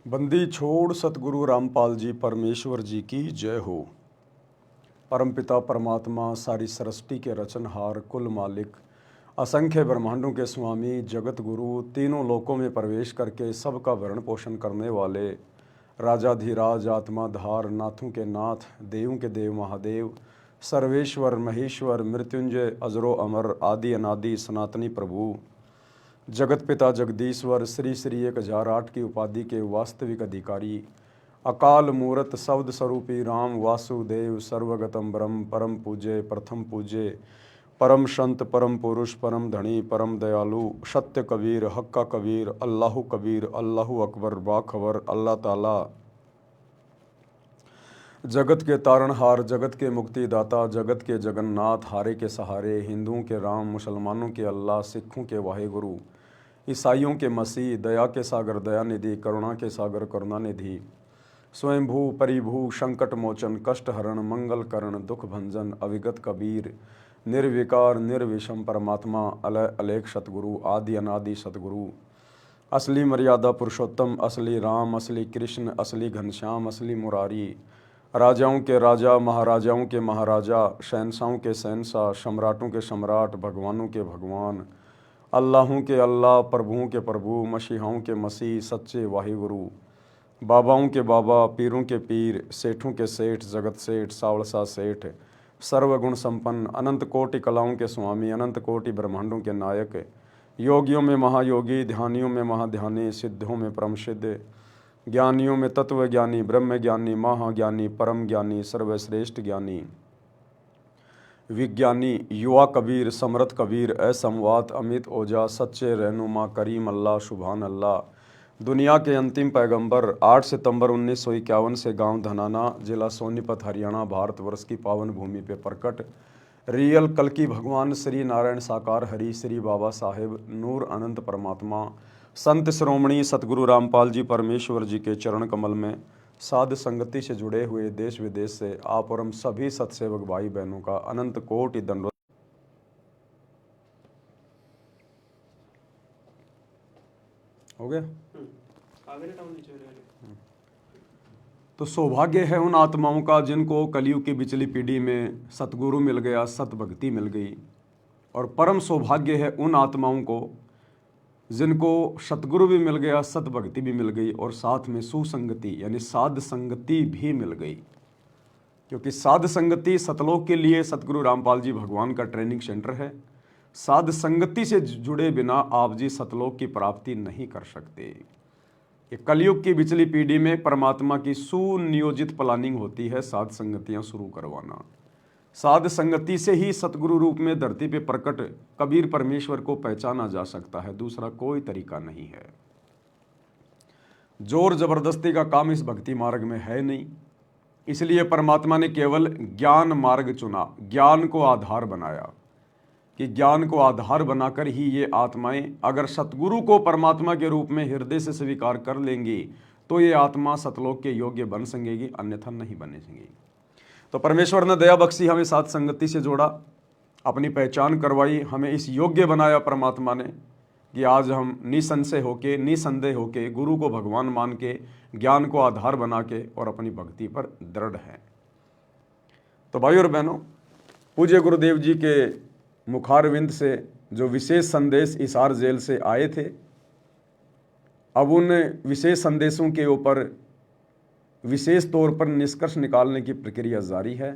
बंदी छोड़ सतगुरु रामपाल जी परमेश्वर जी की जय हो। परमपिता परमात्मा सारी सृष्टि के रचनहार कुल मालिक असंख्य ब्रह्मांडों के स्वामी जगत गुरु तीनों लोकों में प्रवेश करके सबका भरण पोषण करने वाले राजाधिराज आत्माधार नाथों के नाथ देवों के देव महादेव सर्वेश्वर महेश्वर मृत्युंजय अजरो अमर आदि अनादि सनातनी प्रभु जगत पिता जगदीश्वर श्री श्री 1008 की उपाधि के वास्तविक अधिकारी अकाल मूरत शब्द स्वरूपी राम वासुदेव सर्वगतम ब्रह्म परम पूज्य प्रथम पूज्य परम संत परम पुरुष परम धनी परम दयालु सत्य कबीर हक्का कबीर अल्लाहु अकबर बाखबर अल्लाह ताला जगत के तारणहार जगत के मुक्तिदाता जगत के जगन्नाथ हारे के सहारे हिंदुओं के राम मुसलमानों के अल्लाह सिखों के वाहेगुरु ईसाइयों के मसीह दया के सागर दयानिधि करुणा के सागर करुणानिधि स्वयंभू परिभू संकट मोचन कष्ट हरण मंगल करण दुख भंजन अविगत कबीर निर्विकार निर्विषम परमात्मा अलय अलेख सतगुरु आदि अनादि सतगुरु असली मर्यादा पुरुषोत्तम असली राम असली कृष्ण असली घनश्याम असली मुरारी राजाओं के राजा महाराजाओं के महाराजा शहनशाहों के शहनशाह सम्राटों के सम्राट भगवानों के भगवान अल्लाहों के अल्लाह प्रभुओं के प्रभु मसीहाओं के मसीह सच्चे वाहिगुरु बाबाओं के बाबा पीरों के पीर सेठों के सेठ जगत सेठ सावलसा सेठ सर्वगुण संपन्न अनंत कोटि कलाओं के स्वामी अनंत कोटि ब्रह्मांडों के नायक योगियों में महायोगी ध्यानियों में महाध्यानी सिद्धों में परम सिद्ध ज्ञानियों में तत्व ज्ञानी ब्रह्म ज्ञानी महाज्ञानी परम ज्ञानी सर्वश्रेष्ठ ज्ञानी विज्ञानी युवा कबीर समरथ कबीर असमवात अमित ओझा सच्चे रहनुमा करीम अल्लाह सुभान अल्लाह दुनिया के अंतिम पैगंबर 8 सितंबर 1951 से गांव धनाना जिला सोनीपत हरियाणा भारतवर्ष की पावन भूमि पे प्रकट रियल कल की भगवान श्री नारायण साकार हरि श्री बाबा साहेब नूर अनंत परमात्मा संत श्रोमणी सतगुरु रामपाल जी परमेश्वर जी के चरण कमल में साध संगति से जुड़े हुए देश विदेश से आप और हम सभी सत्सेवक भाई बहनों का अनंत कोटि दंडवत। हो गया। तो सौभाग्य है उन आत्माओं का जिनको कलयुग की बिचली पीढ़ी में सतगुरु मिल गया सत भक्ति मिल गई और परम सौभाग्य है उन आत्माओं को जिनको सतगुरु भी मिल गया सत भक्ति भी मिल गई और साथ में सुसंगति यानी साध संगति भी मिल गई। क्योंकि साध संगति सतलोक के लिए सतगुरु रामपाल जी भगवान का ट्रेनिंग सेंटर है। साध संगति से जुड़े बिना आप जी सतलोक की प्राप्ति नहीं कर सकते। ये कलयुग की बिचली पीढ़ी में परमात्मा की सुनियोजित प्लानिंग होती है साध संगतियां शुरू करवाना। साध संगति से ही सतगुरु रूप में धरती पे प्रकट कबीर परमेश्वर को पहचाना जा सकता है, दूसरा कोई तरीका नहीं है। जोर जबरदस्ती का काम इस भक्ति मार्ग में है नहीं, इसलिए परमात्मा ने केवल ज्ञान मार्ग चुना, ज्ञान को आधार बनाया कि ज्ञान को आधार बनाकर ही ये आत्माएं अगर सतगुरु को परमात्मा के रूप में हृदय से स्वीकार कर लेंगी तो ये आत्मा सतलोक के योग्य बन सकेगी, अन्यथा नहीं बने सकेगी। तो परमेश्वर ने दया बख्शी, हमें साथ संगति से जोड़ा, अपनी पहचान करवाई, हमें इस योग्य बनाया परमात्मा ने कि आज हम निसंशय होके निसंदेह होके गुरु को भगवान मान के ज्ञान को आधार बना के और अपनी भक्ति पर दृढ़ हैं। तो भाई और बहनों, पूज्य गुरुदेव जी के मुखारविंद से जो विशेष संदेश हिसार जेल से आए थे, अब उन विशेष संदेशों के ऊपर विशेष तौर पर निष्कर्ष निकालने की प्रक्रिया जारी है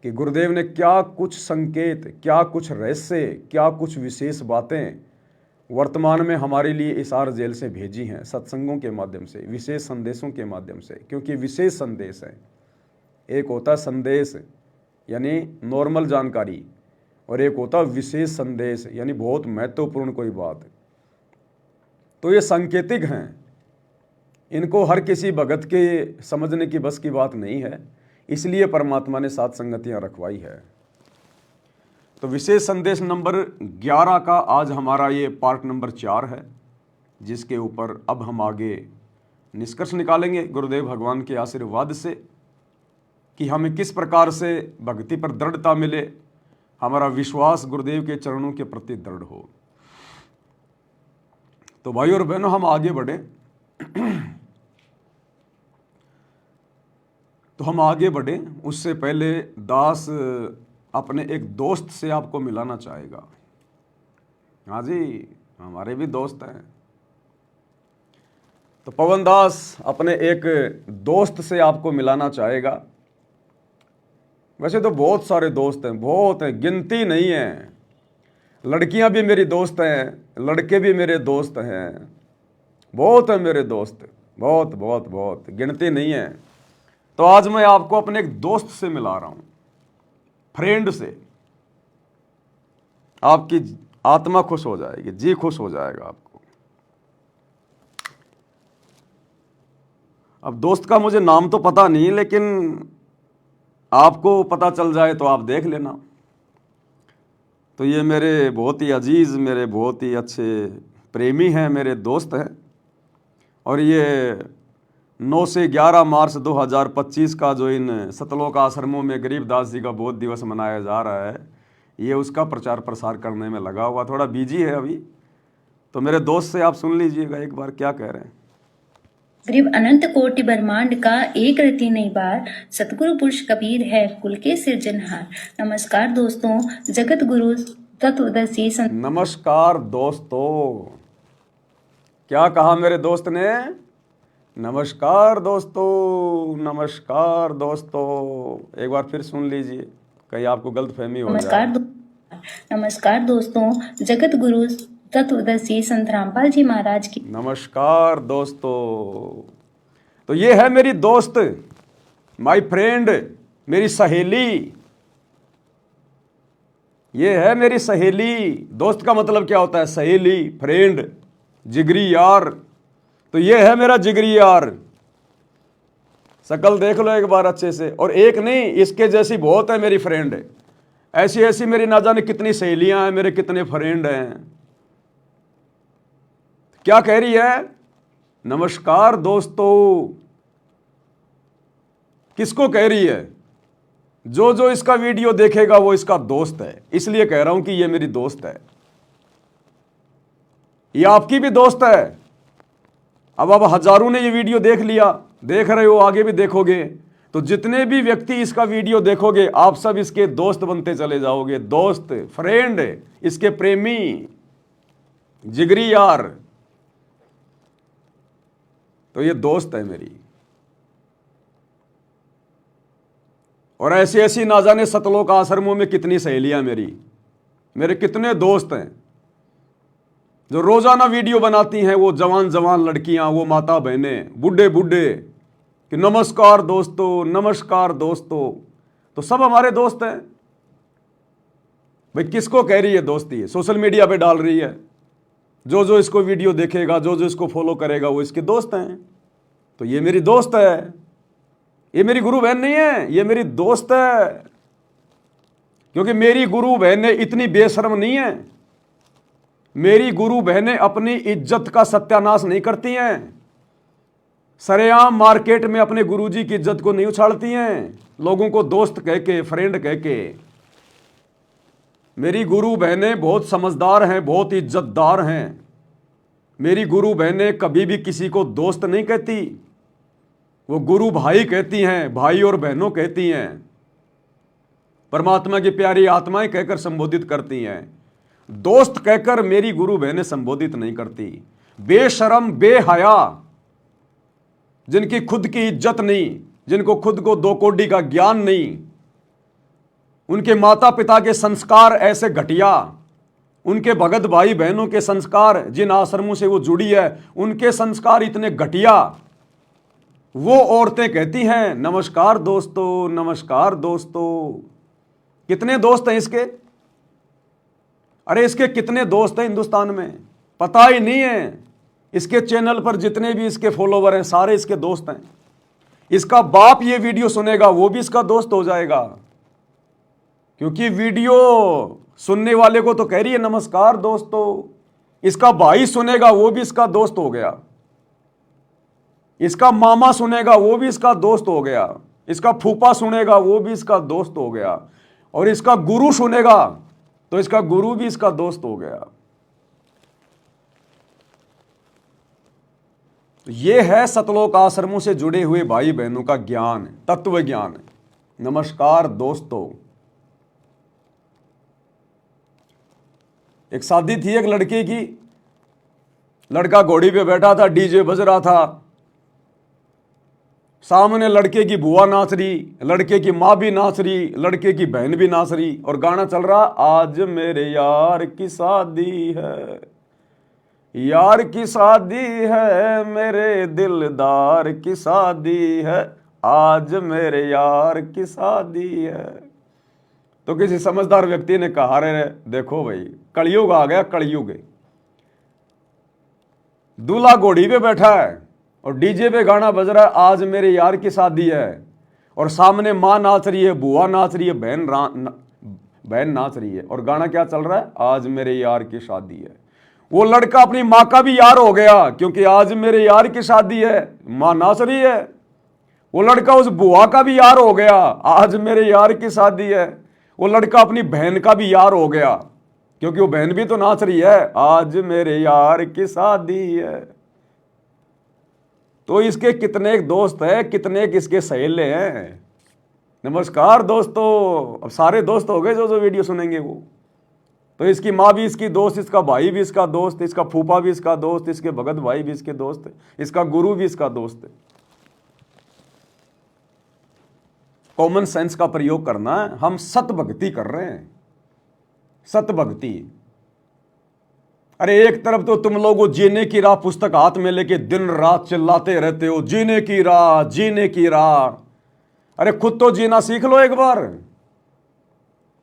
कि गुरुदेव ने क्या कुछ संकेत, क्या कुछ रहस्य, क्या कुछ विशेष बातें वर्तमान में हमारे लिए हिसार जेल से भेजी हैं सत्संगों के माध्यम से, विशेष संदेशों के माध्यम से। क्योंकि विशेष संदेश है, एक होता संदेश यानी नॉर्मल जानकारी और एक होता विशेष संदेश यानी बहुत महत्वपूर्ण कोई बात। तो ये सांकेतिक हैं, इनको हर किसी भगत के समझने की बस की बात नहीं है, इसलिए परमात्मा ने सात संगतियां रखवाई है। तो विशेष संदेश नंबर 11 का आज हमारा ये पार्ट नंबर 4 है, जिसके ऊपर अब हम आगे निष्कर्ष निकालेंगे गुरुदेव भगवान के आशीर्वाद से कि हमें किस प्रकार से भक्ति पर दृढ़ता मिले, हमारा विश्वास गुरुदेव के चरणों के प्रति दृढ़ हो। तो भाई और बहनों, हम आगे बढ़े। तो हम आगे बढ़े उससे पहले दास अपने एक दोस्त से आपको मिलाना चाहेगा। हाँ जी, हमारे भी दोस्त हैं। तो पवन दास अपने एक दोस्त से आपको मिलाना चाहेगा। वैसे तो बहुत सारे दोस्त हैं, बहुत हैं, गिनती नहीं है। लड़कियां भी मेरी दोस्त हैं, लड़के भी मेरे दोस्त हैं, बहुत हैं मेरे दोस्त, बहुत बहुत बहुत, गिनती नहीं है। तो आज मैं आपको अपने एक दोस्त से मिला रहा हूं, फ्रेंड से। आपकी आत्मा खुश हो जाएगी, जी खुश हो जाएगा आपको। अब दोस्त का मुझे नाम तो पता नहीं, लेकिन आपको पता चल जाए तो आप देख लेना। तो ये मेरे बहुत ही अजीज़, मेरे बहुत ही अच्छे प्रेमी हैं, मेरे दोस्त हैं। और ये 9 से 11 मार्च 2025 का जो इन सतलोक आश्रमों में गरीबदास जी का बोध दिवस मनाया जा रहा है, ये उसका प्रचार प्रसार करने में लगा हुआ, थोड़ा बिजी है अभी। तो मेरे दोस्त से आप सुन लीजिएगा एक बार क्या कह रहे हैं। गरीब अनंत कोटि ब्रह्मांड का एक रति नहीं बार, सतगुरु पुरुष कबीर है कुल के सिरजनहार। नमस्कार दोस्तों, जगत गुरु तत्वदर्शी नमस्कार दोस्तों। क्या कहा मेरे दोस्त ने? नमस्कार दोस्तों, नमस्कार दोस्तों। एक बार फिर सुन लीजिए, कहीं आपको गलतफहमी हो जाए। नमस्कार दोस्तों, जगत गुरु तत्वदर्शी संत रामपाल जी महाराज की नमस्कार दोस्तों। तो ये है मेरी दोस्त, माय फ्रेंड, मेरी सहेली। ये है मेरी सहेली। दोस्त का मतलब क्या होता है? सहेली, फ्रेंड, जिगरी यार। तो ये है मेरा जिगरी यार। शकल देख लो एक बार अच्छे से। और एक नहीं, इसके जैसी बहुत है मेरी फ्रेंड। ऐसी ऐसी मेरी ना जाने कितनी सहेलियां हैं, मेरे कितने फ्रेंड हैं। क्या कह रही है? नमस्कार दोस्तों। किसको कह रही है? जो जो इसका वीडियो देखेगा वो इसका दोस्त है, इसलिए कह रहा हूं कि ये मेरी दोस्त है। ये आपकी भी दोस्त है। अब हजारों ने ये वीडियो देख लिया, देख रहे हो, आगे भी देखोगे। तो जितने भी व्यक्ति इसका वीडियो देखोगे, आप सब इसके दोस्त बनते चले जाओगे। दोस्त, फ्रेंड, इसके प्रेमी, जिगरी यार। तो ये दोस्त है मेरी। और ऐसी ऐसी ना जाने सतलोक आश्रमों में कितनी सहेलियां मेरे कितने दोस्त हैं जो रोजाना वीडियो बनाती हैं। वो जवान जवान लड़कियां, वो माता बहनें, बूढ़े बूढ़े, कि नमस्कार दोस्तों, नमस्कार दोस्तों। तो सब हमारे दोस्त हैं भाई। किसको कह रही है दोस्ती? है सोशल मीडिया पे डाल रही है। जो जो इसको वीडियो देखेगा, जो जो इसको फॉलो करेगा, वो इसके दोस्त हैं। तो ये मेरी दोस्त है। ये मेरी गुरु बहन नहीं है, ये मेरी दोस्त है। क्योंकि मेरी गुरु बहनें इतनी बेशर्म नहीं है। मेरी गुरु बहनें अपनी इज्जत का सत्यानाश नहीं करती हैं। सरेआम मार्केट में अपने गुरुजी की इज्जत को नहीं उछालती हैं, लोगों को दोस्त कह के, फ्रेंड कह के। मेरी गुरु बहनें बहुत समझदार हैं, बहुत इज्जतदार हैं। मेरी गुरु बहनें कभी भी किसी को दोस्त नहीं कहती, वो गुरु भाई कहती हैं, भाई और बहनों कहती हैं। परमात्मा की प्यारी आत्माएं कहकर संबोधित करती हैं। दोस्त कहकर मेरी गुरु बहनें संबोधित नहीं करती। बेशरम, बेहया, जिनकी खुद की इज्जत नहीं, जिनको खुद को दो कौड़ी का ज्ञान नहीं, उनके माता पिता के संस्कार ऐसे घटिया, उनके भगत भाई बहनों के संस्कार, जिन आश्रमों से वो जुड़ी है, उनके संस्कार इतने घटिया, वो औरतें कहती हैं नमस्कार दोस्तों, नमस्कार दोस्तों। कितने दोस्त हैं इसके? अरे इसके कितने दोस्त हैं हिंदुस्तान में, पता ही नहीं है। इसके चैनल पर जितने भी इसके फॉलोवर हैं, सारे इसके दोस्त हैं। इसका बाप ये वीडियो सुनेगा, वो भी इसका दोस्त हो जाएगा। क्योंकि वीडियो सुनने वाले को तो कह रही है नमस्कार दोस्तों। इसका भाई सुनेगा, वो भी इसका दोस्त हो गया। इसका मामा सुनेगा, वो भी इसका दोस्त हो गया। इसका फूफा सुनेगा, वो भी इसका दोस्त हो गया। और इसका गुरु सुनेगा तो इसका गुरु भी इसका दोस्त हो गया। तो ये है सतलोक आश्रमों से जुड़े हुए भाई बहनों का ज्ञान, तत्व ज्ञान। नमस्कार दोस्तों, एक शादी थी एक लड़के की, लड़का घोड़ी पे बैठा था, डीजे बज रहा था, सामने लड़के की बुआ नाच रही, लड़के की माँ भी नाच रही, लड़के की बहन भी नाच रही, और गाना चल रहा, आज मेरे यार की शादी है, यार की शादी है, मेरे दिलदार की शादी है, आज मेरे यार की शादी है। तो किसी समझदार व्यक्ति ने कहा, रे देखो भाई, कलयुग आ गया, कलयुग। दूल्हा घोड़ी पे बैठा है और डीजे पे गाना बज रहा है, आज मेरे यार की शादी है, और सामने माँ नाच रही है, बुआ नाच रही है, बहन नाच रही है, और गाना क्या चल रहा है, आज मेरे यार की शादी है। वो लड़का अपनी माँ का भी यार हो गया, क्योंकि आज मेरे यार की शादी है, माँ नाच रही है। वो लड़का उस बुआ का भी यार हो गया, आज मेरे यार की शादी है। वो लड़का अपनी बहन का भी यार हो गया, क्योंकि वो बहन भी तो नाच रही है, आज मेरे यार की शादी है। तो इसके कितने दोस्त हैं, कितने इसके सहेले हैं। नमस्कार दोस्तों, अब सारे दोस्त हो गए जो वीडियो सुनेंगे वो। तो इसकी माँ भी इसकी दोस्त, इसका भाई भी इसका दोस्त, इसका फूफा भी इसका दोस्त, इसके भगत भाई भी इसके दोस्त, इसका गुरु भी इसका दोस्त है। कॉमन सेंस का प्रयोग करना है। हम सत भक्ति कर रहे हैं, सत भक्ति। अरे एक तरफ तो तुम लोग जीने की राह पुस्तक हाथ में लेके दिन रात चिल्लाते रहते हो, जीने की राह, जीने की राह। अरे खुद तो जीना सीख लो एक बार।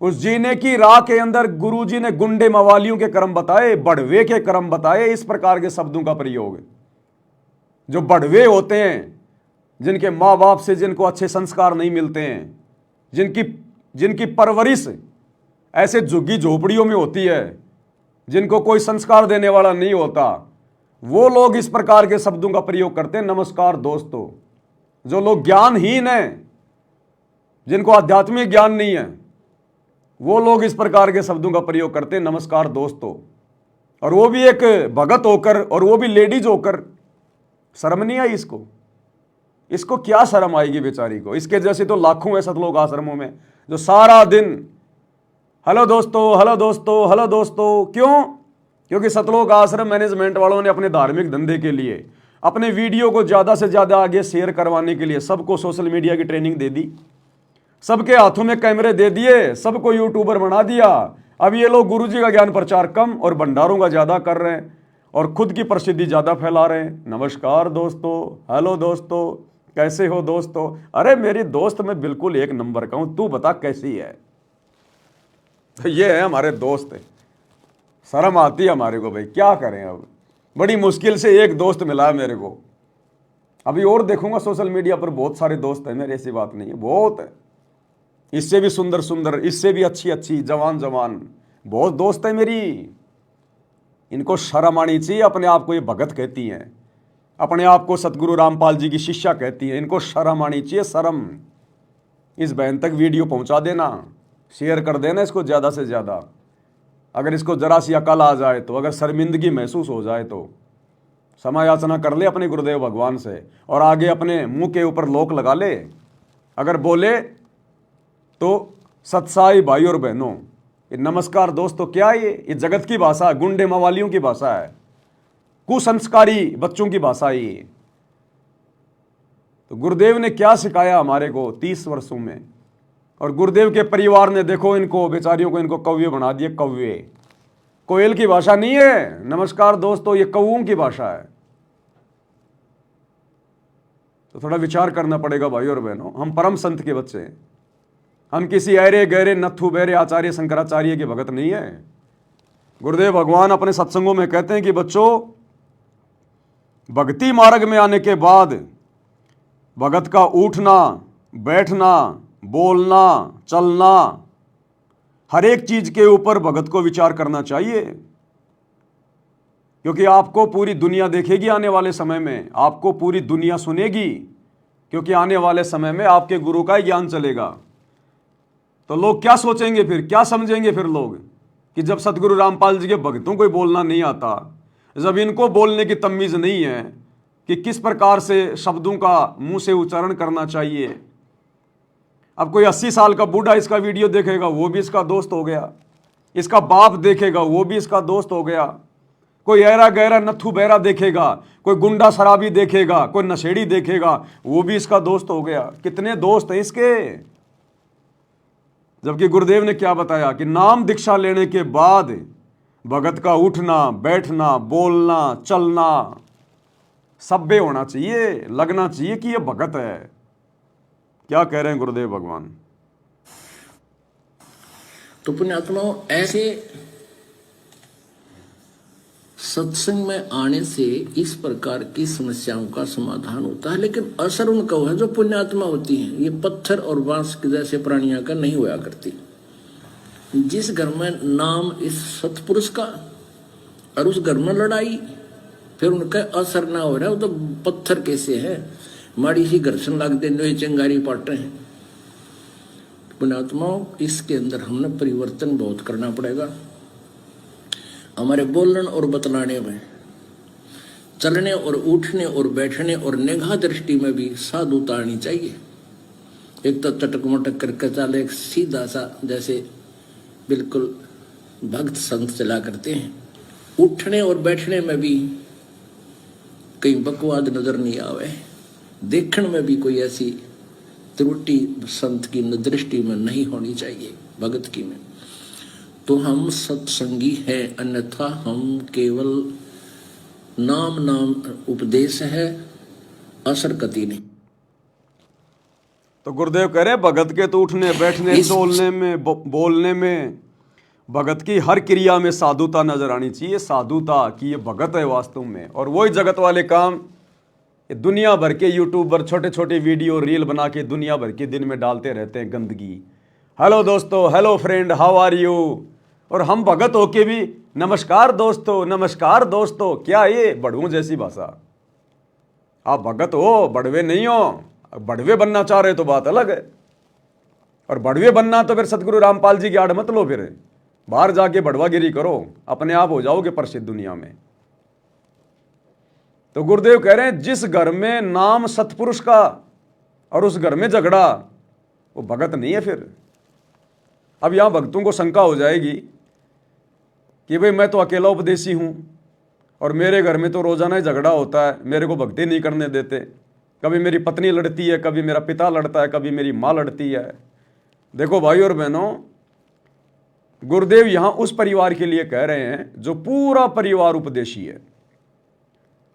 उस जीने की राह के अंदर गुरुजी ने गुंडे मवालियों के कर्म बताए, बढ़वे के कर्म बताए, इस प्रकार के शब्दों का प्रयोग। जो बढ़वे होते हैं, जिनके माँ बाप से जिनको अच्छे संस्कार नहीं मिलते हैं, जिनकी परवरिश ऐसे झुग्गी झोपड़ियों में होती है, जिनको कोई संस्कार देने वाला नहीं होता, वो लोग इस प्रकार के शब्दों का प्रयोग करते हैं। नमस्कार दोस्तों, जो लोग ज्ञानहीन हैं, जिनको आध्यात्मिक ज्ञान नहीं है, वो लोग इस प्रकार के शब्दों का प्रयोग करते हैं। नमस्कार दोस्तों, और वो भी एक भगत होकर, और वो भी लेडीज होकर। शर्म नहीं आई इसको क्या शर्म आएगी बेचारी को। इसके जैसे तो लाखों है सतलोक आश्रमों में, जो सारा दिन हेलो दोस्तों, हेलो दोस्तों, हेलो दोस्तों। क्यों? क्योंकि सतलोक आश्रम मैनेजमेंट वालों ने अपने धार्मिक धंधे के लिए, अपने वीडियो को ज़्यादा से ज़्यादा आगे शेयर करवाने के लिए सबको सोशल मीडिया की ट्रेनिंग दे दी, सबके हाथों में कैमरे दे दिए, सबको यूट्यूबर बना दिया। अब ये लोग गुरुजी का ज्ञान प्रचार कम और भंडारों का ज़्यादा कर रहे हैं, और खुद की प्रसिद्धि ज़्यादा फैला रहे हैं। नमस्कार दोस्तों, हेलो दोस्तों, कैसे हो दोस्तों। अरे मेरी दोस्त, मैं बिल्कुल एक नंबर का हूं, तू बता कैसी है। तो ये है हमारे दोस्त। शर्म आती है हमारे को भाई, क्या करें। अब बड़ी मुश्किल से एक दोस्त मिला है मेरे को। अभी और देखूंगा सोशल मीडिया पर, बहुत सारे दोस्त हैं मेरे, ऐसी बात नहीं है, बहुत है। इससे भी सुंदर सुंदर, इससे भी अच्छी अच्छी, जवान जवान बहुत दोस्त है मेरी। इनको शर्म आनी चाहिए। अपने आप को ये भगत कहती हैं, अपने आप को सतगुरु रामपाल जी की शिष्या कहती हैं। इनको शर्म आनी चाहिए, शर्म। इस बहन तक वीडियो पहुंचा देना, शेयर कर देना इसको ज़्यादा से ज़्यादा। अगर इसको जरा सी अकल आ जाए तो, अगर शर्मिंदगी महसूस हो जाए तो क्षमा याचना कर ले अपने गुरुदेव भगवान से, और आगे अपने मुंह के ऊपर लोक लगा ले। अगर बोले तो सत्साई भाई और बहनों, ये नमस्कार दोस्तों क्या है, ये जगत की भाषा है, गुंडे मवालियों की भाषा है, कुसंस्कारी बच्चों की भाषा है ये। तो गुरुदेव ने क्या सिखाया हमारे को 30 वर्षों में, और गुरुदेव के परिवार ने देखो इनको बेचारियों को, इनको कौवे बना दिए। कौवे कोयल की भाषा नहीं है नमस्कार दोस्तों, ये कौओं की भाषा है। तो थोड़ा विचार करना पड़ेगा भाई और बहनों। हम परम संत के बच्चे हैं, हम किसी ऐरे गहरे नत्थु बेरे आचार्य शंकराचार्य के भगत नहीं है। गुरुदेव भगवान अपने सत्संगों में कहते हैं कि बच्चों, भक्ति मार्ग में आने के बाद भगत का उठना, बैठना, बोलना, चलना, हर एक चीज के ऊपर भगत को विचार करना चाहिए। क्योंकि आपको पूरी दुनिया देखेगी आने वाले समय में, आपको पूरी दुनिया सुनेगी, क्योंकि आने वाले समय में आपके गुरु का ही ज्ञान चलेगा। तो लोग क्या सोचेंगे फिर, क्या समझेंगे फिर लोग, कि जब सतगुरु रामपाल जी के भक्तों को बोलना नहीं आता, जब इनको बोलने की तमीज नहीं है कि किस प्रकार से शब्दों का मुंह से उच्चारण करना चाहिए। अब कोई 80 साल का बूढ़ा इसका वीडियो देखेगा, वो भी इसका दोस्त हो गया। इसका बाप देखेगा, वो भी इसका दोस्त हो गया। कोई ऐरा गहरा नत्थू बहरा देखेगा, कोई गुंडा शराबी देखेगा, कोई नशेड़ी देखेगा, वो भी इसका दोस्त हो गया। कितने दोस्त हैं इसके। जबकि गुरुदेव ने क्या बताया कि नाम दीक्षा लेने के बाद भगत का उठना, बैठना, बोलना, चलना सभ्य होना चाहिए, लगना चाहिए कि ये भगत है। क्या कह रहे हैं गुरुदेव भगवान। तो पुण्यात्माओं, ऐसे सत्संग में आने से इस प्रकार की समस्याओं का समाधान होता है, लेकिन असर उनका हुआ है जो पुण्यात्मा होती हैं। ये पत्थर और बांस के जैसे प्राणियों का नहीं हुआ करती। जिस घर में नाम इस सतपुरुष का और उस घर में लड़ाई, फिर उनका असर ना हो रहा है, वो तो पत्थर कैसे है, माड़ी सी घर्षण लाग देने चिंगारी पाट रहे हैं। पुण्यात्माओं, इसके अंदर हमने परिवर्तन बहुत करना पड़ेगा। हमारे बोलने और बतलाने में, चलने और उठने और बैठने और निगाह दृष्टि में भी साधुता आनी चाहिए। एक तो चटक मटक करके चले, एक सीधा सा जैसे बिल्कुल भक्त संत चला करते हैं। उठने और बैठने में भी कहीं बकवाद नजर नहीं आवे, देखने में भी कोई ऐसी त्रुटि संत की दृष्टि में नहीं होनी चाहिए, भगत की में। तो हम सत्संगी हैं, अन्यथा हम केवल नाम उपदेश है, असर कति नहीं। तो गुरुदेव कह रहे भगत के तो उठने, बैठने, चलने में, बोलने में, भगत की हर क्रिया में साधुता नजर आनी चाहिए। साधुता कि ये भगत है वास्तव में। और वही जगत वाले काम दुनिया भर के यूट्यूबर छोटे छोटे वीडियो रील बना के दुनिया भर के दिन में डालते रहते हैं गंदगी। हेलो दोस्तों, hello friend, how are you. और हम भगत होके भी नमस्कार दोस्तों, नमस्कार दोस्तों। क्या ये बड़ुओं जैसी भाषा। आप भगत हो, बड़वे नहीं हो। बड़वे बनना चाह रहे तो बात अलग है। और बड़वे बनना तो फिर सतगुरु रामपाल जी की आड़ मत लो, फिर बाहर जाके बड़वागिरी करो, अपने आप हो जाओगे प्रसिद्ध दुनिया में। तो गुरुदेव कह रहे हैं जिस घर में नाम सतपुरुष का और उस घर में झगड़ा, वो भगत नहीं है। फिर अब यहां भक्तों को शंका हो जाएगी कि भाई मैं तो अकेला उपदेशी हूं और मेरे घर में तो रोजाना ही झगड़ा होता है, मेरे को भक्ति नहीं करने देते। कभी मेरी पत्नी लड़ती है, कभी मेरा पिता लड़ता है, कभी मेरी माँ लड़ती है। देखो भाई और बहनों, गुरुदेव यहां उस परिवार के लिए कह रहे हैं जो पूरा परिवार उपदेशी है,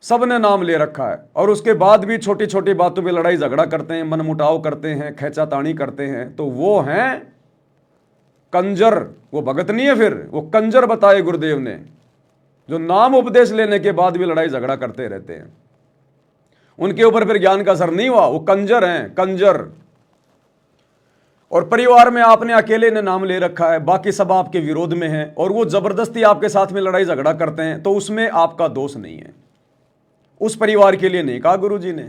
सबने नाम ले रखा है और उसके बाद भी छोटी छोटी बातों पे लड़ाई झगड़ा करते हैं, मनमुटाव करते हैं, खैंचातानी करते हैं, तो वो हैं कंजर। वो भगत नहीं है, फिर वो कंजर बताए गुरुदेव ने, जो नाम उपदेश लेने के बाद भी लड़ाई झगड़ा करते रहते हैं। उनके ऊपर फिर ज्ञान का असर नहीं हुआ, वो कंजर हैं, कंजर। और परिवार में आपने अकेले ने नाम ले रखा है, बाकी सब आपके विरोध में हैं और वो जबरदस्ती आपके साथ में लड़ाई झगड़ा करते हैं, तो उसमें आपका दोष नहीं है। उस परिवार के लिए नहीं कहा गुरुजी ने।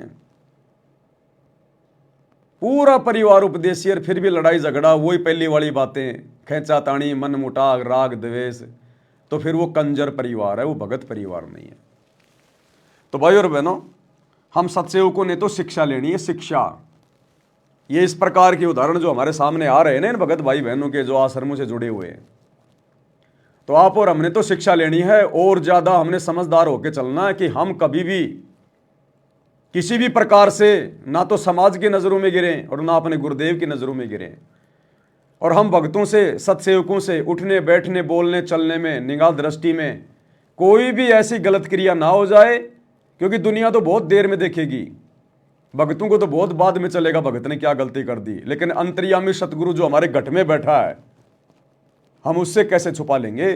पूरा परिवार उपदेशी और फिर भी लड़ाई झगड़ा, वही पहली वाली बातें, खैंचातानी, मनमुटाव, राग द्वेष, तो फिर वो कंजर परिवार है, वो भगत परिवार नहीं है। तो भाई और बहनों, हम सत्सेवकों ने तो शिक्षा लेनी है, शिक्षा। ये इस प्रकार के उदाहरण जो हमारे सामने आ रहे हैं ना इन भगत भाई बहनों के, जो आश्रमों से जुड़े हुए हैं, तो आप और हमने तो शिक्षा लेनी है। और ज्यादा हमने समझदार होकर चलना है कि हम कभी भी किसी भी प्रकार से ना तो समाज की नजरों में गिरें और ना अपने गुरुदेव की नजरों में गिरें। और हम भक्तों से, सत्सेवकों से उठने, बैठने, बोलने, चलने में, निगाह दृष्टि में कोई भी ऐसी गलत क्रिया ना हो जाए, क्योंकि दुनिया तो बहुत देर में देखेगी, भक्तों को तो बहुत बाद में चलेगा भगत ने क्या गलती कर दी। लेकिन अंतर्यामी सतगुरु जो हमारे घट में बैठा है, हम उससे कैसे छुपा लेंगे।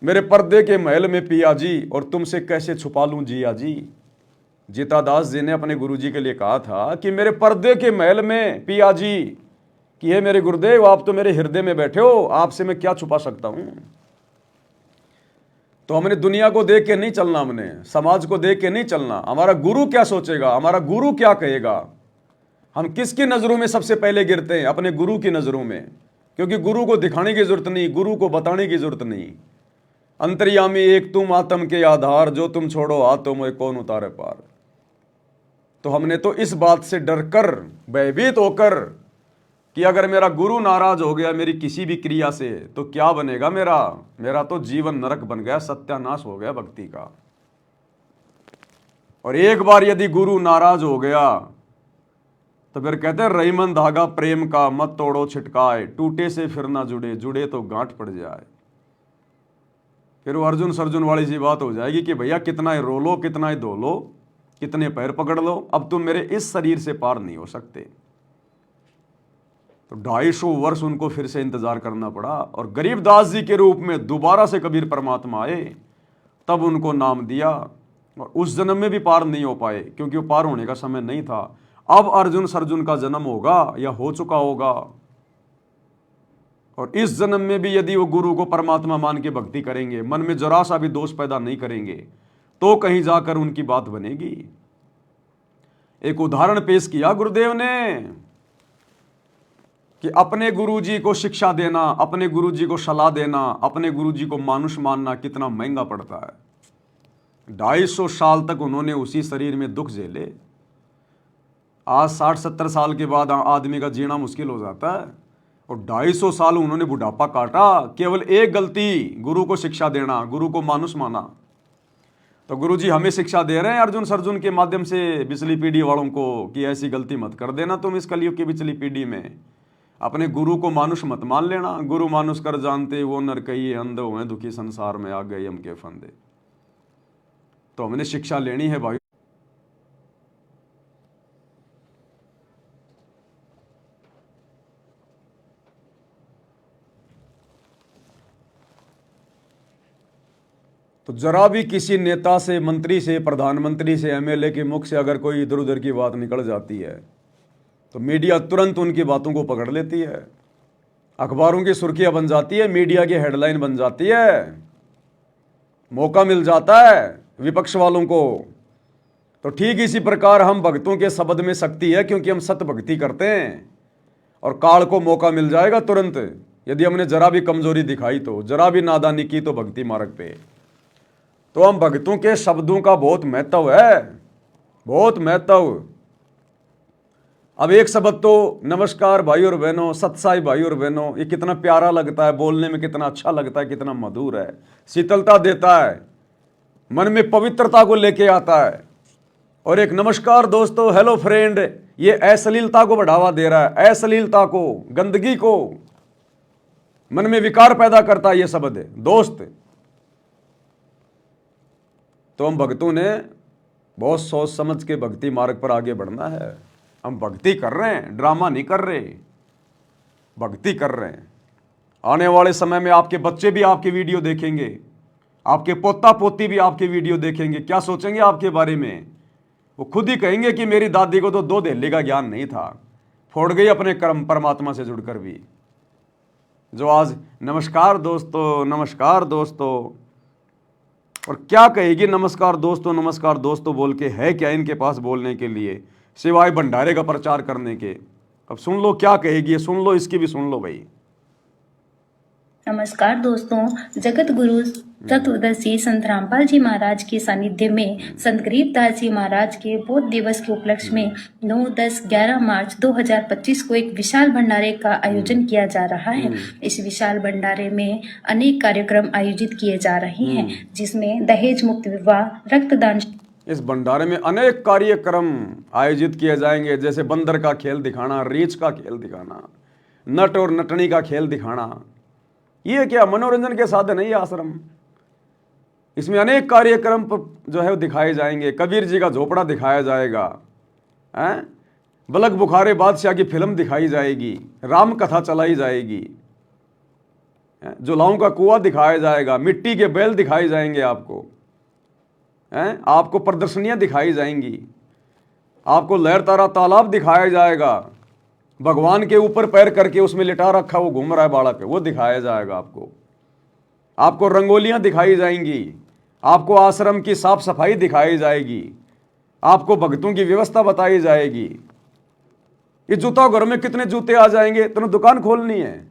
मेरे पर्दे के महल में पिया जी, और तुमसे कैसे छुपा लूं जिया जी। जीतादास जी ने अपने गुरुजी के लिए कहा था कि मेरे पर्दे के महल में पिया जी, कि हे मेरे गुरुदेव, आप तो मेरे हृदय में बैठे हो, आपसे मैं क्या छुपा सकता हूं। तो हमने दुनिया को देख के नहीं चलना, हमने समाज को देख के नहीं चलना। हमारा गुरु क्या सोचेगा, हमारा गुरु क्या कहेगा। हम किसकी नजरों में सबसे पहले गिरते हैं? अपने गुरु की नजरों में। क्योंकि गुरु को दिखाने की जरूरत नहीं, गुरु को बताने की जरूरत नहीं। अंतर्यामी एक तुम आत्म के आधार, जो तुम छोड़ो हाथ तो मैं कौन उतारे पार। तो हमने तो इस बात से डरकर, भयभीत होकर कि अगर मेरा गुरु नाराज हो गया मेरी किसी भी क्रिया से तो क्या बनेगा मेरा तो जीवन नरक बन गया, सत्यानाश हो गया भक्ति का। और एक बार यदि गुरु नाराज हो गया तो फिर कहते हैं रहीमन धागा प्रेम का मत तोड़ो छिटकाए, टूटे से फिर ना जुड़े, जुड़े तो गांठ पड़ जाए। फिर वो अर्जुन सर्जुन वाली सी बात हो जाएगी कि भैया कितना ही रो लो, कितना ही धो लो, कितने पैर पकड़ लो, अब तुम मेरे इस शरीर से पार नहीं हो सकते। तो 250 वर्ष उनको फिर से इंतजार करना पड़ा और गरीबदास जी के रूप में दोबारा से कबीर परमात्मा आए, तब उनको नाम दिया। और उस जन्म में भी पार नहीं हो पाए क्योंकि वो पार होने का समय नहीं था। अब अर्जुन सर्जुन का जन्म होगा या हो चुका होगा, और इस जन्म में भी यदि वो गुरु को परमात्मा मान के भक्ति करेंगे, मन में जरा सा भी दोष पैदा नहीं करेंगे, तो कहीं जाकर उनकी बात बनेगी। एक उदाहरण पेश किया गुरुदेव ने कि अपने गुरुजी को शिक्षा देना, अपने गुरुजी को सलाह देना, अपने गुरुजी को मानुष मानना कितना महंगा पड़ता है। 250 साल तक उन्होंने उसी शरीर में दुख झेले। आज 60-70 साल के बाद आदमी का जीना मुश्किल हो जाता है, और 250 साल उन्होंने बुढ़ापा काटा, केवल एक गलती, गुरु को शिक्षा देना, गुरु को मानुष माना। तो गुरुजी हमें शिक्षा दे रहे हैं अर्जुन सर्जुन के माध्यम से बिचली पीढ़ी वालों को कि ऐसी गलती मत कर देना तुम इस कलयुग की बिचली पीढ़ी में, अपने गुरु को मानुष मत मान लेना। गुरु मानुष कर जानते वो नर कहिए, अंध हुए दुखी संसार में आ गए हम के फंदे। तो हमने शिक्षा लेनी है भाई। तो जरा भी किसी नेता से, मंत्री से, प्रधानमंत्री से, एमएलए के मुख से अगर कोई इधर उधर की बात निकल जाती है तो मीडिया तुरंत उनकी बातों को पकड़ लेती है, अखबारों की सुर्खियां बन जाती है, मीडिया की हेडलाइन बन जाती है, मौका मिल जाता है विपक्ष वालों को। तो ठीक इसी प्रकार हम भक्तों के शब्द में शक्ति है, क्योंकि हम सत्य भक्ति करते हैं, और काल को मौका मिल जाएगा तुरंत यदि हमने जरा भी कमजोरी दिखाई, तो जरा भी नादानी की तो भक्ति मार्ग पे। तो हम भक्तों के शब्दों का बहुत महत्व है, बहुत महत्व। अब एक शब्द तो नमस्कार भाई और बहनों, सत्साई भाई और बहनों, ये कितना प्यारा लगता है, बोलने में कितना अच्छा लगता है, कितना मधुर है, शीतलता देता है, मन में पवित्रता को लेके आता है। और एक नमस्कार दोस्तों, हेलो फ्रेंड, ये अश्लीलता को बढ़ावा दे रहा है, अश्लीलता को, गंदगी को, मन में विकार पैदा करता है ये शब्द दोस्त। तो हम भक्तों ने बहुत सोच समझ के भक्ति मार्ग पर आगे बढ़ना है। हम भक्ति कर रहे हैं, ड्रामा नहीं कर रहे, भक्ति कर रहे हैं। आने वाले समय में आपके बच्चे भी आपकी वीडियो देखेंगे, आपके पोता पोती भी आपकी वीडियो देखेंगे। क्या सोचेंगे आपके बारे में? वो खुद ही कहेंगे कि मेरी दादी को तो 2 धेले का ज्ञान नहीं था, फोड़ गई अपने कर्म परमात्मा से जुड़कर भी। जो आज नमस्कार दोस्तों, नमस्कार दोस्तों, और क्या कहेगी नमस्कार दोस्तों बोल के? है क्या इनके पास बोलने के लिए सिवाय भंडारे का प्रचार करने के? अब सुन लो क्या कहेगी, सुन लो, इसकी भी सुन लो भाई। नमस्कार दोस्तों, जगत गुरु तत्वदर्शी संत रामपाल जी महाराज के सानिध्य में संत गरीबदास जी महाराज के बोध दिवस के उपलक्ष्य में 9, 10, 11 मार्च 2025 को एक विशाल भंडारे का आयोजन किया जा रहा है। इस विशाल भंडारे में अनेक कार्यक्रम आयोजित किए जा रहे हैं, जिसमें दहेज मुक्त विवाह, रक्तदान। इस भंडारे में अनेक कार्यक्रम आयोजित किए जाएंगे, जैसे बंदर का खेल दिखाना, रीछ का खेल दिखाना, नट और नटनी का खेल दिखाना। ये क्या मनोरंजन के साधन है ये आश्रम। इसमें अनेक कार्यक्रम जो है वो दिखाए जाएंगे। कबीर जी का झोपड़ा दिखाया जाएगा, बलक बुखारे बादशाह की फिल्म दिखाई जाएगी, राम कथा चलाई जाएगी, जुलाओं का कुआं दिखाया जाएगा, मिट्टी के बैल दिखाए जाएंगे आपको, आपको प्रदर्शनियां दिखाई जाएंगी, आपको लहर तारा तालाब दिखाया जाएगा, भगवान के ऊपर पैर करके उसमें लिटा रखा वो घूम रहा है बाड़ा पे, वो दिखाया जाएगा आपको रंगोलियां दिखाई जाएंगी, आपको आश्रम की साफ सफाई दिखाई जाएगी, आपको भक्तों की व्यवस्था बताई जाएगी। ये जूता घर में कितने जूते आ जाएंगे, तुमने दुकान खोलनी है।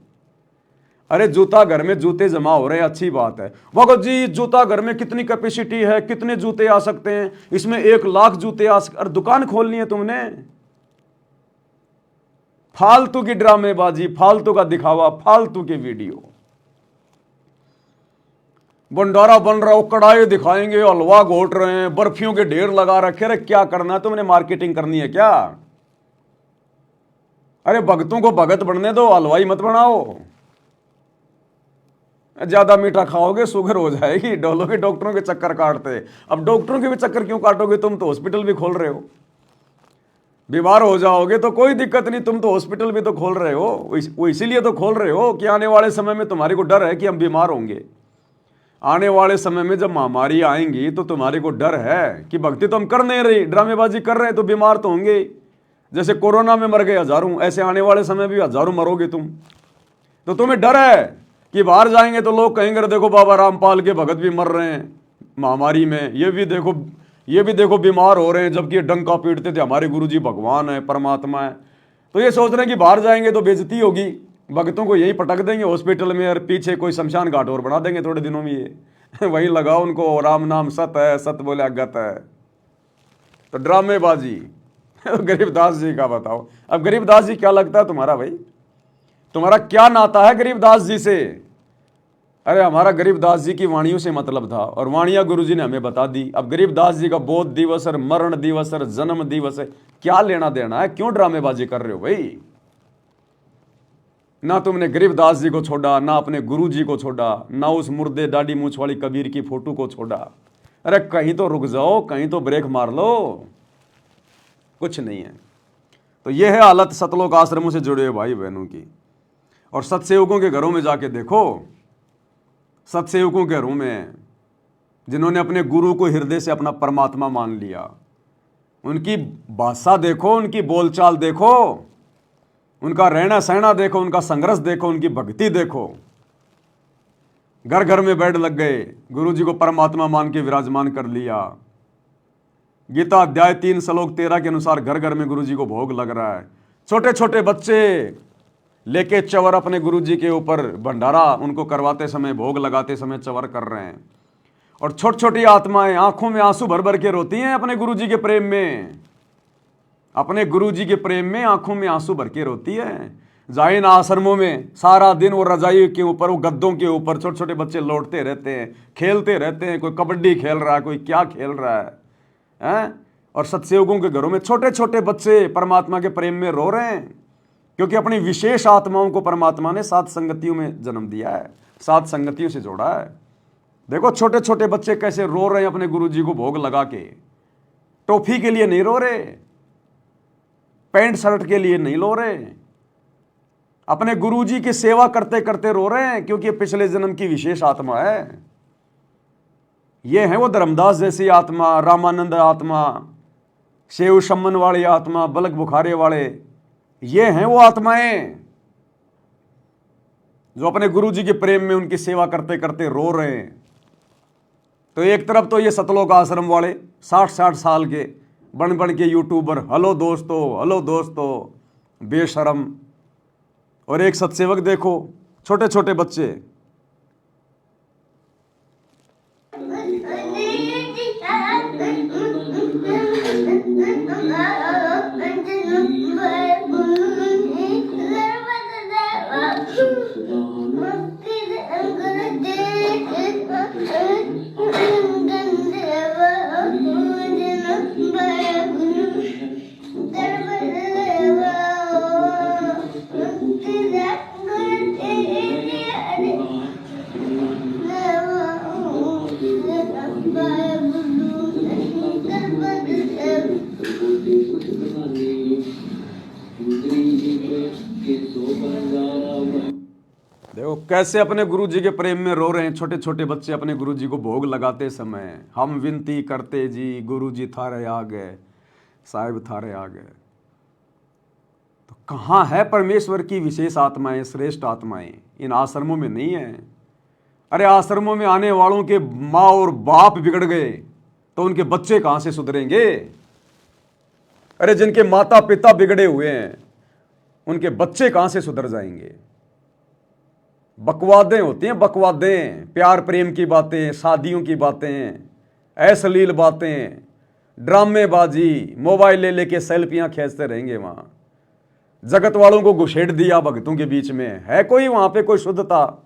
अरे जूता घर में जूते जमा हो रहे हैं, अच्छी बात है। भगत जी जूता घर में कितनी कैपेसिटी है, कितने जूते आ सकते हैं, इसमें 1 लाख जूते आ सकते। अरे दुकान खोलनी है तुमने, फालतू की ड्रामेबाजी, फालतू का दिखावा, फालतू की वीडियो। भंडारा बन रहा हो, कढ़ाई दिखाएंगे, हलवा घोट रहे हैं, बर्फियों के ढेर लगा रखे। अरे क्या करना है तुमने, मार्केटिंग करनी है क्या? अरे भगतों को भगत बनने दो, हलवाई मत बनाओ। ज्यादा मीठा खाओगे शुगर हो जाएगी, डोलोगे डॉक्टरों के चक्कर काटते। अब डॉक्टरों के भी चक्कर क्यों काटोगे, तुम तो हॉस्पिटल भी खोल रहे हो। बीमार हो जाओगे तो कोई दिक्कत नहीं, तुम तो हॉस्पिटल भी तो खोल रहे हो। वो इसीलिए तो खोल रहे हो कि आने वाले समय में तुम्हारे को डर है कि हम बीमार होंगे। आने वाले समय में जब महामारी आएंगी तो तुम्हारे को डर है कि भक्ति तो हम कर नहीं रही, ड्रामेबाजी कर रहे हैं, तो बीमार तो होंगे। जैसे कोरोना में मर गए हजारों, ऐसे आने वाले समय भी हजारों मरोगे तुम। तो तुम्हें डर है कि बाहर जाएंगे तो लोग कहेंगे देखो बाबा रामपाल के भगत भी मर रहे हैं महामारी में, ये भी देखो बीमार हो रहे हैं, जबकि ये डंका पीटते थे हमारे गुरुजी भगवान है, परमात्मा है। तो ये सोच रहे हैं कि बाहर जाएंगे तो बेइज्जती होगी, भक्तों को यही पटक देंगे हॉस्पिटल में, और पीछे कोई शमशान घाट और बना देंगे थोड़े दिनों में। ये वहीं लगाओ उनको, राम नाम सत है, सत बोले अगत है। तो ड्रामेबाजी। गरीबदास जी का बताओ, अब गरीबदास जी क्या लगता है तुम्हारा भाई, तुम्हारा क्या नाता है गरीबदास जी से? अरे हमारा गरीबदास जी की वाणियों से मतलब था, और वाणियां गुरुजी ने हमें बता दी। अब गरीबदास जी का बोध दिवस और मरण दिवस और जन्म दिवस है, क्या लेना देना है? क्यों ड्रामेबाजी कर रहे हो भाई? ना तुमने गरीबदास जी को छोड़ा, ना अपने गुरु जी को छोड़ा, ना उस मुर्दे दाढ़ी मूछ वाली कबीर की फोटो को छोड़ा। अरे कहीं तो रुक जाओ, कहीं तो ब्रेक मार लो। कुछ नहीं है। तो यह है हालत सतलोक आश्रमों से जुड़े हुए भाई बहनों की। और सत्सेवकों के घरों में जाके देखो, सत्सेवकों के घरों में जिन्होंने अपने गुरु को हृदय से अपना परमात्मा मान लिया, उनकी भाषा देखो, उनकी बोलचाल देखो, उनका रहना सहना देखो, उनका संघर्ष देखो, उनकी भक्ति देखो। घर घर में बेड लग गए, गुरु जी को परमात्मा मान के विराजमान कर लिया। गीता अध्याय 3 श्लोक 13 के अनुसार घर घर में गुरु जी को भोग लग रहा है। छोटे छोटे बच्चे लेके चवर अपने गुरु जी के ऊपर भंडारा उनको करवाते समय, भोग लगाते समय चवर कर रहे हैं। और छोटी छोटी आत्माएं आंखों में आंसू भर भर के रोती हैं अपने गुरु जी के प्रेम में, अपने गुरु जी के प्रेम में आंखों में आंसू भर के रोती है। जाइन आश्रमों में सारा दिन वो रजाई के ऊपर, वो गद्दों के ऊपर छोटे छोटे बच्चे लौटते रहते हैं, खेलते रहते हैं। कोई कबड्डी खेल रहा है, कोई क्या खेल रहा है? और सत्सेवकों के घरों में छोटे छोटे बच्चे परमात्मा के प्रेम में रो रहे हैं, क्योंकि अपनी विशेष आत्माओं को परमात्मा ने 7 संगतियों में जन्म दिया है, 7 संगतियों से जोड़ा है। देखो छोटे छोटे बच्चे कैसे रो रहे हैं अपने गुरु जी को भोग लगा के। टॉफी के लिए नहीं रो रहे, पैंट शर्ट के लिए नहीं रो रहे, अपने गुरु जी की सेवा करते करते रो रहे हैं, क्योंकि पिछले जन्म की विशेष आत्मा है। ये है वो धर्मदास जैसी आत्मा, रामानंद आत्मा, सेव शमन वाली आत्मा, बलक बुखारे वाले, ये हैं वो आत्माएं जो अपने गुरु जी के प्रेम में उनकी सेवा करते करते रो रहे हैं। तो एक तरफ तो ये सतलोक आश्रम वाले 60-60 साल के बन बन के यूट्यूबर, हेलो दोस्तों बेशरम, और एक सत्सेवक देखो छोटे छोटे बच्चे। देखो कैसे अपने गुरु जी के प्रेम में रो रहे हैं छोटे छोटे बच्चे अपने गुरु जी को भोग लगाते समय। हम विनती करते जी, गुरु जी थारे आ गए, साहिब थारे आ गए। तो कहाँ है परमेश्वर की विशेष आत्माएं, श्रेष्ठ आत्माएं? इन आश्रमों में नहीं है। अरे आश्रमों में आने वालों के माँ और बाप बिगड़ गए तो उनके बच्चे कहाँ से सुधरेंगे? अरे जिनके माता पिता बिगड़े हुए हैं उनके बच्चे कहाँ से सुधर जाएंगे? बकवादें होती हैं, बकवादें, प्यार प्रेम की बातें, शादियों की बातें, अश्लील बातें, ड्रामेबाजी, मोबाइल ले लेके सेल्फियां खींचते रहेंगे वहां। जगत वालों को घुसेड़ दिया भक्तों के बीच में, है कोई वहां पे कोई शुद्धता?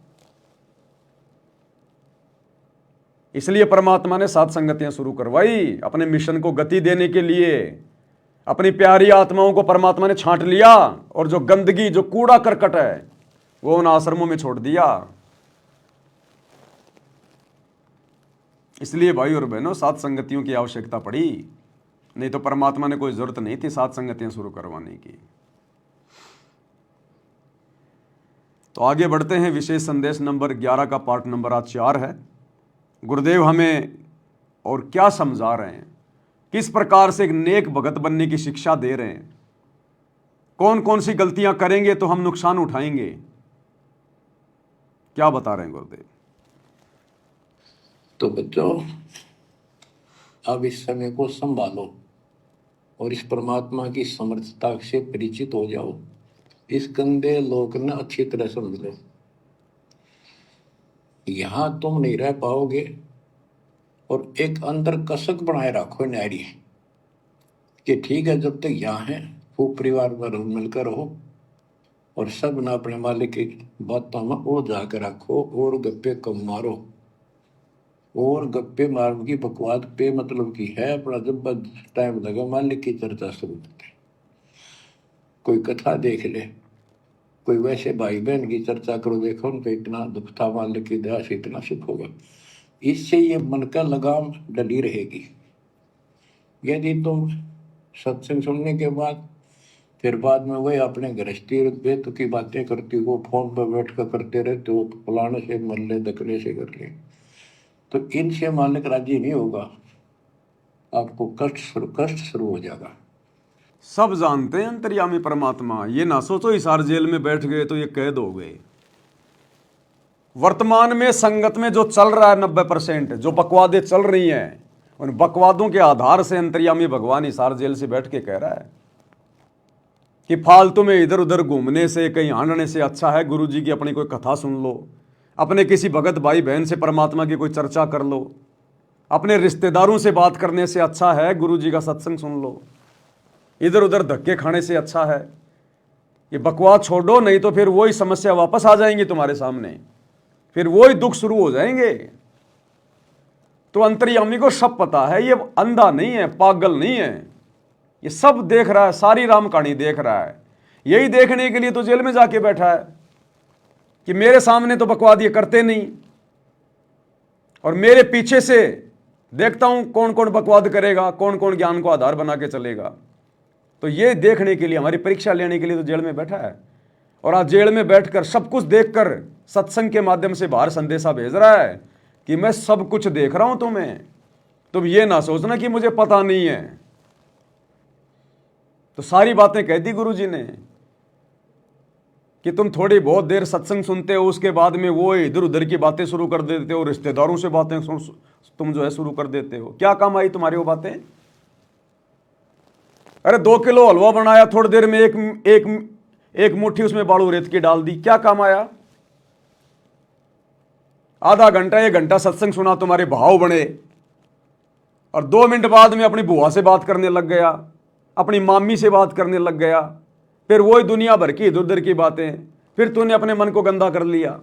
इसलिए परमात्मा ने सात संगतियां शुरू करवाई, अपने मिशन को गति देने के लिए। अपनी प्यारी आत्माओं को परमात्मा ने छांट लिया और जो गंदगी, जो कूड़ा करकट है, वो उन आश्रमों में छोड़ दिया। इसलिए भाई और बहनों, सात संगतियों की आवश्यकता पड़ी, नहीं तो परमात्मा ने कोई जरूरत नहीं थी सात संगतियां शुरू करवाने की। तो आगे बढ़ते हैं। विशेष संदेश नंबर 11 का पार्ट नंबर आज 4 है। गुरुदेव हमें और क्या समझा रहे हैं, किस प्रकार से एक नेक भगत बनने की शिक्षा दे रहे हैं, कौन कौन सी गलतियां करेंगे तो हम नुकसान उठाएंगे, क्या बता रहे हैं गुरुदेव? तो बच्चों, अब इस समय को संभालो और इस परमात्मा की समर्थता से परिचित हो जाओ। इस गंदे लोक ने अच्छी तरह समझ लो। यहां तुम नहीं रह पाओगे और एक अंदर कसक बनाए रखो नारी कि ठीक है, जब तक यहाँ है खूब परिवार में मिलकर रहो और सब ना अपने मालिक की बातों में वो जाकर रखो और गप्पे कम मारो। और गप्पे मारने की बकवाद पे मतलब की है अपना जब टाइम लगा मालिक की चर्चा शुरू करते, कोई कथा देख ले, कोई वैसे भाई बहन की चर्चा करो, देखो उनको इतना दुख था, मालिक की दया से इतना सुख होगा। इससे ये मन का लगाम डली रहेगी। यदि तुम सत्संग सुनने के बाद फिर बाद में वही अपने गृहस्थी बेतु की बातें करती हो, फोन पर बैठ कर करते रहते हो, फलाने से मर ले, दकने से कर ले, तो इनसे मालिक राजी नहीं होगा, आपको कष्ट शुरू हो जाएगा। सब जानते हैं अंतर्यामी परमात्मा, ये ना सोचो हिसार जेल में बैठ गए तो ये कैद हो गए। वर्तमान में संगत में जो चल रहा है 90%, जो बकवादें चल रही हैं, उन बकवादों के आधार से अंतर्यामी भगवान हिसार जेल से बैठ के कह रहा है कि फालतू में इधर उधर घूमने से, कहीं हांडने से अच्छा है गुरु जी की अपनी कोई कथा सुन लो, अपने किसी भगत भाई बहन से परमात्मा की कोई चर्चा कर लो, अपने रिश्तेदारों से बात करने से अच्छा है गुरु जी का सत्संग सुन लो, इधर उधर धक्के खाने से अच्छा है। ये बकवाद छोड़ो, नहीं तो फिर वही समस्या वापस आ जाएंगी तुम्हारे सामने, फिर वही दुख शुरू हो जाएंगे। तो अंतर्यामी को सब पता है, ये अंधा नहीं है, पागल नहीं है, ये सब देख रहा है, सारी राम कहानी देख रहा है। यही देखने के लिए तो जेल में जाके बैठा है कि मेरे सामने तो बकवाद ये करते नहीं और मेरे पीछे से देखता हूं कौन कौन बकवाद करेगा, कौन कौन ज्ञान को आधार बना के चलेगा। तो ये देखने के लिए, हमारी परीक्षा लेने के लिए तो जेल में बैठा है। और आज जेल में बैठकर सब कुछ देखकर सत्संग के माध्यम से बाहर संदेशा भेज रहा है कि मैं सब कुछ देख रहा हूं तुम्हें, तुम ये ना सोचना कि मुझे पता नहीं है। तो सारी बातें कह दी गुरु जी ने कि तुम थोड़ी बहुत देर सत्संग सुनते हो, उसके बाद में वो इधर उधर की बातें शुरू कर देते हो, रिश्तेदारों से बातें तुम जो है शुरू कर देते हो। क्या काम आई तुम्हारी वो बातें? अरे 2 किलो हलवा बनाया, थोड़ी देर में एक मुट्ठी उसमें बालू रेत की डाल दी, क्या काम आया? आधा घंटा 1 घंटा सत्संग सुना, तुम्हारे भाव बने, और 2 मिनट बाद में अपनी बुआ से बात करने लग गया, अपनी मामी से बात करने लग गया, फिर वही दुनिया भर की इधर उधर की बातें, फिर तूने अपने मन को गंदा कर लिया।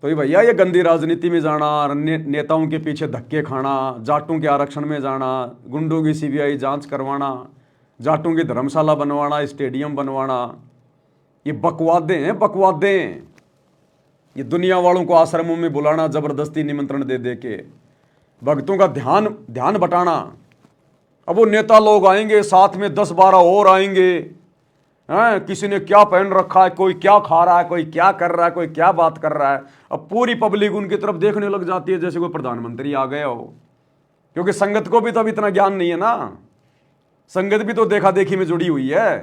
तो ये भैया, ये गंदी राजनीति में जाना, नेताओं के पीछे धक्के खाना, जाटों के आरक्षण में जाना, गुंडों की सीबीआई जांच करवाना, जाटों की धर्मशाला बनवाना, स्टेडियम बनवाना, ये बकवादें हैं, बकवादें। ये दुनिया वालों को आश्रमों में बुलाना, जबरदस्ती निमंत्रण दे दे के भक्तों का ध्यान बटाना। अब वो नेता लोग आएंगे, साथ में 10-12 और आएंगे, हैं, किसी ने क्या पहन रखा है, कोई क्या खा रहा है, कोई क्या कर रहा है, कोई क्या बात कर रहा है। अब पूरी पब्लिक उनकी तरफ देखने लग जाती है जैसे कोई प्रधानमंत्री आ गया हो, क्योंकि संगत को भी तो अब इतना ज्ञान नहीं है ना, संगत भी तो देखा देखी में जुड़ी हुई है।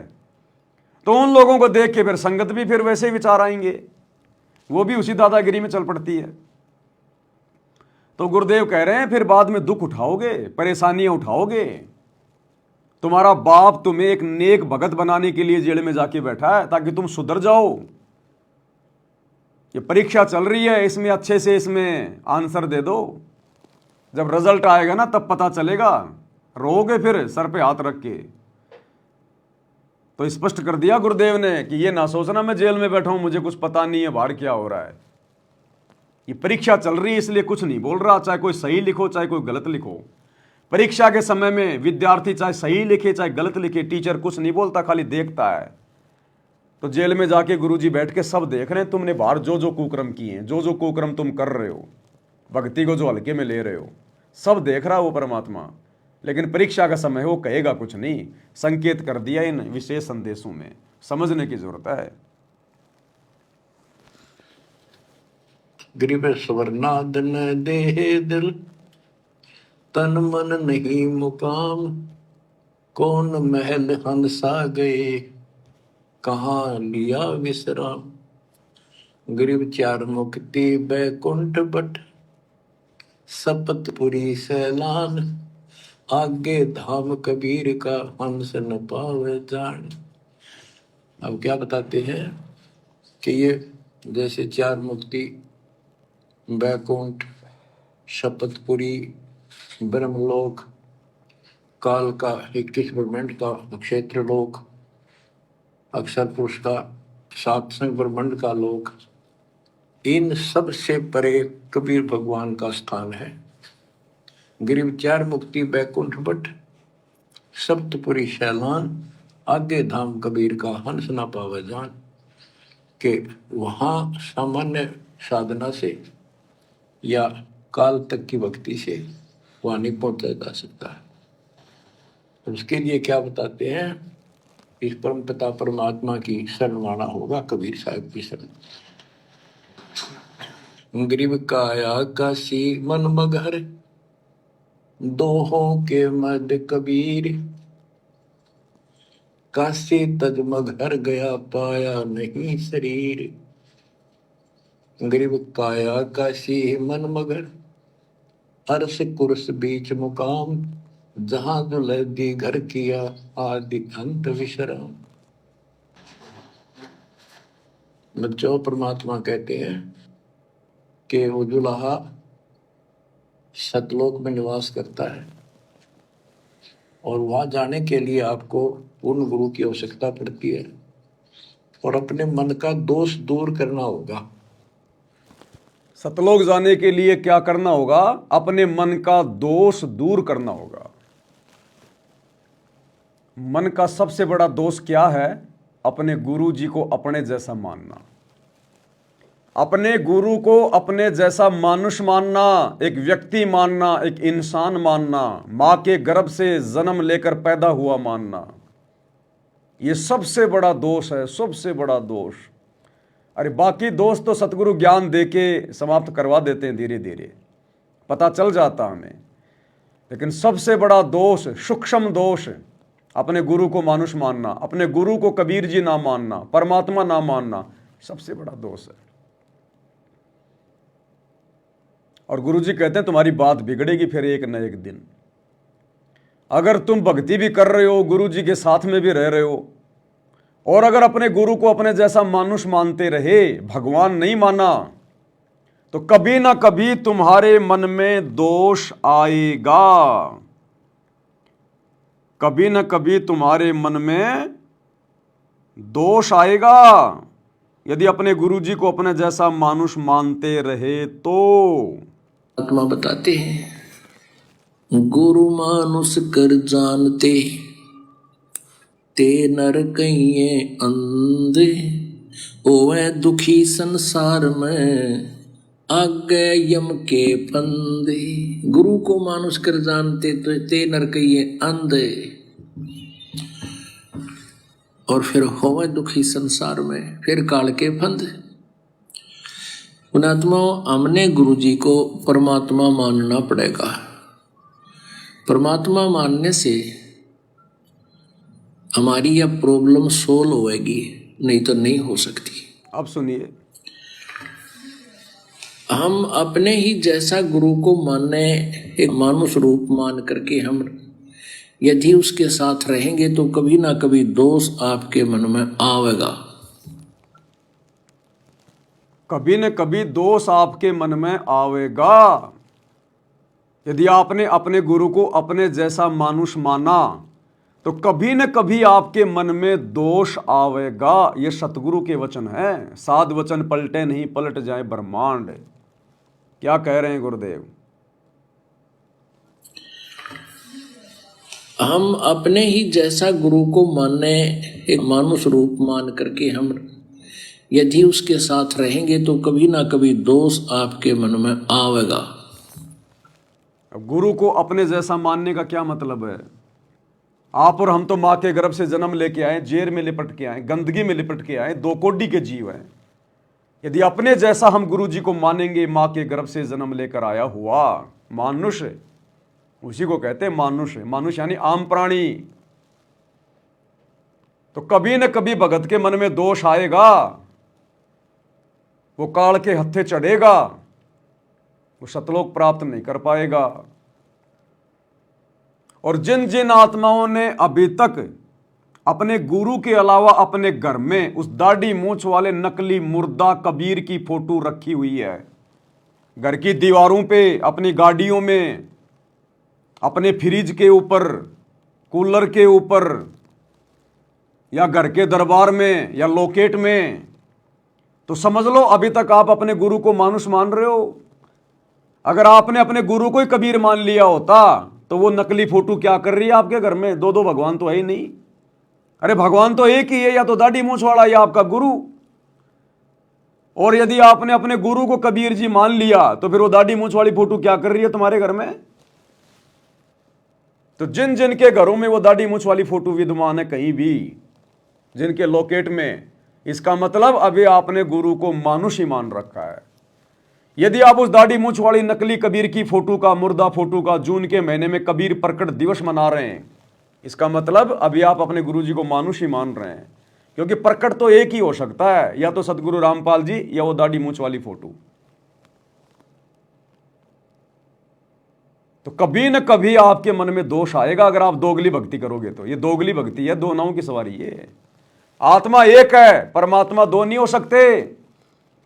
तो उन लोगों को देख के फिर संगत भी फिर वैसे ही विचार आएंगे, वो भी उसी दादागिरी में चल पड़ती है। तो गुरुदेव कह रहे हैं फिर बाद में दुख उठाओगे, परेशानियां उठाओगे, तुम्हारा बाप तुम्हें एक नेक भगत बनाने के लिए जेल में जाके बैठा है ताकि तुम सुधर जाओ। ये परीक्षा चल रही है, इसमें अच्छे से इसमें आंसर दे दो। जब रिजल्ट आएगा ना तब पता चलेगा, रोगे फिर सर पे हाथ रख के। तो स्पष्ट कर दिया गुरुदेव ने कि ये ना सोचना मैं जेल में बैठा हूं, मुझे कुछ पता नहीं है बाहर क्या हो रहा है। ये परीक्षा चल रही है इसलिए कुछ नहीं बोल रहा, चाहे कोई सही लिखो चाहे कोई गलत लिखो। परीक्षा के समय में विद्यार्थी चाहे सही लिखे चाहे गलत लिखे, टीचर कुछ नहीं बोलता, खाली देखता है। तो जेल में जाके गुरुजी बैठ के सब देख रहे हैं तुमने बाहर जो जो कुकर्म किए हैं, जो जो कुकर्म तुम कर रहे हो, भक्ति को जो हल्के में ले रहे हो, सब देख रहा है वो परमात्मा। लेकिन परीक्षा का समय वो कहेगा कुछ नहीं, संकेत कर दिया इन विशेष संदेशों में, समझने की जरूरत है। गरीब स्वर्णादन देह दिल, तन मन नहीं मुकाम, कौन महल हंसा गए, कहाँ लिया विश्राम। गरीब चार मुक्ति बैकुंठ बट, सपतपुरी सैलान, आगे धाम कबीर का हंस न पावे जान। अब क्या बताते हैं कि ये जैसे चार मुक्ति, बैकुंठ, शपथपुरी, ब्रह्मलोक, काल का 21 ब्रह्मांड का क्षेत्र लोक, अक्षर पुरुष का 7 ब्रह्मांड का लोक, इन सब से परे कबीर भगवान का स्थान है। गिरिव चार मुक्ति बैकुंठ बट, सप्तपुरी शैलान, आगे धाम कबीर का हंस ना पावे जान। के वहाँ सामान्य साधना से या काल तक की भक्ति से वहाँ नहीं पहुंचा जा सकता है। तो उसके लिए क्या बताते हैं, इस परम पिता परमात्मा की शरण माना होगा, कबीर साहब की शरण। गरीब काया काशी मन मगर, दोहों के मद कबीर, काशी तज मगर गया पाया नहीं शरीर। गरीब काया काशी मन मगर, अरस कुरस बीच मुकाम, जहां दुलहदी घर किया आदि अंत विश्राम। बच्चों, परमात्मा कहते हैं कि वो दुल्हा सतलोक में निवास करता है और वहां जाने के लिए आपको पूर्ण गुरु की आवश्यकता पड़ती है और अपने मन का दोष दूर करना होगा। सतलोक जाने के लिए क्या करना होगा? अपने मन का दोष दूर करना होगा। मन का सबसे बड़ा दोष क्या है? अपने गुरु जी को अपने जैसा मानना, अपने गुरु को अपने जैसा मानुष मानना, एक व्यक्ति मानना, एक इंसान मानना, मां के गर्भ से जन्म लेकर पैदा हुआ मानना, यह सबसे बड़ा दोष है, सबसे बड़ा दोष। अरे बाकी दोष तो सतगुरु ज्ञान देके समाप्त करवा देते हैं, धीरे धीरे पता चल जाता हमें। लेकिन सबसे बड़ा दोष, सूक्ष्म दोष, अपने गुरु को मानुष मानना, अपने गुरु को कबीर जी ना मानना, परमात्मा ना मानना, सबसे बड़ा दोष है। और गुरु जी कहते हैं तुम्हारी बात बिगड़ेगी फिर एक न एक दिन। अगर तुम भक्ति भी कर रहे हो, गुरु जी के साथ में भी रह रहे हो, और अगर अपने गुरु को अपने जैसा मानुष मानते रहे, भगवान नहीं माना, तो कभी ना कभी तुम्हारे मन में दोष आएगा। कभी ना कभी तुम्हारे मन में दोष आएगा यदि अपने गुरु जी को अपने जैसा मानुष मानते रहे तो। आत्मा बताते हैं, गुरु मानुष कर जानते, ते नर कहिए अंधे, ओवे दुखी संसार में, आगे यम के फंदे। गुरु को मानुष कर जानते तो ते नर कहिए अंधे, और फिर होवे दुखी संसार में, फिर काल के फंदे। पुणात्मा, हमने गुरु जी को परमात्मा मानना पड़ेगा। परमात्मा मानने से हमारी यह प्रॉब्लम सोल्व होएगी, नहीं तो नहीं हो सकती। अब सुनिए, हम अपने ही जैसा गुरु को माने, एक मानुष रूप मान करके हम यदि उसके साथ रहेंगे तो कभी ना कभी दोष आपके मन में आवेगा। कभी न कभी दोष आपके मन में आवेगा। यदि आपने अपने गुरु को अपने जैसा मानुष माना तो कभी न कभी आपके मन में दोष आवेगा। ये सतगुरु के वचन हैं। साध वचन पलटे नहीं, पलट जाए ब्रह्मांड। क्या कह रहे हैं गुरुदेव? हम अपने ही जैसा गुरु को मानने, एक मानुष रूप मान करके हम यदि उसके साथ रहेंगे तो कभी ना कभी दोष आपके मन में आवेगा। अब गुरु को अपने जैसा मानने का क्या मतलब है? आप और हम तो माँ के गर्भ से जन्म लेके आए, जेर में लिपट के आए, गंदगी में लिपट के आए, दो कोडी के जीव हैं। यदि अपने जैसा हम गुरु जी को मानेंगे, माँ के गर्भ से जन्म लेकर आया हुआ मानुष, उसी को कहते हैं मानुष। मानुष यानी आम प्राणी। तो कभी न कभी भगत के मन में दोष आएगा, वो काल के हत्थे चढ़ेगा, वो सतलोक प्राप्त नहीं कर पाएगा। और जिन जिन आत्माओं ने अभी तक अपने गुरु के अलावा अपने घर में उस दाढ़ी मूंछ वाले नकली मुर्दा कबीर की फोटो रखी हुई है, घर की दीवारों पे, अपनी गाड़ियों में, अपने फ्रिज के ऊपर, कूलर के ऊपर, या घर के दरबार में, या लोकेट में, तो समझ लो अभी तक आप अपने गुरु को मानुष मान रहे हो। अगर आपने अपने गुरु को ही कबीर मान लिया होता तो वो नकली फोटो क्या कर रही है आपके घर में? दो दो भगवान तो है ही नहीं। अरे भगवान तो एक ही है, या तो दाढ़ी मूंछ वाला या आपका गुरु। और यदि आपने अपने गुरु को कबीर जी मान लिया तो फिर वो दाढ़ी मूंछ वाली फोटो क्या कर रही है तुम्हारे घर में? तो जिन जिन के घरों में वो दाढ़ी मूंछ वाली फोटो विद्यमान है कहीं भी, जिनके लोकेट में, इसका मतलब अभी आपने गुरु को मानुष ही मान रखा है। यदि आप उस दाढ़ी मूंछ वाली नकली कबीर की फोटो का, मुर्दा फोटो का जून के महीने में कबीर प्रकट दिवस मना रहे हैं, इसका मतलब अभी आप अपने गुरु जी को मानुष ही मान रहे हैं। क्योंकि प्रकट तो एक ही हो सकता है, या तो सतगुरु रामपाल जी या वो दाढ़ी मूंछ वाली फोटो। तो कभी न कभी आपके मन में दोष आएगा अगर आप दोगली भक्ति करोगे तो। ये दोगली भक्ति है, दो नावों की सवारी है। आत्मा एक है, परमात्मा दो नहीं हो सकते।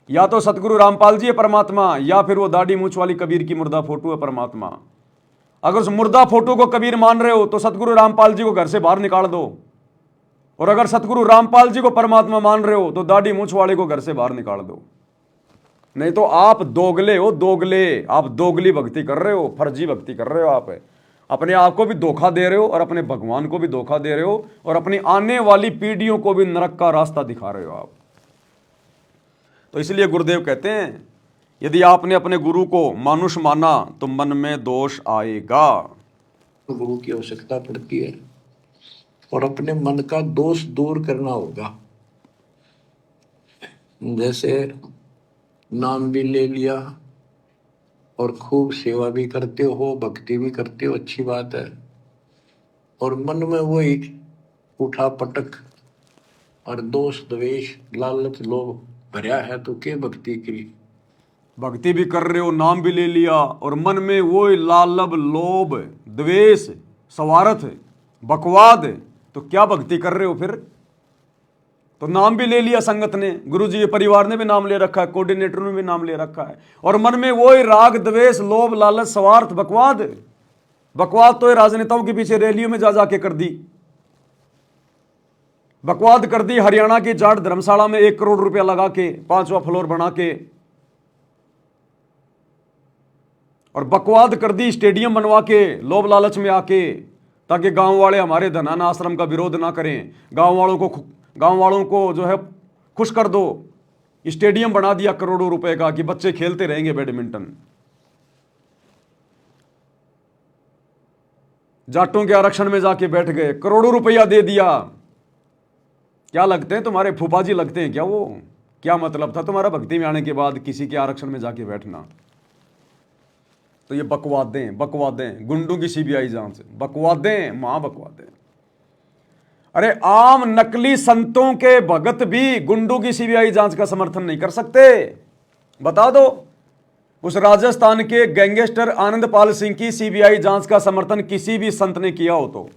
या तो सतगुरु रामपाल जी है परमात्मा, या फिर वो दाढ़ी मूंछ वाली कबीर की मुर्दा फोटो है परमात्मा। अगर उस मुर्दा फोटो को कबीर मान रहे हो तो सतगुरु रामपाल जी को घर से बाहर निकाल दो, और अगर सतगुरु रामपाल जी को परमात्मा मान रहे हो तो दाढ़ी मूंछ वाले को घर से बाहर निकाल दो। नहीं तो आप दोगले हो, दोगले। आप दोगली भक्ति कर रहे हो, फर्जी भक्ति कर रहे हो। आप अपने आप को भी धोखा दे रहे हो और अपने भगवान को भी धोखा दे रहे हो, और अपनी आने वाली पीढ़ियों को भी नरक का रास्ता दिखा रहे हो आप। तो इसलिए गुरुदेव कहते हैं यदि आपने अपने गुरु को मानुष माना तो मन में दोष आएगा। तो गुरु की आवश्यकता पड़ती है, और अपने मन का दोष दूर करना होगा। जैसे नाम भी ले लिया और खूब सेवा भी करते हो, भक्ति भी करते हो, अच्छी बात है, और मन में वही उठा पटक और दोष द्वेष लालच लोभ भरा है तो क्या भक्ति की? भक्ति भी कर रहे हो, नाम भी ले लिया, और मन में वो लालब लोभ द्वेष स्वार्थ बकवाद, तो क्या भक्ति कर रहे हो फिर? तो नाम भी ले लिया संगत ने, गुरु जी के परिवार ने भी नाम ले रखा है, कोऑर्डिनेटर ने भी नाम ले रखा है, और मन में वो राग द्वेष लोभ लालच स्वार्थ बकवाद। बकवाद तो ये राजनेताओं के पीछे रैलियों में जा जाके कर दी। बकवाद कर दी हरियाणा की जाट धर्मशाला में 1 करोड़ रुपया लगा के 5वां फ्लोर बना के, और बकवाद कर दी स्टेडियम बनवा के लोभ लालच में आके, ताकि गांव वाले हमारे धनाना आश्रम का विरोध ना करें। गांव वालों को जो है खुश कर दो। स्टेडियम बना दिया करोड़ों रुपए का कि बच्चे खेलते रहेंगे बैडमिंटन। जाटों के आरक्षण में जाके बैठ गए, करोड़ों रुपया दे दिया। क्या लगते हैं तुम्हारे? फूफा जी लगते हैं क्या वो? क्या मतलब था तुम्हारा भक्ति में आने के बाद किसी के आरक्षण में जाके बैठना? तो ये बकवादें, गुंडों की सीबीआई जांच, बकवादें, महाबकवादें। अरे आम नकली संतों के भगत भी गुंडों की सीबीआई जांच का समर्थन नहीं कर सकते। बता दो, उस राजस्थान के गैंगस्टर आनंदपाल सिंह की सीबीआई जांच का समर्थन किसी भी संत ने किया हो तो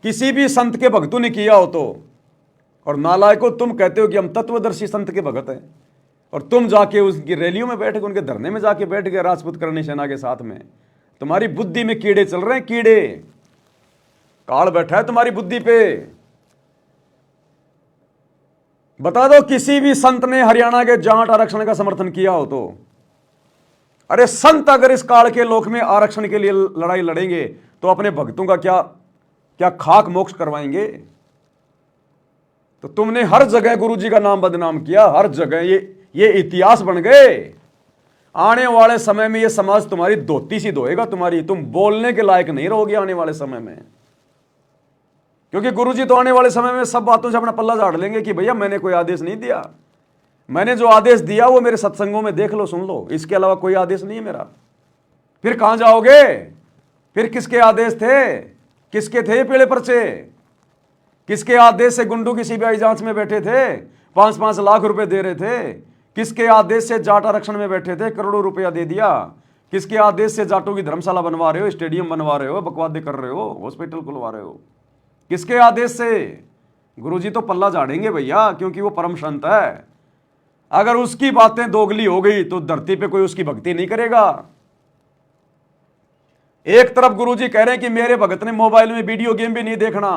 किसी भी संत के भक्तों ने किया हो तो, और नालायकों तुम कहते हो कि हम तत्वदर्शी संत के भगत हैं, और तुम जाके उसकी रैलियों में बैठ गए, उनके धरने में जाके बैठ गए राजपूत करनी सेना के साथ में। तुम्हारी बुद्धि में कीड़े चल रहे हैं, कीड़े, काल बैठा है तुम्हारी बुद्धि पे। बता दो किसी भी संत ने हरियाणा के जाट आरक्षण का समर्थन किया हो तो? अरे संत अगर इस काल के लोक में आरक्षण के लिए लड़ाई लड़ेंगे तो अपने भक्तों का क्या क्या खाक मोक्ष करवाएंगे? तो तुमने हर जगह गुरुजी का नाम बदनाम किया, हर जगह ये इतिहास बन गए। आने वाले समय में ये समाज तुम्हारी धोती सी धोएगा, तुम्हारी, तुम बोलने के लायक नहीं रहोगे आने वाले समय में। क्योंकि गुरुजी तो आने वाले समय में सब बातों से अपना पल्ला झाड़ लेंगे कि भैया मैंने कोई आदेश नहीं दिया, मैंने जो आदेश दिया वो मेरे सत्संगों में देख लो, सुन लो, इसके अलावा कोई आदेश नहीं है मेरा। फिर कहां जाओगे? फिर किसके आदेश थे? किसके थे पीले पर्चे? किसके आदेश से गुंडू की सीबीआई जांच में बैठे थे, 5-5 लाख रुपए दे रहे थे? किसके आदेश से जाट आरक्षण में बैठे थे, करोड़ों रुपया दे दिया? किसके आदेश से जाटों की धर्मशाला बनवा रहे हो, स्टेडियम बनवा रहे हो, बकवादे कर रहे हो, हॉस्पिटल खुलवा रहे हो? किसके आदेश से? गुरुजी तो पल्ला झाड़ेंगे भैया, क्योंकि वो परम संत है। अगर उसकी बातें दोगली हो गई तो धरती पे कोई उसकी भक्ति नहीं करेगा। एक तरफ गुरुजी कह रहे हैं कि मेरे भगत ने मोबाइल में वीडियो गेम भी नहीं देखना,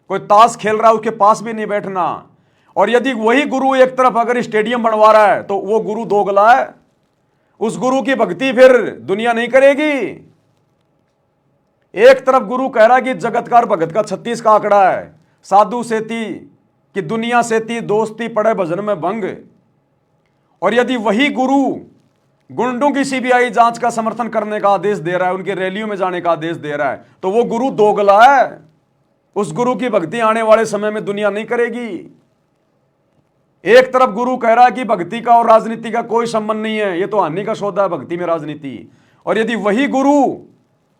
कोई ताश खेल रहा है उसके पास भी नहीं बैठना, और यदि वही गुरु एक तरफ अगर स्टेडियम बनवा रहा है तो वो गुरु दोगला है। उस गुरु की भक्ति फिर दुनिया नहीं करेगी। एक तरफ गुरु कह रहा है कि जगतकार भगत का 36 का आंकड़ा है, साधु सेती कि दुनिया सेती दोस्ती पड़े भजन में भंग, और यदि वही गुरु गुंडों की सीबीआई जांच का समर्थन करने का आदेश दे रहा है, उनके रैलियों में जाने का आदेश दे रहा है, तो वो गुरु दोगला है। उस गुरु की भक्ति आने वाले समय में दुनिया नहीं करेगी। एक तरफ गुरु कह रहा है कि भक्ति का और राजनीति का कोई संबंध नहीं है, ये तो हानि का सौदा है भक्ति में राजनीति, और यदि वही गुरु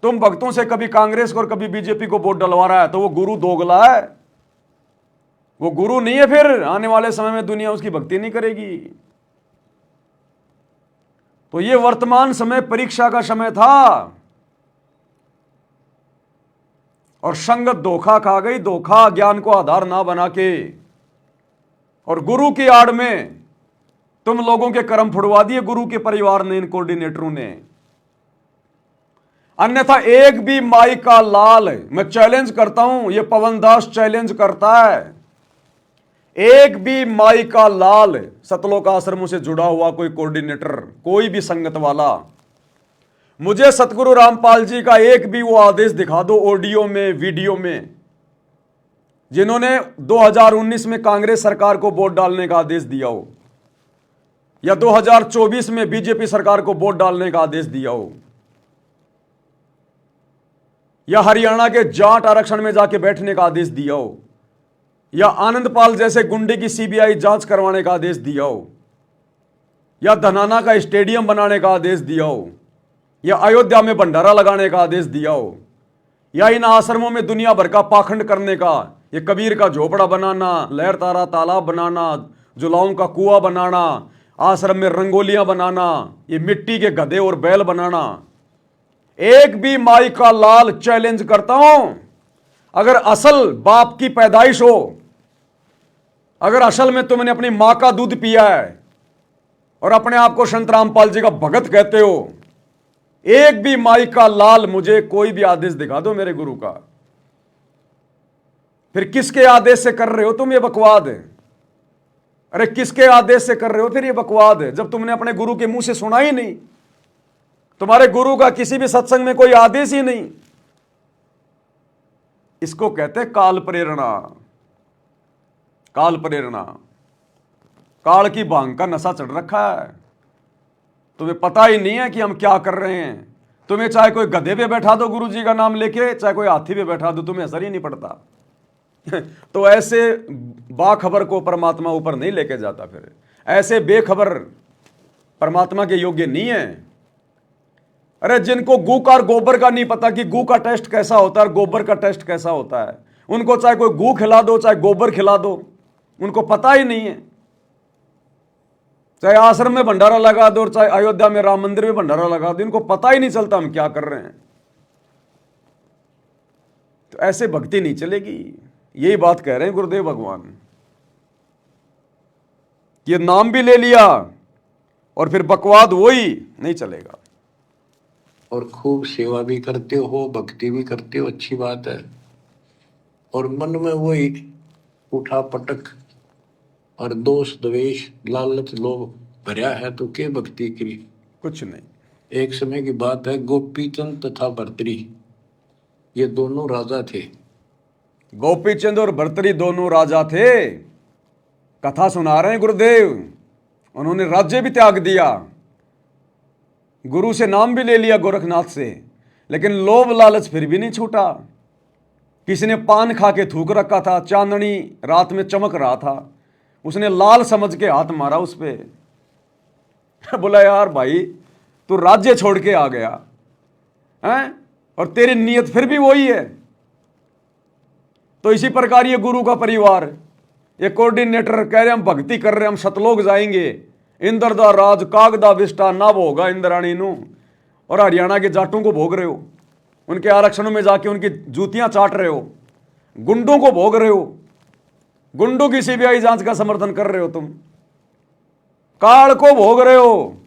तुम भक्तों से कभी कांग्रेस को और कभी बीजेपी को वोट डलवा रहा है तो वो गुरु दोगला है, वो गुरु नहीं है। फिर आने वाले समय में दुनिया उसकी भक्ति नहीं करेगी। तो ये वर्तमान समय परीक्षा का समय था, और संगत धोखा खा गई, धोखा ज्ञान को आधार ना बना के, और गुरु की आड़ में तुम लोगों के कर्म फुड़वा दिए गुरु के परिवार ने, इन कोऑर्डिनेटरों ने। अन्यथा एक भी माई का लाल, मैं चैलेंज करता हूं, ये पवन दास चैलेंज करता है, एक भी माई का लाल सतलोक आश्रमों से जुड़ा हुआ कोई कोऑर्डिनेटर, कोई भी संगत वाला, मुझे सतगुरु रामपाल जी का एक भी वो आदेश दिखा दो ऑडियो में, वीडियो में, जिन्होंने 2019 में कांग्रेस सरकार को वोट डालने का आदेश दिया हो, या 2024 में बीजेपी सरकार को वोट डालने का आदेश दिया हो, या हरियाणा के जाट आरक्षण में जाके बैठने का आदेश दिया हो, या आनंदपाल जैसे गुंडे की सीबीआई जांच करवाने का आदेश दिया हो, या धनाना का स्टेडियम बनाने का आदेश दिया हो, या अयोध्या में भंडारा लगाने का आदेश दिया हो, या इन आश्रमों में दुनिया भर का पाखंड करने का, ये कबीर का झोपड़ा बनाना, लहर तारा तालाब बनाना, जुलाओं का कुआं बनाना, आश्रम में रंगोलियां बनाना, ये मिट्टी के गधे और बैल बनाना, एक भी माई का लाल चैलेंज करता हूं, अगर असल बाप की पैदाइश हो, अगर असल में तुमने अपनी मां का दूध पिया है और अपने आप को संत रामपाल जी का भगत कहते हो, एक भी माई का लाल मुझे कोई भी आदेश दिखा दो मेरे गुरु का। फिर किसके आदेश से कर रहे हो तुम ये बकवाद? अरे किसके आदेश से कर रहे हो फिर ये बकवाद, जब तुमने अपने गुरु के मुंह से सुना ही नहीं? तुम्हारे गुरु का किसी भी सत्संग में कोई आदेश ही नहीं। इसको कहते हैं काल प्रेरणा। काल प्रेरणा, काल की भांग का नशा चढ़ रखा है, तुम्हें पता ही नहीं है कि हम क्या कर रहे हैं। तुम्हें चाहे कोई गधे पे बैठा दो गुरु जी का नाम लेके, चाहे कोई हाथी पे बैठा दो, तुम्हें असर ही नहीं पड़ता। तो ऐसे बाखबर को परमात्मा ऊपर नहीं लेके जाता। फिर ऐसे बेखबर परमात्मा के योग्य नहीं है। अरे जिनको गू का और गोबर का नहीं पता कि गू का टेस्ट कैसा होता है और गोबर का टेस्ट कैसा होता है, उनको चाहे कोई गू खिला दो चाहे गोबर खिला दो, उनको पता ही नहीं है। चाहे आश्रम में भंडारा लगा दो और चाहे अयोध्या में राम मंदिर में भंडारा लगा दो, इनको पता ही नहीं चलता हम क्या कर रहे हैं। तो ऐसे भक्ति नहीं चलेगी। यही बात कह रहे हैं गुरुदेव भगवान। ये नाम भी ले लिया और फिर बकवाद वही नहीं चलेगा। और खूब सेवा भी करते हो, भक्ति भी करते हो, अच्छी बात है, और मन में वही उठा पटक और दोष द्वेष लालच लोभ भरा है, तो क्या भक्ति करी? कुछ नहीं। एक समय की बात है, गोपीचंद तथा भर्तरी ये दोनों राजा थे। गोपीचंद और भर्तरी दोनों राजा थे। कथा सुना रहे हैं गुरुदेव। उन्होंने राज्य भी त्याग दिया, गुरु से नाम भी ले लिया गोरखनाथ से, लेकिन लोभ लालच फिर भी नहीं छूटा। किसी ने पान खा के थूक रखा था, चांदनी रात में चमक रहा था, उसने लाल समझ के हाथ मारा उस पे। बोला यार भाई तू राज्य छोड़ के आ गया हैं, और तेरी नीयत फिर भी वही है। तो इसी प्रकार ये गुरु का परिवार, ये कोऑर्डिनेटर कह रहे हम भक्ति कर रहे, हम सतलोक जाएंगे, इंद्र दा राज कागदा विष्टा ना भोगा इंद्राणी नू, और हरियाणा के जाटों को भोग रहे हो, उनके आरक्षणों में जाके उनकी जूतियां चाट रहे हो, गुंडों को भोग रहे हो, गुंडों की सीबीआई जांच का समर्थन कर रहे हो, तुम काल को भोग रहे हो,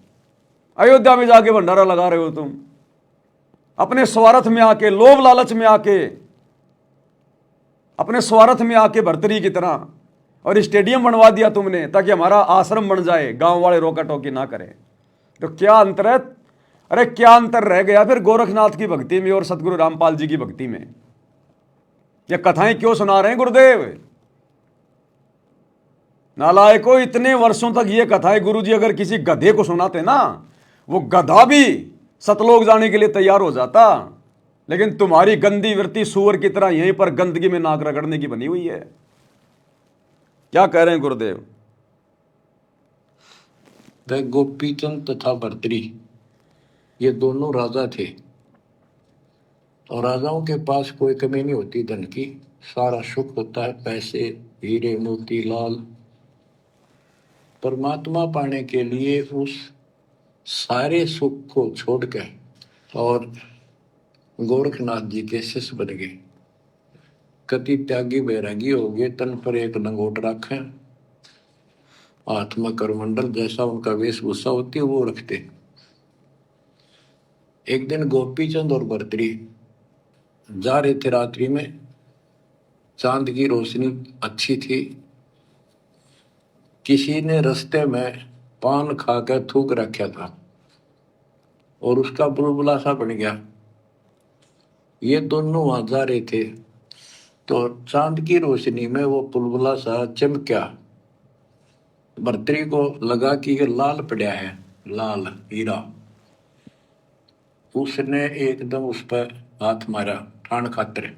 अयोध्या में जाके भंडारा लगा रहे हो तुम, अपने स्वार्थ में आके, लोभ लालच में आके, अपने स्वार्थ में आके भर्तरी की तरह, और स्टेडियम बनवा दिया तुमने ताकि हमारा आश्रम बन जाए, गांव वाले रोका टोकी ना करें। तो क्या अंतर है? अरे क्या अंतर रह गया फिर गोरखनाथ की भक्ति में और सतगुरु रामपाल जी की भक्ति में? ये कथाएं क्यों सुना रहे हैं गुरुदेव? नालायकों, इतने वर्षों तक ये कथाएं गुरुजी अगर किसी गधे को सुनाते ना, वो गधा भी सतलोक जाने के लिए तैयार हो जाता, लेकिन तुम्हारी गंदी वृत्ति सूअर की तरह यहीं पर गंदगी में नाक रगड़ने की बनी हुई है। क्या कह रहे हैं गुरुदेव? वह गोपीचंद तथा भर्तरी ये दोनों राजा थे, और राजाओं के पास कोई कमी नहीं होती धन की, सारा सुख होता है, पैसे हीरे मोती लाल। परमात्मा पाने के लिए उस सारे सुख को छोड़कर और गोरखनाथ जी के शिष्य बन गए। कति त्यागी बैरागी हो गए, तन पर एक लंगोट रखे, हाथ में करमंडल, जैसा उनका वेशभूषा होती है वो रखते। एक दिन गोपीचंद और भर्तरी जा रहे थे रात्रि में, चांद की रोशनी अच्छी थी, किसी ने रास्ते में पान खाकर थूक रखा था और उसका बुलबुला सा बन गया। ये दोनों वहां जा रहे थे तो चांद की रोशनी में वो बुलबुला सा चमका। भर्तरी को लगा कि ये लाल पड़ा है, लाल हीरा। उसने एकदम उस पर हाथ मारा ठाण खातर,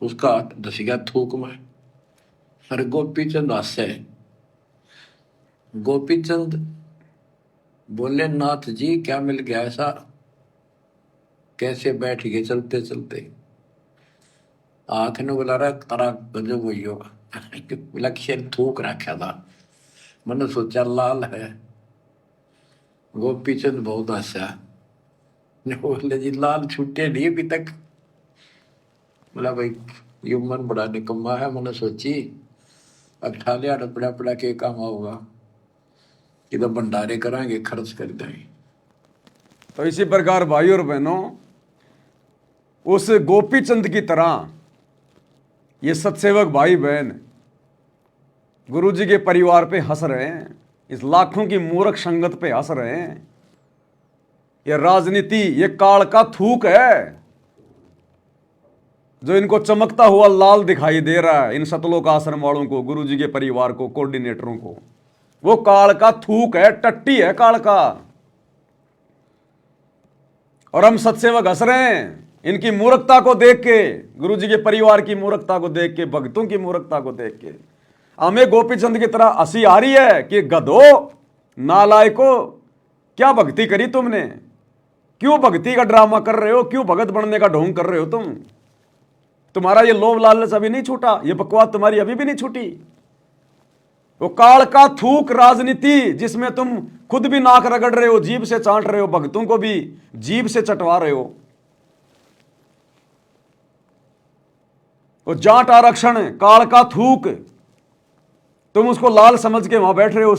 उसका हाथ धस गया थूक में। अरे गोपीचंद हंसे। गोपीचंद बोले, नाथ जी क्या मिल गया ऐसा? कैसे बैठ गए चलते चलते? हाथ ने बुला रहा तारा गजब हुई हो, लक्ष्य थूक रखा था, मैंने सोचा लाल है। गोपीचंद बहुत हंसा, बोले जी लाल छूटे नहीं अभी तक। बोला भाई ये मन बड़ा निकम्मा है, मैंने सोची अब ठालिया डपड़ा पड़ा के काम होगा, इधर भंडारे कराएंगे, खर्च कर देंगे। तो इसी प्रकार भाई और बहनों, उस गोपीचंद की तरह ये सत्सेवक भाई बहन गुरुजी के परिवार पे हंस रहे हैं, इस लाखों की मूर्ख संगत पे हंस रहे हैं। ये राजनीति, ये काल का थूक है जो इनको चमकता हुआ लाल दिखाई दे रहा है, इन सतलोक आश्रम वालों को, गुरुजी के परिवार को, कोऑर्डिनेटरों को। वो काल का थूक है, टट्टी है काल का। और हम सत्सेवक हंस रहे हैं इनकी मूर्खता को देख के, गुरुजी के परिवार की मूर्खता को देख के, भक्तों की मूर्खता को देख के। हमें गोपीचंद की तरह हंसी आ रही है कि गधो, नालायको, क्या भक्ति करी तुमने? क्यों भक्ति का ड्रामा कर रहे हो? क्यों भगत बनने का ढोंग कर रहे हो तुम? तुम्हारा ये लोभ लालच अभी नहीं छूटा, ये बकवास तुम्हारी अभी भी नहीं छूटी। वो काल का थूक राजनीति जिसमें तुम खुद भी नाक रगड़ रहे हो, जीभ से चाट रहे हो, भक्तों को भी जीभ से चटवा रहे हो। वो जाट आरक्षण, काल का थूक, तुम उसको लाल समझ के वहां बैठ रहे हो,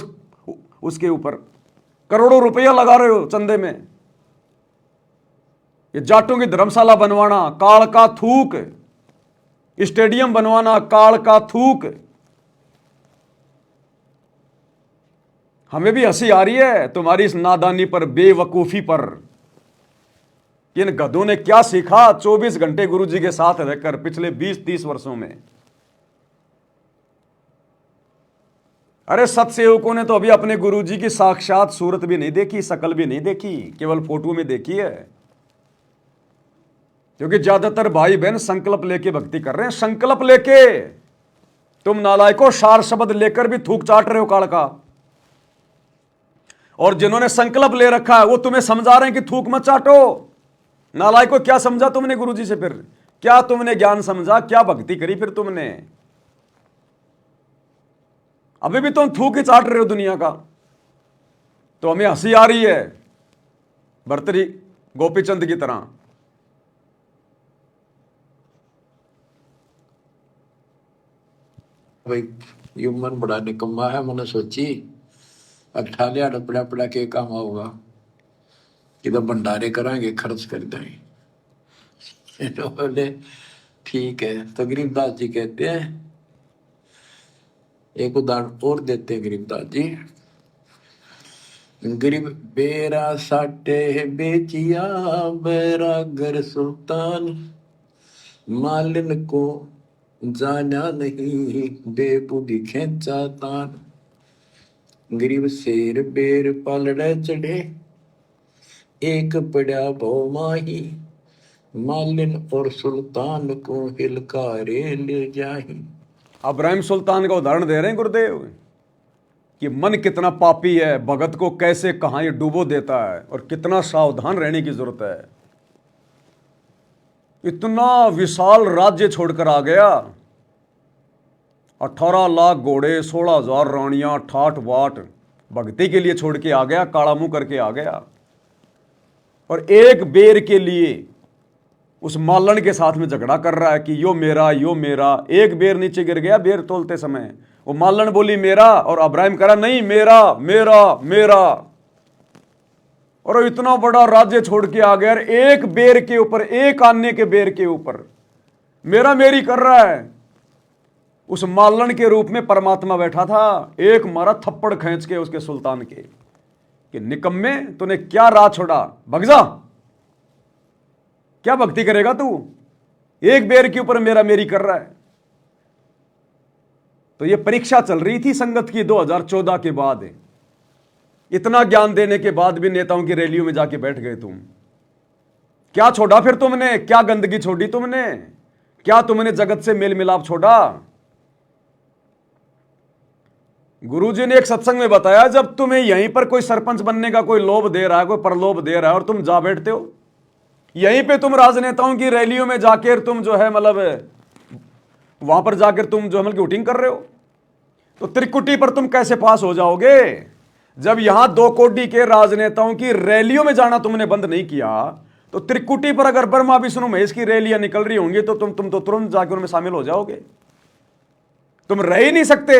उसके ऊपर करोड़ों रुपया लगा रहे हो चंदे में। ये जाटों की धर्मशाला बनवाना, काल का थूक, स्टेडियम बनवाना, काल का थूक। हमें भी हंसी आ रही है तुम्हारी इस नादानी पर, बेवकूफी पर। इन गधों ने क्या सीखा 24 घंटे गुरुजी के साथ रहकर पिछले 20-30 वर्षों में। अरे सतसेवकों ने तो अभी अपने गुरुजी की साक्षात सूरत भी नहीं देखी, शकल भी नहीं देखी, केवल फोटो में देखी है। क्योंकि ज्यादातर भाई बहन संकल्प लेके भक्ति कर रहे हैं, संकल्प लेके। तुम नालायकों सार शब्द लेकर भी थूक चाट रहे हो काल का। और जिन्होंने संकल्प ले रखा है वो तुम्हें समझा रहे हैं कि थूक मत चाटो। नालायकों, क्या समझा तुमने गुरुजी से? फिर क्या तुमने ज्ञान समझा? क्या भक्ति करी फिर तुमने? अभी भी तुम थूक ही चाट रहे हो दुनिया का। तो हमें हंसी आ रही है भर्तरी गोपीचंद की तरह। भाई ये मन बड़ा निकम्मा है। मैंने सोची अब ठालिया डपड़ा पड़ा के काम होगा कि तो भंडारे कराएंगे, खर्च कर देंगे। तो बोले ठीक है। तो गरीबदास जी कहते हैं, एक उदाहरण और देते हैं गरीबदास जी। गरीब बेरा साटे बेचिया बैरागर सुल्तान, मालिन को जाना नहीं बेबुद्धि खेचा तान। गरीब शेर बेर पालड़े चढ़े, एक पड़ा भो माही, मालिन और सुल्तान को हिलकारे ले जाही। इब्राहिम सुल्तान का उदाहरण दे रहे हैं गुरुदेव कि मन कितना पापी है, भगत को कैसे कहां ये डूबो देता है और कितना सावधान रहने की जरूरत है। इतना विशाल राज्य छोड़कर आ गया, 18 लाख घोड़े, 16,000 रानियां, ठाठ बाट भक्ति के लिए छोड़ के आ गया, काला मुंह करके आ गया। और एक बेर के लिए उस मालन के साथ में झगड़ा कर रहा है कि यो मेरा, यो मेरा। एक बेर नीचे गिर गया बेर तोलते समय, वो मालन बोली मेरा, और अब्राहिम करा नहीं मेरा मेरा मेरा। और वो इतना बड़ा राज्य छोड़ के आ गया, एक बेर के ऊपर, एक आने के बेर के ऊपर मेरा मेरी कर रहा है। उस मालन के रूप में परमात्मा बैठा था, एक मारा थप्पड़ खींच के उसके सुल्तान के कि निकम्मे तूने क्या राह छोड़ा, भग जा। क्या भक्ति करेगा तू? एक बेर के ऊपर मेरा मेरी कर रहा है। तो ये परीक्षा चल रही थी संगत की 2014 के बाद। इतना ज्ञान देने के बाद भी नेताओं की रैलियों में जाके बैठ गए तुम। क्या छोड़ा फिर तुमने? क्या गंदगी छोड़ी तुमने? क्या तुमने जगत से मेल मिलाप छोड़ा? गुरुजी ने एक सत्संग में बताया, जब तुम्हें यहीं पर कोई सरपंच बनने का कोई लोभ दे रहा है, कोई प्रलोभ दे रहा है और तुम जा बैठते हो, यहीं पे तुम राजनेताओं की रैलियों में जाकर तुम जो है मतलब वहां पर जाकर तुम जो है मतलब वोटिंग कर रहे हो, तो त्रिकुटी पर तुम कैसे पास हो जाओगे? जब यहां 2 कोटि के राजनेताओं की रैलियों में जाना तुमने बंद नहीं किया, तो त्रिकुटी पर अगर ब्रह्मा विष्णु महेश की रैलियां निकल रही होंगी तो तुम तो तुरंत जाकर उनमें शामिल हो जाओगे। तुम रह ही नहीं सकते,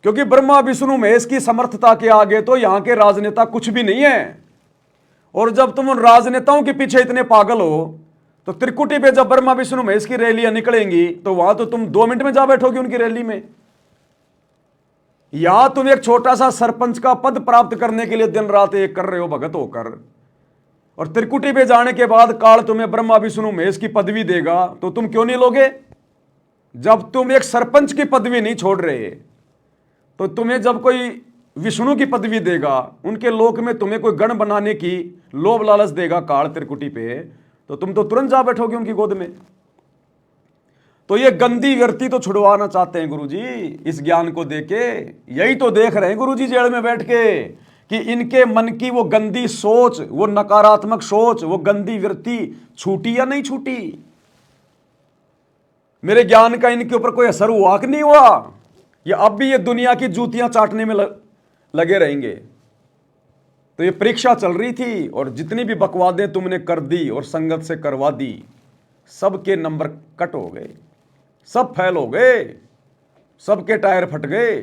क्योंकि ब्रह्मा विष्णु महेश की समर्थता के आगे तो यहां के राजनेता कुछ भी नहीं है। और जब तुम उन राजनेताओं के पीछे इतने पागल हो, तो त्रिकुटी पे जब ब्रह्मा विष्णु महेश की रैलियां निकलेंगी तो वहां तो तुम 2 मिनट में जा बैठोगे उनकी रैली में। या तुम एक छोटा सा सरपंच का पद प्राप्त करने के लिए दिन रात एक कर रहे हो भगत होकर, और त्रिकुटी पे जाने के बाद काल तुम्हें ब्रह्मा विष्णु महेश की पदवी देगा, तो तुम क्यों नहीं लोगे? जब तुम एक सरपंच की पदवी नहीं छोड़ रहे, तो तुम्हें जब कोई विष्णु की पदवी देगा, उनके लोक में तुम्हें कोई गण बनाने की लोभ लालच देगा काल त्रिकुटी पे, तो तुम तो तुरंत जा बैठोगे उनकी गोद में। तो ये गंदी व्यक्ति तो छुड़वाना चाहते हैं गुरुजी इस ज्ञान को देके। यही तो देख रहे हैं गुरुजी जेल में बैठ के कि इनके मन की वो गंदी सोच, वो नकारात्मक सोच, वो गंदी वृत्ति छूटी या नहीं छूटी। मेरे ज्ञान का इनके ऊपर कोई असर हुआ कि नहीं हुआ? या अब भी ये दुनिया की जूतियां चाटने में लगे रहेंगे? तो ये परीक्षा चल रही थी, और जितनी भी बकवादें तुमने कर दी और संगत से करवा दी, सबके नंबर कट हो गए, सब फेल हो गए, सबके टायर फट गए,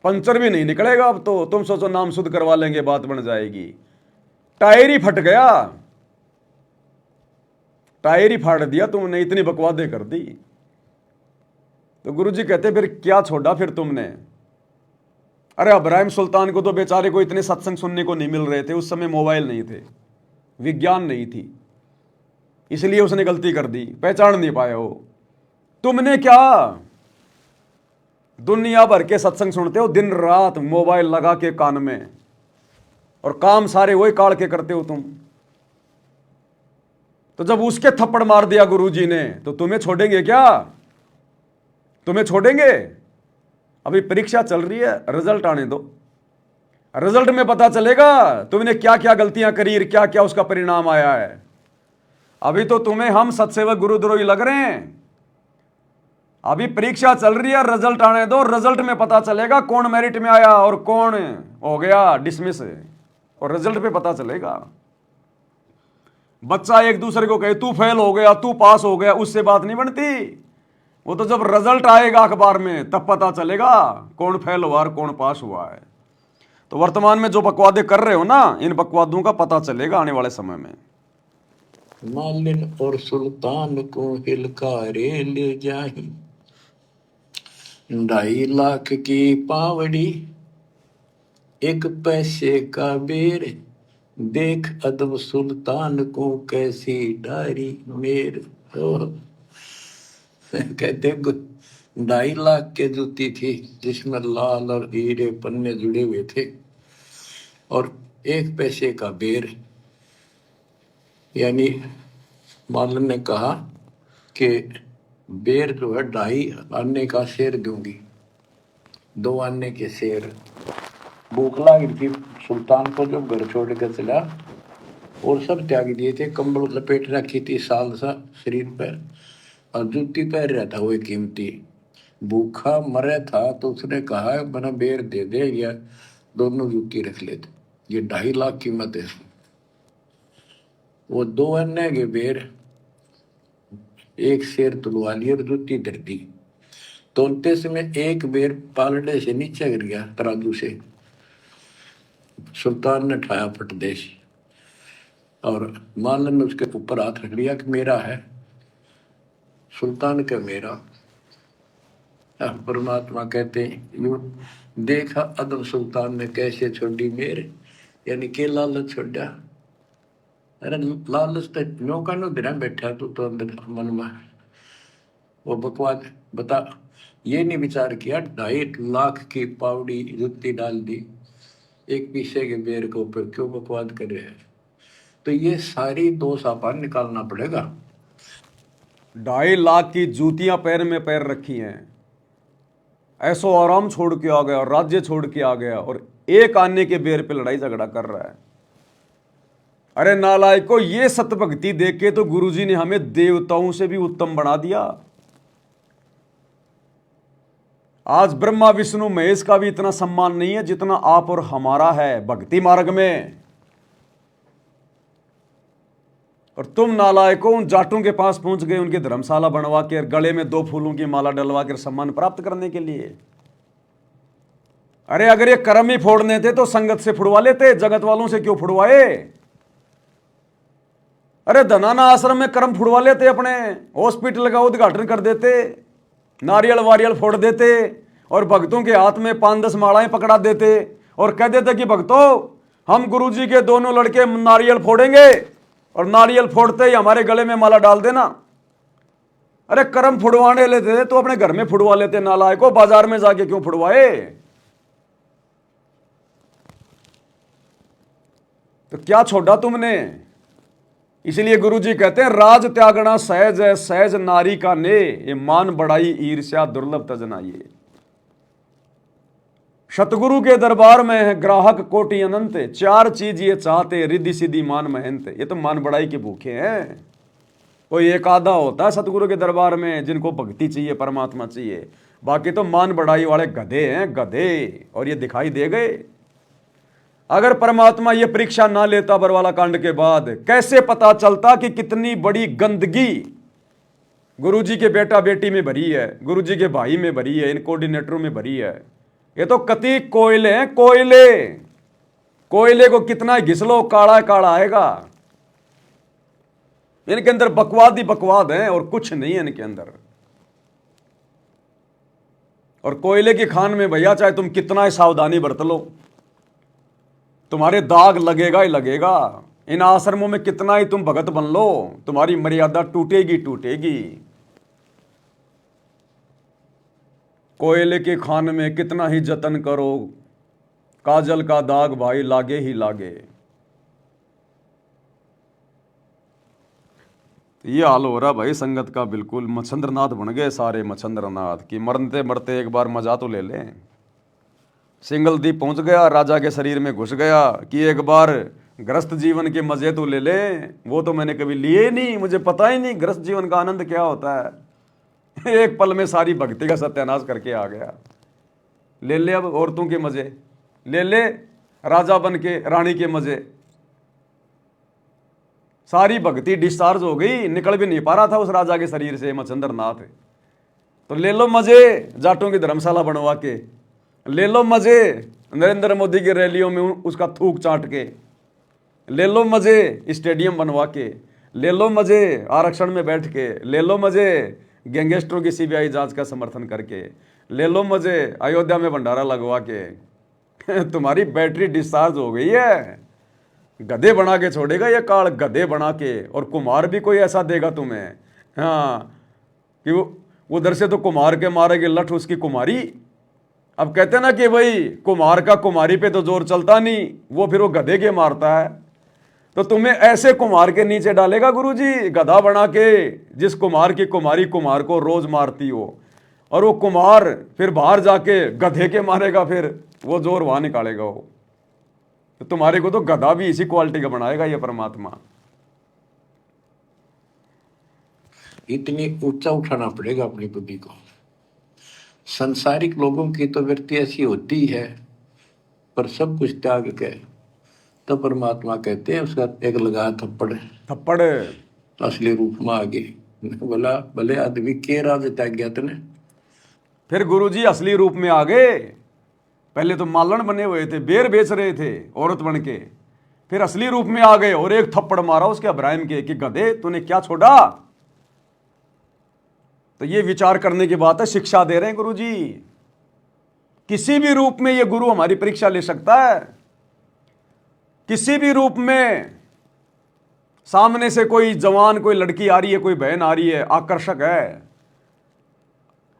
पंचर भी नहीं निकलेगा अब तो। तुम सोचो नाम शुद्ध करवा लेंगे बात बन जाएगी, टायर ही फट गया, टायर ही फाड़ दिया तुमने, इतनी बकवादें कर दी। तो गुरुजी कहते फिर क्या छोड़ा फिर तुमने। अरे इब्राहिम सुल्तान को तो बेचारे को इतने सत्संग सुनने को नहीं मिल रहे थे, उस समय मोबाइल नहीं थे, विज्ञान नहीं थी, इसलिए उसने गलती कर दी, पहचान नहीं पाया वो। तुमने क्या दुनिया भर के सत्संग सुनते हो, दिन रात मोबाइल लगा के कान में, और काम सारे वही काढ़ के करते हो तुम। तो जब उसके थप्पड़ मार दिया गुरुजी ने, तो तुम्हें छोड़ेंगे क्या? तुम्हें छोड़ेंगे? अभी परीक्षा चल रही है, रिजल्ट आने दो, रिजल्ट में पता चलेगा तुमने क्या क्या गलतियां करी, क्या क्या उसका परिणाम आया है। अभी तो तुम्हें हम सत्सेवक गुरुद्रोही लग रहे हैं। अभी परीक्षा चल रही है, रिजल्ट आने दो, रिजल्ट में पता चलेगा कौन मेरिट में आया और कौन हो गया डिसमिस, और रिजल्ट पे पता चलेगा। बच्चा एक दूसरे को कहे तू फेल हो गया, तू पास हो गया, उससे बात नहीं बनती। वो तो जब रिजल्ट आएगा अखबार में तब पता चलेगा कौन फेल हुआ और कौन पास हुआ है। तो वर्तमान में जो बकवादे कर रहे हो ना, इन बकवादों का पता चलेगा आने वाले समय में। मालिन और सुल्तान को हिलकारे ले जाही, 2.5 लाख की पावड़ी, 1 पैसे का बेर, देख अदब सुल्तान को कैसी डारी मेर। कहते 2.5 लाख के जूती थी जिसमें लाल और हीरे पन्ने जुड़े हुए थे, और 1 पैसे का बेर। यानी मालन ने कहा कि बेर जो है 2.5 आने का शेर दूंगी, 2 आने के शेर। भूख लगी थी सुल्तान को, जब घर छोड़ कर चला और सब त्याग दिए थे, कंबल लपेट रखी थी साल सा शरीर पर, और जूती पहन रहा था वो कीमती, भूखा मरे था। तो उसने कहा बना बेर दे दे या दोनों जूती रख लेते, ये 2.5 लाख कीमत है। वो 2 अन्य के बेर, 1 शेर तुलवा लिया और जूती धर दी। 33 में 1 बेर पालने से नीचे गिर गया तराजू से। सुल्तान ने ठाया पटदेश, और मालन ने उसके ऊपर हाथ रख लिया कि मेरा है। सुल्तान का मेरा। परमात्मा कहते हैं यूं देखा अदब सुल्तान ने कैसे छोड़ी मेरे, यानी के लालच छोड़ा। अरे लालच तो नो का नो दिन बैठा तू तो अंदर मन में वो बकवाद बता, ये नहीं विचार किया 2.5 लाख की पावड़ी जुत्ती डाल दी 1 पीसे के बेर के ऊपर, क्यों बकवाद कर रहे हैं। तो ये सारी दोष आपान निकालना पड़ेगा। 2.5 लाख की जूतियां पैर में पैर रखी हैं, ऐसो आराम छोड़ के आ गया, राज्य छोड़ के आ गया, और 1 आने के बेर पे लड़ाई झगड़ा कर रहा है। अरे नालायको, ये सतभक्ति देख के तो गुरुजी ने हमें देवताओं से भी उत्तम बना दिया। आज ब्रह्मा विष्णु महेश का भी इतना सम्मान नहीं है जितना आप और हमारा है भक्ति मार्ग में। और तुम नालायकों उन जाटों के पास पहुंच गए, उनकी धर्मशाला बनवा के गले में 2 फूलों की माला डलवा कर सम्मान प्राप्त करने के लिए। अरे अगर ये कर्म ही फोड़ने थे तो संगत से फुड़वा लेते, जगत वालों से क्यों फुड़वाए। अरे धनाना आश्रम में कर्म फुड़वा लेते, अपने हॉस्पिटल का उद्घाटन कर देते, नारियल वारियल फोड़ देते, और भक्तों के हाथ में 5-10 मालाएं पकड़ा देते, और कह देते कि भक्तों हम गुरुजी के दोनों लड़के नारियल फोड़ेंगे, और नारियल फोड़ते ही हमारे गले में माला डाल देना। अरे कर्म फुड़वाने लेते तो अपने घर में फुड़वा लेते, नालायकों बाजार में जाके क्यों फुड़वाए। तो क्या छोड़ा तुमने। इसलिए गुरुजी कहते हैं राज त्यागना सहज है, सहज नारी का ने, ये मान बढ़ाई ईर्ष्या दुर्लभ तजना। ये सतगुरु के दरबार में है ग्राहक कोटि अनंत, 4 चीज ये चाहते रिद्धि सिद्धि मान महंत। ये तो मान बढ़ाई के भूखे हैं। कोई एक आधा होता है सतगुरु के दरबार में जिनको भक्ति चाहिए, परमात्मा चाहिए, बाकी तो मान बढ़ाई वाले गधे हैं, गधे। और ये दिखाई दे गए। अगर परमात्मा ये परीक्षा ना लेता बरवाला कांड के बाद, कैसे पता चलता कि कितनी बड़ी गंदगी गुरुजी के बेटा बेटी में भरी है, गुरुजी के भाई में भरी है, इन कोऑर्डिनेटरों में भरी है। ये तो कति कोयले हैं, कोयले। कोयले को कितना घिस लो काला काला आएगा। इनके अंदर बकवाद ही बकवाद है और कुछ नहीं है इनके अंदर। और कोयले की खान में भैया चाहे तुम कितना ही सावधानी बरत लो, तुम्हारे दाग लगेगा ही लगेगा। इन आश्रमों में कितना ही तुम भगत बन लो, तुम्हारी मर्यादा टूटेगी टूटेगी। कोयले की खान में कितना ही जतन करो, काजल का दाग भाई लागे ही लागे। ये हाल हो रहा भाई संगत का बिल्कुल। मच्छंद्रनाथ बन गए सारे मच्छंद्रनाथ की, मरते मरते एक बार मजा तो ले लें। सिंगलदीप पहुंच गया, राजा के शरीर में घुस गया कि एक बार गृहस्थ जीवन के मजे तो ले ले। वो तो मैंने कभी लिए नहीं, मुझे पता ही नहीं गृहस्थ जीवन का आनंद क्या होता है। एक पल में सारी भक्ति का सत्यानाश करके आ गया। ले ले अब औरतों के मजे, ले ले राजा बन के रानी के मजे। सारी भक्ति डिस्चार्ज हो गई, निकल भी नहीं पा रहा था उस राजा के शरीर से मच्छंद्रनाथ। तो ले लो मजे जाटों की धर्मशाला बनवा के, ले लो मजे नरेंद्र मोदी की रैलियों में उसका थूक चाट के, ले लो मजे स्टेडियम बनवा के, ले लो मजे आरक्षण में बैठ के, ले लो मजे गैंगस्टरों की सीबीआई जांच का समर्थन करके, ले लो मजे अयोध्या में भंडारा लगवा के। तुम्हारी बैटरी डिस्चार्ज हो गई है। गधे बना के छोड़ेगा ये काल, गधे बना के। और कुमार भी कोई ऐसा देगा तुम्हें, हाँ, कि वो उधर से तो कुमार के मारेगे लठ उसकी कुमारी। अब कहते ना कि भाई कुमार का कुमारी पे तो जोर चलता नहीं, वो फिर वो गधे के मारता है। तो तुम्हें ऐसे कुमार के नीचे डालेगा गुरुजी, गधा बना के, जिस कुमार की कुमारी कुमार को रोज मारती हो। और वो कुमार फिर बाहर जाके गधे के मारेगा, फिर वो जोर वहां निकालेगा वो। तो तुम्हारे को तो गधा भी इसी क्वालिटी का बनाएगा ये परमात्मा। इतनी ऊंचा उठाना पड़ेगा अपनी बुद्धि को। संसारिक लोगों की तो वृत्ति ऐसी होती है, पर सब कुछ त्याग के तो परमात्मा कहते हैं उसका एक लगा थप्पड़ थप्पड़ असली रूप में आ गई। बोला भले आदमी के राज त्याग गया तने। फिर गुरुजी असली रूप में आ गए। पहले तो मालन बने हुए थे, बेर बेच रहे थे औरत बन के, फिर असली रूप में आ गए और एक थप्पड़ मारा उसके अब्राहिम के कि गधे तूने क्या छोड़ा। तो ये विचार करने की बात है, शिक्षा दे रहे हैं गुरुजी। किसी भी रूप में ये गुरु हमारी परीक्षा ले सकता है, किसी भी रूप में। सामने से कोई जवान कोई लड़की आ रही है, कोई बहन आ रही है, आकर्षक है,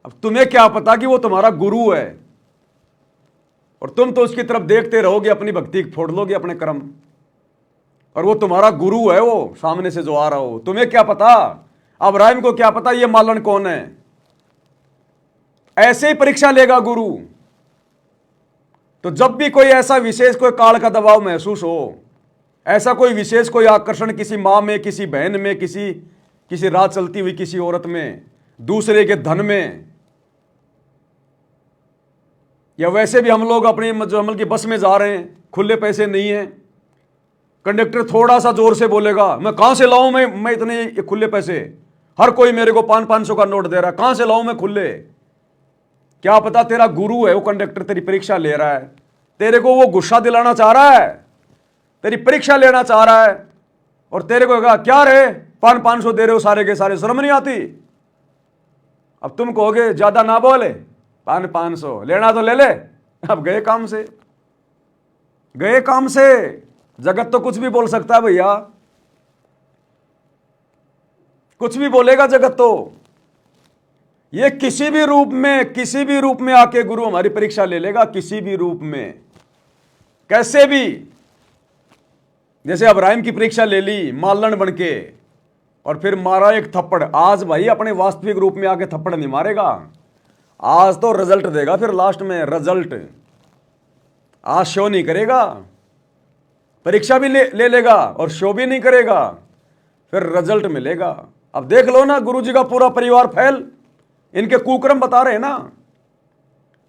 अब तुम्हें क्या पता कि वो तुम्हारा गुरु है, और तुम तो उसकी तरफ देखते रहोगे, अपनी भक्ति फोड़ लोगे अपने कर्म, और वो तुम्हारा गुरु है, वो सामने से जो आ रहा हो। तुम्हें क्या पता, अब्राहिम को क्या पता ये मालन कौन है। ऐसे ही परीक्षा लेगा गुरु। तो जब भी कोई ऐसा विशेष कोई काल का दबाव महसूस हो, ऐसा कोई विशेष कोई आकर्षण किसी मां में, किसी बहन में, किसी राह चलती हुई किसी औरत में, दूसरे के धन में, या वैसे भी हम लोग अपनी जो अमल की बस में जा रहे हैं, खुले पैसे नहीं है, कंडक्टर थोड़ा सा जोर से बोलेगा, मैं कहां से लाऊं मैं इतने खुले पैसे, हर कोई मेरे को 500 का नोट दे रहा है, कहां से लाऊं मैं खुले। क्या पता तेरा गुरु है वो कंडक्टर, तेरी परीक्षा ले रहा है, तेरे को वो गुस्सा दिलाना चाह रहा है, तेरी परीक्षा लेना चाह रहा है, और तेरे को कहा क्या रे 500 दे रहे हो सारे के सारे, शर्म नहीं आती। अब तुम कहोगे ज्यादा ना बोले, 500 लेना तो ले ले। अब गए काम से, गए काम से। जगत तो कुछ भी बोल सकता है भैया, कुछ भी बोलेगा जगत तो। ये किसी भी रूप में आके गुरु हमारी परीक्षा ले लेगा, किसी भी रूप में, कैसे भी। जैसे अब्राहिम की परीक्षा ले ली मालन बन के, और फिर मारा एक थप्पड़। आज भाई अपने वास्तविक रूप में आके थप्पड़ नहीं मारेगा, आज तो रिजल्ट देगा, फिर लास्ट में रिजल्ट। आज शो नहीं करेगा, परीक्षा भी ले लेगा और शो भी नहीं करेगा, फिर रिजल्ट मिलेगा। अब देख लो ना, गुरुजी का पूरा परिवार फेल, इनके कुक्रम बता रहे हैं ना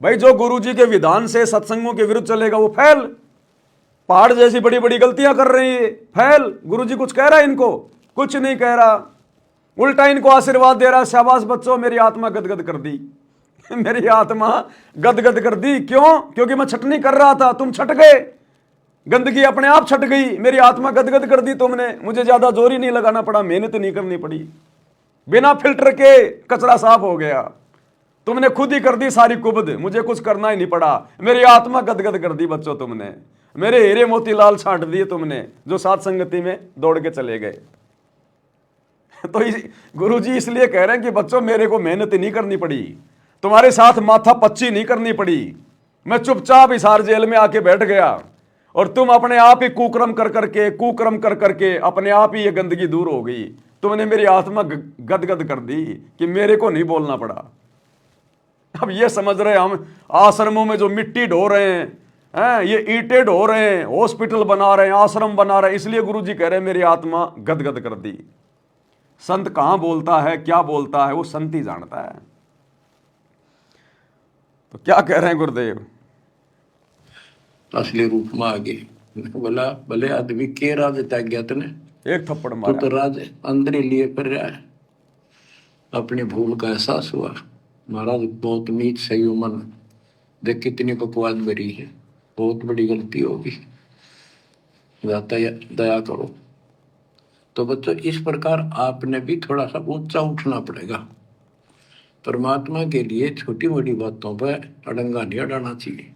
भाई। जो गुरुजी के विधान से सत्संगों के विरुद्ध चलेगा वो फेल। पहाड़ जैसी बड़ी बड़ी गलतियां कर रही है, फेल। गुरुजी कुछ कह रहा है इनको? कुछ नहीं कह रहा। उल्टा इनको आशीर्वाद दे रहा है, शाबाश बच्चों, मेरी आत्मा गदगद कर दी। मेरी आत्मा गदगद कर दी। क्यों? क्योंकि मैं छटनी कर रहा था, तुम छट गए, गंदगी अपने आप छट गई, मेरी आत्मा गदगद कर दी तुमने। मुझे ज्यादा जोर ही नहीं लगाना पड़ा, मेहनत नहीं करनी पड़ी, बिना फिल्टर के कचरा साफ हो गया। तुमने खुद ही कर दी सारी कुबद, मुझे कुछ करना ही नहीं पड़ा। मेरी आत्मा गदगद कर दी बच्चों तुमने, मेरे हीरे मोती लाल छांट दिए तुमने, जो साथ संगति में दौड़ के चले गए। तो गुरुजी इसलिए कह रहे हैं कि बच्चों, मेरे को मेहनत नहीं करनी पड़ी, तुम्हारे साथ माथा पच्ची नहीं करनी पड़ी, मैं चुपचाप हिसार जेल में आके बैठ गया और तुम अपने आप ही कुकर्म कर करके अपने आप ही ये गंदगी दूर हो गई। तुमने मेरी आत्मा गदगद कर दी कि मेरे को नहीं बोलना पड़ा। अब ये समझ रहे हम आश्रमों में जो मिट्टी ढो रहे हैं, ये ईंटें ढो रहे हैं, हॉस्पिटल बना रहे हैं, आश्रम बना रहे हैं, इसलिए गुरुजी कह रहे हैं मेरी आत्मा गदगद कर दी। संत कहां बोलता है, क्या बोलता है, वो संत ही जानता है। तो क्या कह रहे हैं गुरुदेव? असली रूप में आ गए। बोला भले आदमी के राज त्याग गया तने, एक थप्पड़ तो मारा। राज अंदर ही लिए पर रहा है। अपनी भूल का एहसास हुआ, महाराज बहुत नीच सही हो मन, देख कितनी बकवास भरी है, बहुत बड़ी गलती होगी, दया करो। तो बच्चों, इस प्रकार आपने भी थोड़ा सा ऊंचा उठना पड़ेगा। परमात्मा के लिए छोटी मोटी बातों पर अड़ंगा नहीं अड़ाना चाहिए।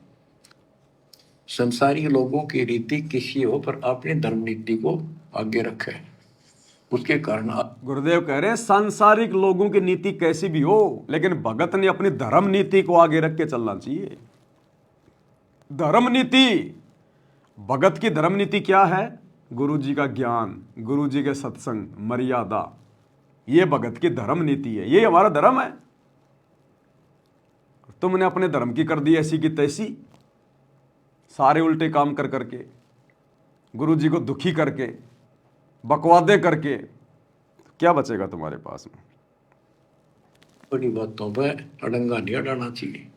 संसारी लोगों की रीति किसी हो, पर अपनी धर्म नीति को आगे रखे, उसके कारण आप गुरुदेव कह रहे हैं सांसारिक लोगों की नीति कैसी भी हो, लेकिन भगत ने अपनी धर्म नीति को आगे रख के चलना चाहिए। धर्म नीति, भगत की धर्म नीति क्या है? गुरु जी का ज्ञान, गुरु जी के सत्संग, मर्यादा, ये भगत की धर्म नीति है, ये हमारा धर्म है। तुमने अपने धर्म की कर दी ऐसी की तैसी, सारे उल्टे काम कर करके, गुरु जी को दुखी करके, बकवादे करके, तो क्या बचेगा तुम्हारे पास में? बड़ी बातों पर अड़ंगा नहीं अड़ाना चाहिए।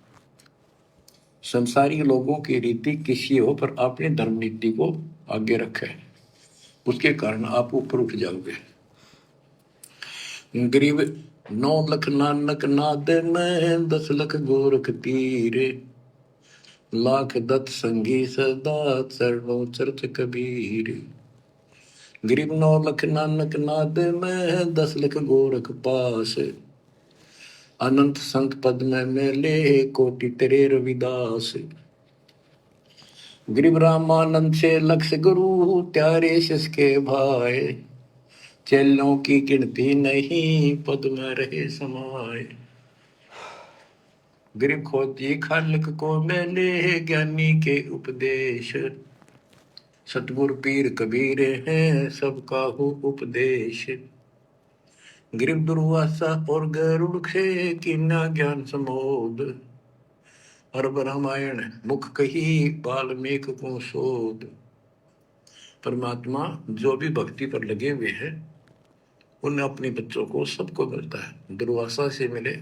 संसारी लोगों की रीति किसी हो, पर अपनी धर्म नीति को आगे रखे, उसके कारण आप ऊपर उठ जाओगे। गरीब 9 लख नानक नाद में 10 लख गोरख तीरे, लाख दत्त संगी सदा चरणों चर्च कबीर। गरीब 9 लख नानक नाद में 10 लख गोरख पास, अनंत संत पद में मेले कोटि तेरे रविदास। गरीब रामानंद से लक्ष्य गुरु त्यारे शिष के भाई, चेलों की गिनती नहीं पद में रहे समाये। गरीब खोजी खालक को मेले ज्ञानी के उपदेश, सतगुरु पीर कबीर हैं सबका हो उपदेश। गरीब दुर्वासा और गरुड़ से कीना ज्ञान समोद, अरब रामायण मुख कही वाल्मीकि को शोध। परमात्मा जो भी भक्ति पर लगे हुए हैं उन्हें अपने बच्चों को सबको मिलता है। दुर्वासा से मिले,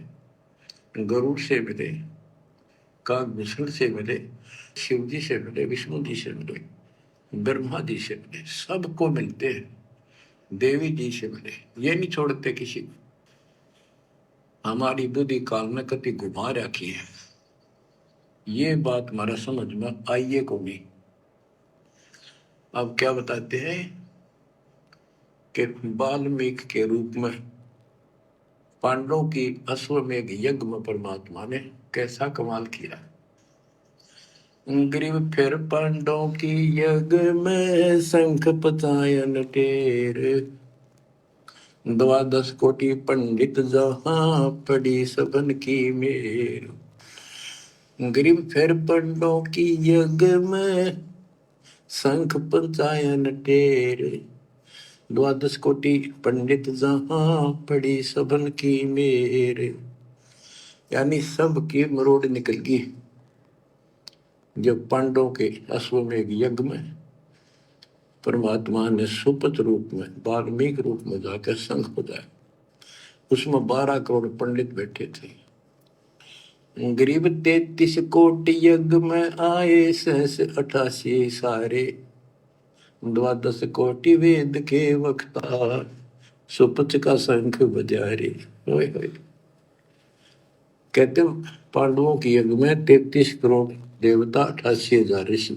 गरुड़ से मिले, कागभूषण से मिले, शिव जी से मिले, विष्णु जी से मिले, ब्रह्मा जी से मिले, सबको मिलते हैं। देवी जी से मिले, ये नहीं छोड़ते किसी को। हमारी बुद्धि काल में कति घुमा रखी है, ये बात हमारा समझ में आइए को नहीं। अब क्या बताते हैं कि वाल्मीकि के रूप में पांडवों की अश्वमेघ यज्ञ में परमात्मा ने कैसा कमाल किया। गरीब फिर पांडवों की यज्ञ में शंख पचायन टेर, 12 कोटि पंडित जहां पड़ी सबन की मेर। गरीब फिर पांडवों की यज्ञ में शंख पचायन टेर, 12 कोटि पंडित जहां पड़ी सबन की मेर। यानी सब की मरोड़ निकल गई जब पांडवों के अश्वमेघ यज्ञ में परमात्मा ने सुपथ रूप में, वाल्मीकि रूप में जाकर शंख बजाया। उसमें 12 करोड़ पंडित बैठे थे। गरीब 33 कोटि यज्ञ में आए 88 सारे, 12 कोटि वेद के वक्ता सुपच का शंख बजा रे। ओए होए। कहते पांडवों की यज्ञ में 33 करोड़ देवता, 88,000 ऋषि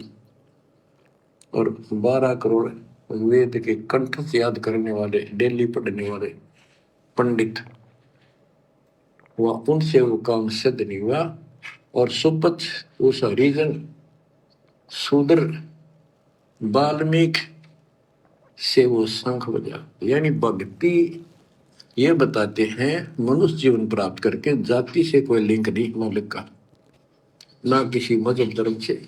और 12 करोड़ वेद के कंठ से याद करने वाले, डेली पढ़ने वाले पंडित, वह उनसे वो काम सिद्ध नहीं हुआ। और सुपच उस हरिजन शूद्र वाल्मीकि से वो शंख बजा। यानी भक्ति ये बताते हैं मनुष्य जीवन प्राप्त करके जाति से कोई लिंक नहीं मौलिक का, ना किसी मजहब धर्म से।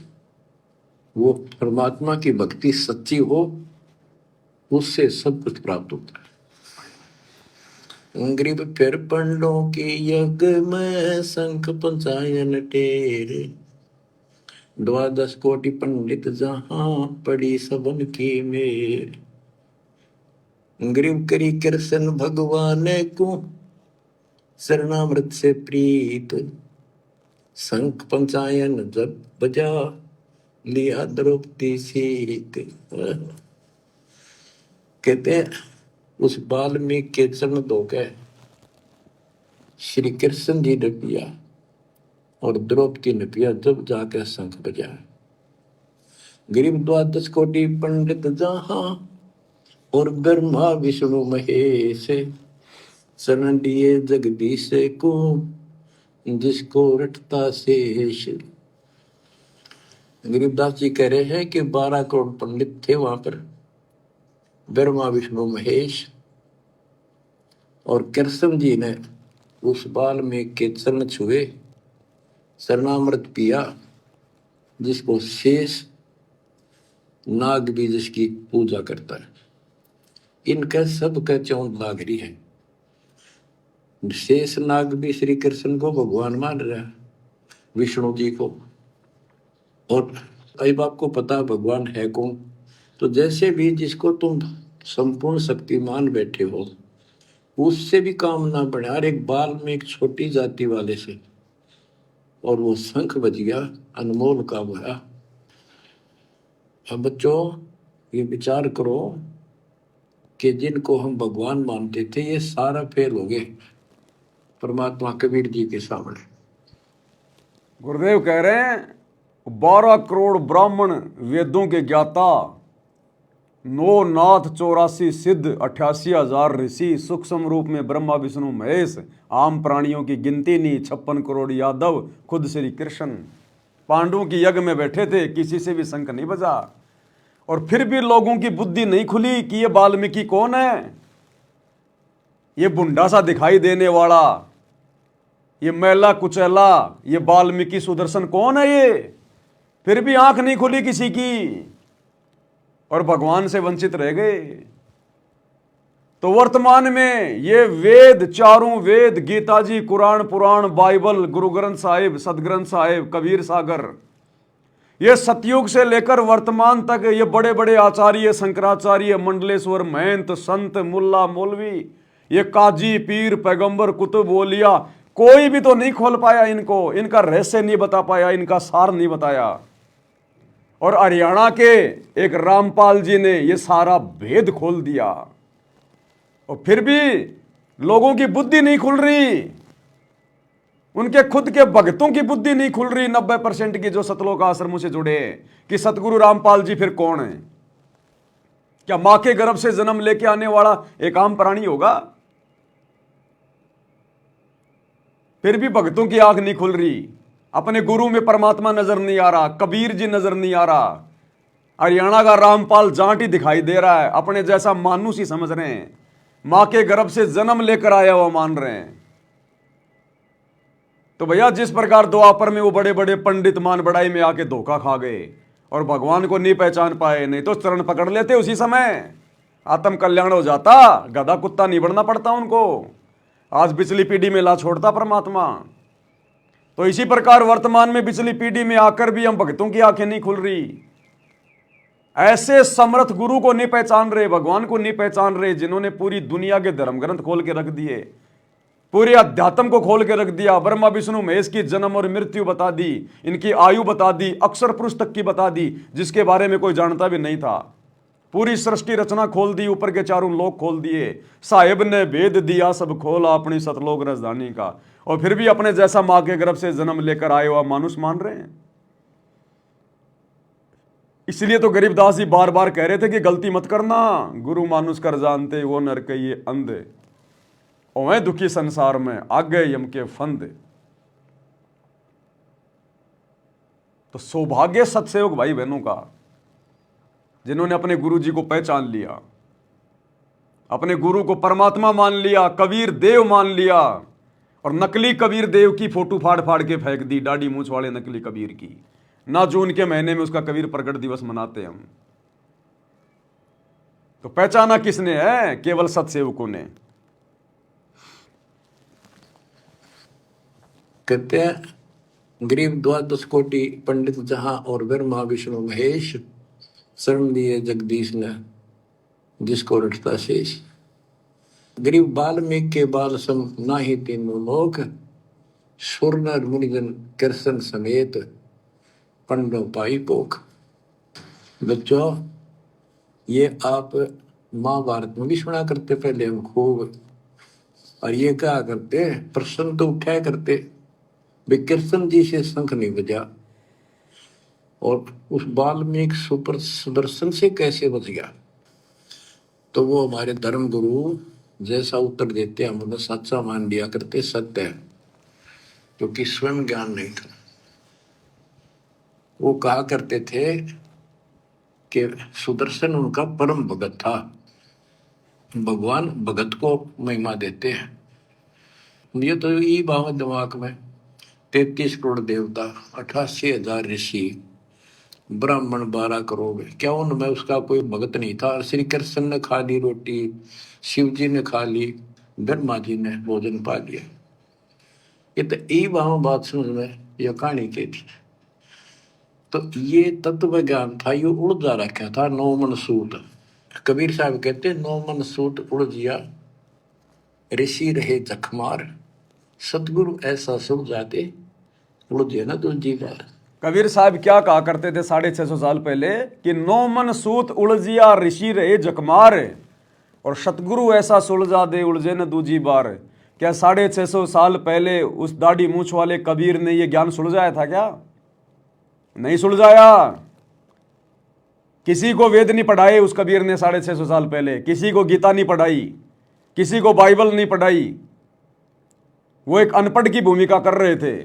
वो परमात्मा की भक्ति सच्ची हो, उससे सब कुछ प्राप्त होता है। ग्रीब फिर पंडों के यज्ञ में शंख पंचायन टेरे, 12 कोटि पंडित जहां पड़ी सबन की मेर। ग्रीब करी कृष्ण भगवान को शरणामृत से प्रीत, शंख पंचायन जब बजा लिया द्रौपदी सीत। कहते हैं उस वाल्मीकि के चरण धोके श्री कृष्ण जी ने पिया और द्रौपदी ने पिया, जब जाकर शंख बजा। गरीब 12 कोटि पंडित जहां और ब्रह्मा विष्णु महेश, शरण लिए जगदीश को जिसको रटता शेष। गरीबदास जी कह रहे हैं कि 12 करोड़ पंडित थे वहां पर, ब्रह्मा विष्णु महेश, और कृष्ण जी ने उस वाल्मीकि के चरण छुए, शरणामृत पिया, जिसको शेष नाग भी जिसकी पूजा करता है। इनका सबका चौंध लाग रही है। शेष नाग भी श्री कृष्ण को भगवान मान रहा है, विष्णु जी को। और अब आपको पता भगवान है कौन, तो जैसे भी जिसको तुम संपूर्ण शक्तिमान बैठे हो, उससे भी काम ना बढ़े। हर एक बाल में एक छोटी जाति वाले से, और वो शंख बज गया, अनमोल काम हुआ। अब बच्चों ये विचार करो कि जिनको हम भगवान मानते थे ये सारा फेल हो गए परमात्मा कबीर जी के सामने। गुरुदेव कह रहे हैं 12 करोड़ ब्राह्मण वेदों के ज्ञाता, 9 नाथ 84 सिद्ध, 88,000 ऋषि, सूक्ष्म रूप में ब्रह्मा विष्णु महेश, आम प्राणियों की गिनती नहीं, 56 करोड़ यादव, खुद श्री कृष्ण पांडवों की यज्ञ में बैठे थे, किसी से भी शंख नहीं बजा। और फिर भी लोगों की बुद्धि नहीं खुली कि ये वाल्मीकि कौन है, ये बुंडा सा दिखाई देने वाला, ये मैला कुचैला, ये वाल्मीकि सुदर्शन कौन है ये। फिर भी आंख नहीं खुली किसी की, और भगवान से वंचित रह गए। तो वर्तमान में ये वेद, चारों वेद, गीता जी, कुरान, पुराण, बाइबल, गुरु ग्रंथ साहिब, सदग्रंथ साहिब, कबीर सागर, ये सतयुग से लेकर वर्तमान तक ये बड़े बड़े आचार्य, शंकराचार्य, मंडलेश्वर, महंत, संत, मुल्ला, मौलवी, ये काजी, पीर, पैगंबर, कुतुब, ओलिया, कोई भी तो नहीं खोल पाया इनको, इनका रहस्य नहीं बता पाया, इनका सार नहीं बताया। और हरियाणा के एक रामपाल जी ने ये सारा भेद खोल दिया। और फिर भी लोगों की बुद्धि नहीं खुल रही, उनके खुद के भक्तों की बुद्धि नहीं खुल रही, 90% की जो सतलोक आश्रमों से जुड़े, कि सतगुरु रामपाल जी फिर कौन है। क्या मां के गर्भ से जन्म लेके आने वाला एक आम प्राणी होगा। फिर भी भक्तों की आंख नहीं खुल रही, अपने गुरु में परमात्मा नजर नहीं आ रहा, कबीर जी नजर नहीं आ रहा, हरियाणा का रामपाल जाट ही दिखाई दे रहा है, अपने जैसा मानुष ही समझ रहे हैं, मां के गर्भ से जन्म लेकर आया हुआ मान रहे हैं। तो भैया जिस प्रकार द्वापर में वो बड़े बड़े पंडित मान बड़ाई में आके धोखा खा गए और भगवान को नहीं पहचान पाए, नहीं तो चरण पकड़ लेते उसी समय, आत्म कल्याण हो जाता, गधा कुत्ता नहीं बनना पड़ता उनको, आज पिछली पीढ़ी में ला छोड़ता परमात्मा। तो इसी प्रकार वर्तमान में पिछली पीढ़ी में आकर भी हम भक्तों की आंखें नहीं खुल रही, ऐसे समर्थ गुरु को नहीं पहचान रहे, भगवान को नहीं पहचान रहे, जिन्होंने पूरी दुनिया के धर्म ग्रंथ खोल के रख दिए, पूरे अध्यात्म को खोल के रख दिया, ब्रह्मा विष्णु महेश की जन्म और मृत्यु बता दी, इनकी आयु बता दी, अक्षर पुरुष तक की बता दी, जिसके बारे में कोई जानता भी नहीं था। पूरी सृष्टि रचना खोल दी, ऊपर के चारों लोक खोल दिए, साहेब ने भेद दिया सब खोला अपनी सतलोक राजधानी का, और फिर भी अपने जैसा मां के गर्भ से जन्म लेकर आए हुआ मानुष मान रहे हैं। इसलिए तो गरीबदास जी बार बार कह रहे थे कि गलती मत करना, गुरु मानुष कर जानते वो नर के ये अंधे, ओए दुखी संसार में आगे यम के फंदे। तो सौभाग्य सत्सेवक भाई बहनों का, जिन्होंने अपने गुरु जी को पहचान लिया, अपने गुरु को परमात्मा मान लिया, कबीर देव मान लिया, और नकली कबीर देव की फोटो फाड़ फाड़ के फेंक दी, दाढ़ी मूंछ वाले नकली कबीर की। ना जून के महीने में उसका कबीर प्रकट दिवस मनाते हम। तो पहचाना किसने है? केवल सत्सेवकों ने। कहते हैं गरीब द्वादश कोटि पंडित जहां और ब्रह्मा विष्णु महेश, शरण दिए जगदीश ने जिसको रटता शेष। गरीब वाल्मीकि के बाल सम नाही तीनों लोक, सुर नर मुनिजन कृष्ण समेत पंडो पाई पोख। बच्चों, ये आप महाभारत में भी सुना करते पहले हम खूब, और ये क्या करते, प्रश्न तो उठाया करते, वे कृष्ण जी से शंख नहीं बजा, और उस वाल्मीकि सुपर सुदर्शन से कैसे बच गया। तो वो हमारे धर्म गुरु जैसा उत्तर देते हम उन्हें सच्चा मान लिया करते, सत्य है, क्योंकि स्वयं ज्ञान नहीं था। वो कहा करते थे कि सुदर्शन उनका परम भगत था। भगवान भगत को महिमा देते हैं। ये तो ये बात दिमाग में, 33 करोड़ देवता, 88,000 ऋषि, ब्राह्मण 12 करोड़, क्या उनमें उसका कोई भगत नहीं था? श्री कृष्ण ने खा ली रोटी, शिव जी ने खा ली, ब्रह्मा जी ने भोजन पा लिया। ये तो यही बात समझ में यह कहानी के थी। तो ये तत्व ज्ञान था, ये उड़ जा रखा था। 9 मन सूत, कबीर साहब कहते 9 मन सूत उड़ जिया, ऋषि रहे जखमार, सतगुरु ऐसा सुलझाते उड़ जिया ना दूजी बार। कबीर साहब क्या कहा करते थे 650 साल पहले कि 9 मन सूत उलझिया ऋषि रहे जखमार, और सतगुरु ऐसा सुलझा दे उलझे न दूजी बार। क्या 650 साल पहले उस दाढ़ी मूछ वाले कबीर ने यह ज्ञान सुलझाया था? क्या नहीं सुलझाया। किसी को वेद नहीं पढ़ाए उस कबीर ने 650 साल पहले, किसी को गीता नहीं पढ़ाई, किसी को बाइबल नहीं पढ़ाई। वो एक अनपढ़ की भूमिका कर रहे थे।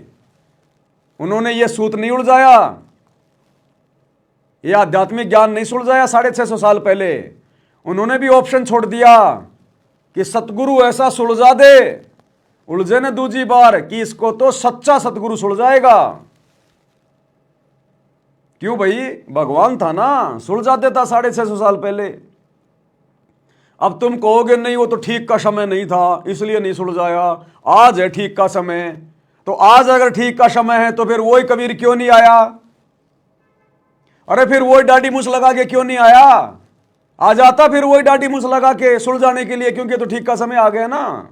उन्होंने ये सूत नहीं उलझाया, ये आध्यात्मिक ज्ञान नहीं सुलझाया 650 साल पहले। उन्होंने भी ऑप्शन छोड़ दिया कि सतगुरु ऐसा सुलझा दे उलझे न दूजी बार, कि इसको तो सच्चा सतगुरु सुलझाएगा। क्यों भाई? भगवान था ना, सुलझा देता 650 साल पहले। अब तुम कहोगे नहीं वो तो ठीक का समय नहीं था इसलिए नहीं सुलझाया, आज है ठीक का समय। तो आज अगर ठीक का समय है तो फिर वही कबीर क्यों नहीं आया? अरे फिर वही दाढ़ी मूछ लगा के क्यों नहीं आया? आ जाता फिर वही दाढ़ी मूछ लगा के सुलझाने के लिए, क्योंकि तो ठीक का समय आ गया ना।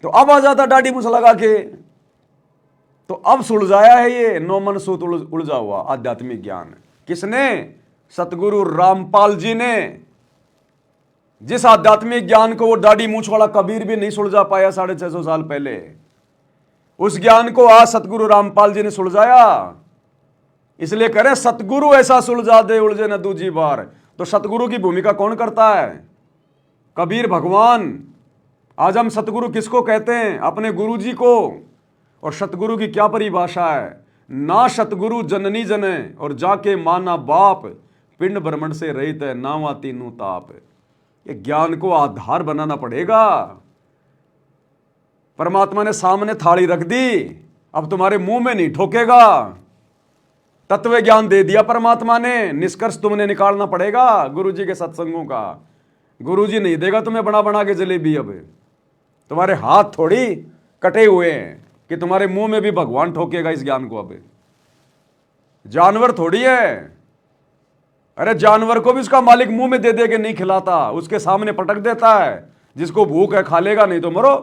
तो अब आ जाता दाढ़ी मूछ लगा के। तो अब सुलझाया है ये 9 मन सूत उलझा हुआ आध्यात्मिक ज्ञान। किसने? सतगुरु रामपाल जी ने। जिस आध्यात्मिक ज्ञान को वो दाढ़ी मूछ वाला कबीर भी नहीं सुलझा पाया 650 साल पहले, उस ज्ञान को आज सतगुरु रामपाल जी ने सुलझाया। इसलिए करें सतगुरु ऐसा सुलझा दे उलझे न दूजी बार। तो सतगुरु की भूमिका कौन करता है? कबीर भगवान। आज हम सतगुरु किसको कहते हैं? अपने गुरु जी को। और सतगुरु की क्या परिभाषा है? ना सतगुरु जननी जने और जाके माना बाप, पिंड ब्रह्मंड से रहित है नावा तीनों ताप। ये ज्ञान को आधार बनाना पड़ेगा। परमात्मा ने सामने थाली रख दी, अब तुम्हारे मुंह में नहीं ठोकेगा। तत्व ज्ञान दे दिया परमात्मा ने, निष्कर्ष तुमने निकालना पड़ेगा गुरु जी के सत्संगों का। गुरु जी नहीं देगा तुम्हें बना बना के जलेबी। अब तुम्हारे हाथ थोड़ी कटे हुए हैं कि तुम्हारे मुंह में भी भगवान ठोकेगा इस ज्ञान को। अब जानवर थोड़ी है। अरे जानवर को भी उसका मालिक मुंह में दे दे के नहीं खिलाता, उसके सामने पटक देता है। जिसको भूख है खा लेगा, नहीं तो मरो।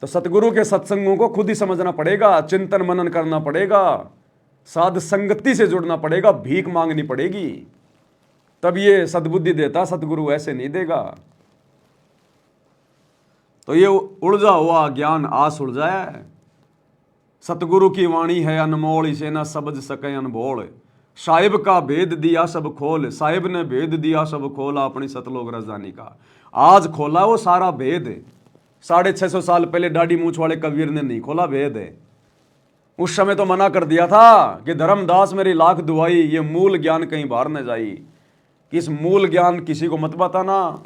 तो सतगुरु के सत्संगों को खुद ही समझना पड़ेगा, चिंतन मनन करना पड़ेगा। साध संगति से जुड़ना पड़ेगा, भीख मांगनी पड़ेगी, तब ये सद्बुद्धि देता। सतगुरु ऐसे नहीं देगा। तो ये उलझा हुआ ज्ञान आस उलझाया। सतगुरु की वाणी है अनमोल, इसे ना समझ सके अनबोल। साहिब का भेद दिया सब खोल, साहिब ने भेद दिया सब खोल, अपनी सतलोक राजधानी का। आज खोला वो सारा भेद। 650 साल पहले दाढ़ी मूछ वाले कबीर ने नहीं खोला भेद। उस समय तो मना कर दिया था कि धर्मदास मेरी लाख दुआई, ये मूल ज्ञान कहीं बाहर न जाई। इस मूल ज्ञान किसी को मत बताना।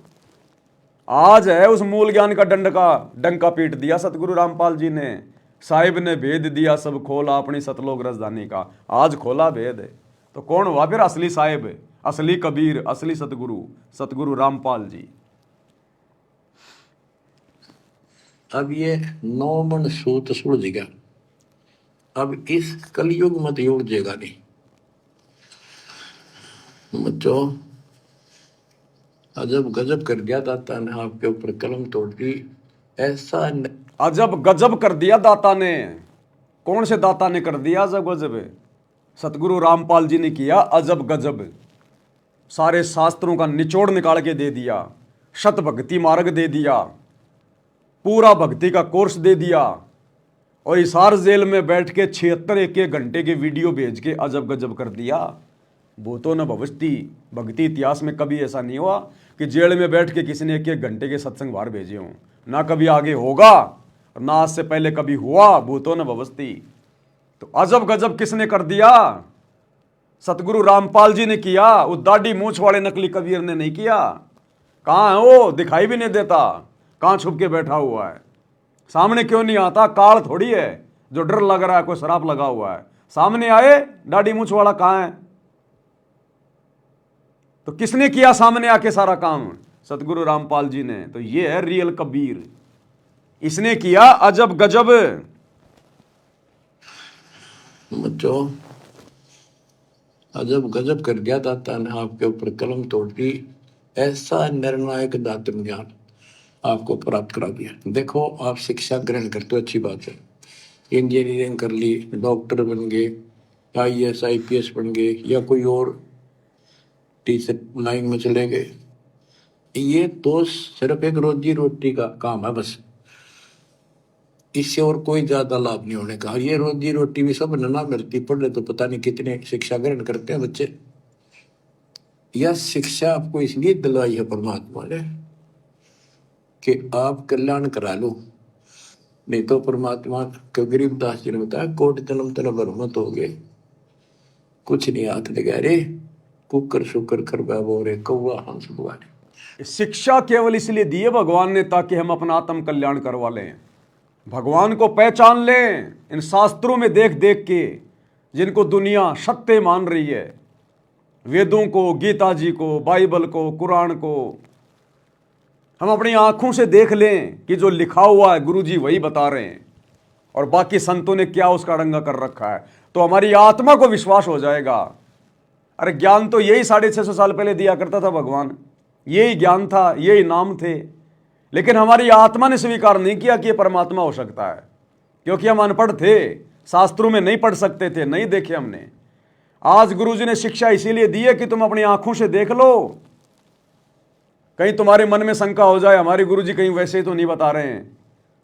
आज है उस मूल ज्ञान का डंका पीट दिया सतगुरु रामपाल जी ने। साहिब ने भेद दिया सब खोला, अपनी सतलोक राजधानी का। आज खोला भेद। तो कौन हुआ फिर असली साहिब, असली कबीर, असली सतगुरु? सतगुरु रामपाल जी। अब ये 9 मन सूत सुलझ गया। अब इस कलयुग मत उलझेगा नहीं बच्चों। अजब गजब कर दिया दाता ने आपके ऊपर कलम तोड़ दी। ऐसा अजब गजब कर दिया दाता ने। कौन से दाता ने कर दिया अजब गजब? सतगुरु रामपाल जी ने किया अजब गजब। सारे शास्त्रों का निचोड़ निकाल के दे दिया, शत भक्ति मार्ग दे दिया, पूरा भक्ति का कोर्स दे दिया, और हिसार जेल में बैठ के 76 एक घंटे के वीडियो भेज के अजब गजब कर दिया। भूतो न भविष्यति, भक्ति इतिहास में कभी ऐसा नहीं हुआ कि जेल में बैठ के किसी ने एक घंटे के सत्संग बाहर भेजे हों। ना कभी आगे होगा, और ना आज से पहले कभी हुआ। भूतो न भविष्यति। तो अजब गजब किसने कर दिया? सतगुरु रामपाल जी ने किया। उस दाढ़ी मूछ वाले नकली कबीर ने नहीं किया। कहाँ है वो? दिखाई भी नहीं देता। कहाँ छुप के बैठा हुआ है? सामने क्यों नहीं आता? काल थोड़ी है जो डर लग रहा है, कोई शराब लगा हुआ है। सामने आए, दाढ़ी मूछ वाला कहाँ है? तो किसने किया सामने आके सारा काम? सतगुरु रामपाल जी ने। तो ये है रियल कबीर। इसने किया अजब गजब। बच्चों अजब गजब कर दिया दाता ने आपके ऊपर कलम तोड़ दी। ऐसा निर्णायक दातन ज्ञान आपको प्राप्त करा दिया। देखो आप शिक्षा ग्रहण करते हो, अच्छी बात है। इंजीनियरिंग कर ली, डॉक्टर बन गए, IAS IPS बन गए, या कोई और टीचर लाइन में चले गए। ये तो सिर्फ एक रोजी रोटी का काम है बस। इससे और कोई ज्यादा लाभ नहीं होने का। ये रोजी रोटी भी सब ना मिलती, पढ़ रहे तो पता नहीं कितने शिक्षा ग्रहण करते हैं बच्चे। यह शिक्षा आपको इसलिए दिलवाई है परमात्मा ने कि आप कल्याण करा लो। नहीं तो परमात्मा के गरीबदास जी ने बताया, कोट जन्म तन भरमत हो गए, कुछ नहीं हाथ लगा रे, कुकर शुकर कर बोरे कौआ हंस बुआरे। शिक्षा केवल इसलिए दी है भगवान ने ताकि हम अपना आत्म कल्याण करवा लें, भगवान को पहचान लें। इन शास्त्रों में देख देख के जिनको दुनिया सत्य मान रही है, वेदों को, गीता जी को, बाइबल को, कुरान को, हम अपनी आंखों से देख लें कि जो लिखा हुआ है गुरु जी वही बता रहे हैं, और बाकी संतों ने क्या उसका रंगा कर रखा है, तो हमारी आत्मा को विश्वास हो जाएगा। अरे ज्ञान तो यही 650 साल पहले दिया करता था भगवान। यही ज्ञान था, यही नाम थे, लेकिन हमारी आत्मा ने स्वीकार नहीं किया कि यह परमात्मा हो सकता है, क्योंकि हम अनपढ़ थे, शास्त्रों में नहीं पढ़ सकते थे, नहीं देखे हमने। आज गुरुजी ने शिक्षा इसीलिए दी है कि तुम अपनी आंखों से देख लो। कहीं तुम्हारे मन में शंका हो जाए, हमारे गुरुजी कहीं वैसे ही तो नहीं बता रहे हैं।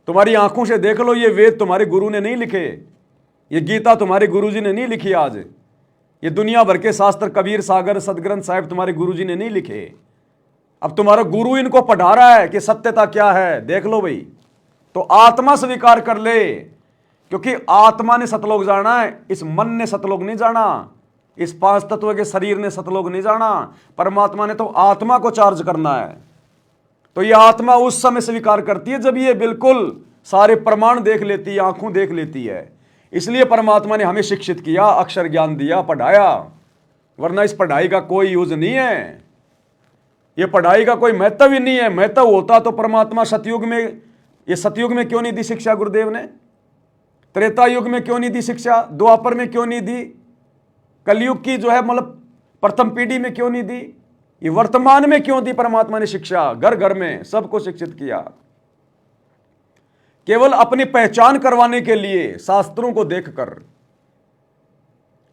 तुम्हारी आंखों से देख लो, ये वेद तुम्हारे गुरु ने नहीं लिखे, ये गीता तुम्हारे गुरुजी ने नहीं लिखी, आज ये दुनिया भर के शास्त्र, कबीर सागर, सदग्रंथ साहिब तुम्हारे गुरुजी ने नहीं लिखे। अब तुम्हारा गुरु इनको पढ़ा रहा है कि सत्यता क्या है, देख लो भाई। तो आत्मा स्वीकार कर ले, क्योंकि आत्मा ने सतलोक जाना है, इस मन ने सतलोक नहीं जाना, इस 5 तत्व के शरीर ने सतलोक नहीं जाना। परमात्मा ने तो आत्मा को चार्ज करना है। तो ये आत्मा उस समय स्वीकार करती है जब ये बिल्कुल सारे प्रमाण देख लेती है, आंखों देख लेती है। इसलिए परमात्मा ने हमें शिक्षित किया, अक्षर ज्ञान दिया, पढ़ाया, वरना इस पढ़ाई का कोई यूज नहीं है। ये पढ़ाई का कोई महत्व ही नहीं है। महत्व होता तो परमात्मा सतयुग में, ये सतयुग में क्यों नहीं दी शिक्षा गुरुदेव ने? त्रेता युग में क्यों नहीं दी शिक्षा? द्वापर में क्यों नहीं दी? कलयुग की जो है मतलब प्रथम पीढ़ी में क्यों नहीं दी? ये वर्तमान में क्यों दी परमात्मा ने शिक्षा? घर घर में सबको शिक्षित किया, केवल अपनी पहचान करवाने के लिए, शास्त्रों को देखकर।